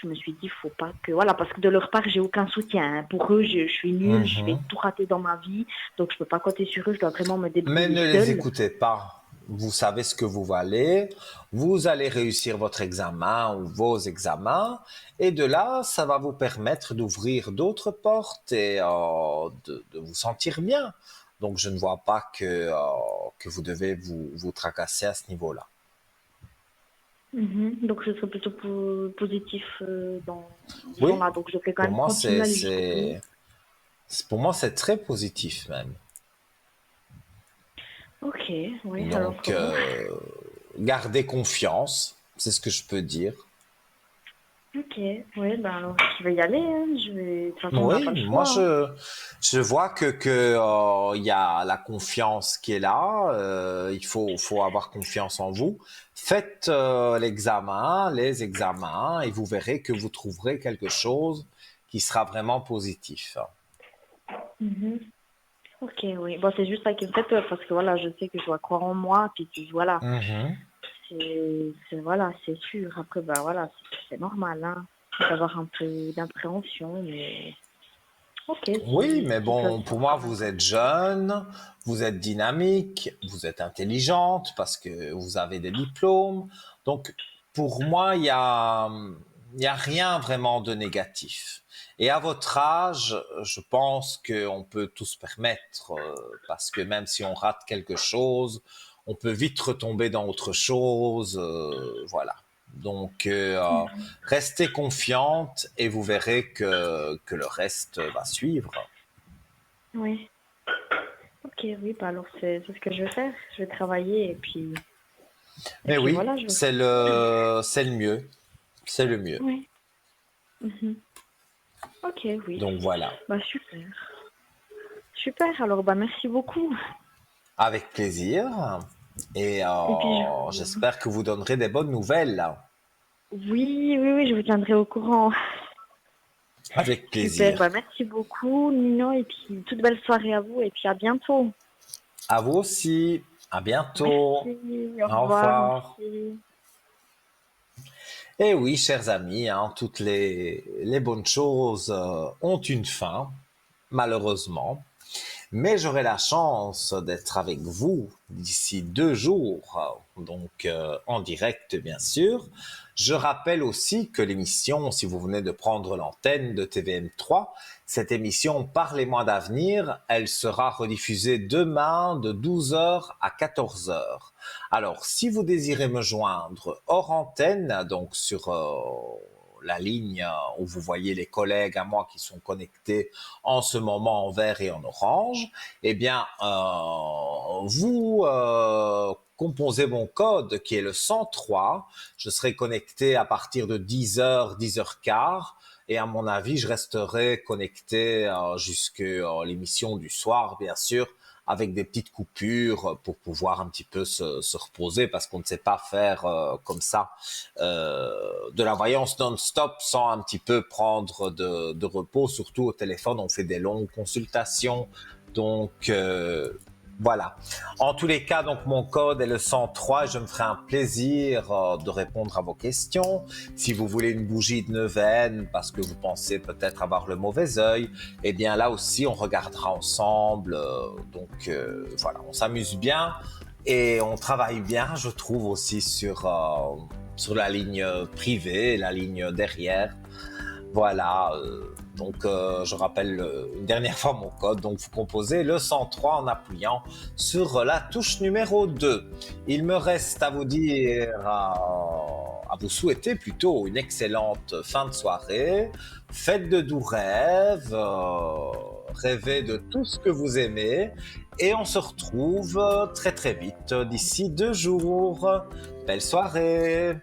je me suis dit faut pas que voilà parce que de leur part j'ai aucun soutien, hein. Pour eux je suis nulle, je vais Mhm. tout rater dans ma vie, donc je peux pas compter sur eux. Je dois vraiment me Mais débrouiller ne les seule. écoutez pas. Vous savez ce que vous valez. Vous allez réussir votre examen ou vos examens. Et de là, ça va vous permettre d'ouvrir d'autres portes et de vous sentir bien. Donc, je ne vois pas que vous devez vous tracasser à ce niveau-là. Donc, ce serait plutôt positif dans ce Oui, genre-là. Donc, je fais quand pour même moi, continuer à aller jusqu'au bout. pour moi, c'est très positif même. Ok, oui, alors Donc, bon. gardez confiance, c'est ce que je peux dire. Ok, oui, ben alors je vais y aller. Hein. De toute façon, on n'a Oui, pas le moi choix. Hein. je vois il y a la confiance qui est là. Il faut avoir confiance en vous. Faites les examens, et vous verrez que vous trouverez quelque chose qui sera vraiment positif. Mhm. Ok, oui. Bon, c'est juste ça qui me fait peur parce que voilà, je sais que je dois croire en moi. Puis voilà, Mhm. voilà, c'est sûr. Après, ben voilà, c'est normal, hein, d'avoir un peu d'appréhension. Mais ok, Oui, mais de toute bon, façon. pour moi, vous êtes jeune, vous êtes dynamique, vous êtes intelligente parce que vous avez des diplômes. Donc, pour moi, il y a rien vraiment de négatif. Et à votre âge, je pense qu'on peut tout se permettre parce que même si on rate quelque chose, on peut vite retomber dans autre chose. Voilà. Donc, restez confiante et vous verrez que le reste va suivre. Oui. Ok, oui, bah alors c'est ce que je vais faire. Je vais travailler et Mais puis oui, voilà, je vais. c'est le mieux. C'est le mieux. Oui. Mhm. Ok, oui. Donc voilà. Bah super. Super, alors bah merci beaucoup. Avec plaisir. Et Et puis j'espère que vous donnerez des bonnes nouvelles. oui, oui, oui, je vous tiendrai au courant. Avec Super, plaisir. bah merci beaucoup Nino et puis toute belle soirée à vous et puis à bientôt. À vous aussi. À bientôt. Merci, au Au revoir, revoir. merci. Et oui, chers amis, hein, toutes les bonnes choses ont une fin, malheureusement. Mais j'aurai la chance d'être avec vous d'ici 2 jours, donc en direct bien sûr. Je rappelle aussi que l'émission, si vous venez de prendre l'antenne de TVM3, cette émission Parlez-moi d'avenir, elle sera rediffusée demain de 12h à 14h. Alors, si vous désirez me joindre hors antenne, donc sur la ligne où vous voyez les collègues à moi qui sont connectés en ce moment en vert et en orange, eh bien, vous composez mon code qui est le 103. Je serai connecté à partir de 10h, 10h15. Et à mon avis, je resterai connecté jusqu'à l'émission du soir, bien sûr, avec des petites coupures pour pouvoir un petit peu se reposer parce qu'on ne sait pas faire comme ça de la voyance non-stop sans un petit peu prendre de repos. Surtout au téléphone, on fait des longues consultations. Donc voilà. En tous les cas, donc mon code est le 103 et je me ferai un plaisir de répondre à vos questions. Si vous voulez une bougie de neuvaine parce que vous pensez peut-être avoir le mauvais œil, eh bien là aussi on regardera ensemble. Voilà, on s'amuse bien et on travaille bien, je trouve aussi sur la ligne privée, la ligne derrière. Voilà, je rappelle une dernière fois mon code. Donc vous composez le 103 en appuyant sur la touche numéro 2. Il me reste à vous dire, à vous souhaiter plutôt une excellente fin de soirée. Faites de doux rêves, rêvez de tout ce que vous aimez et on se retrouve très très vite d'ici 2 jours. Belle soirée,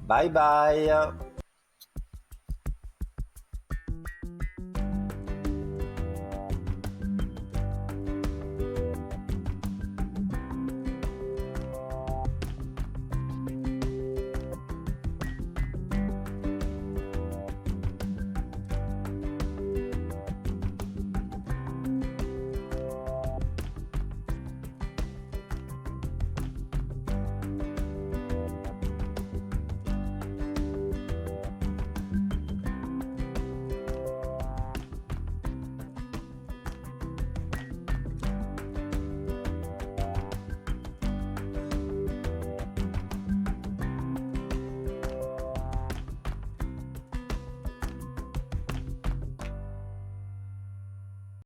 bye bye.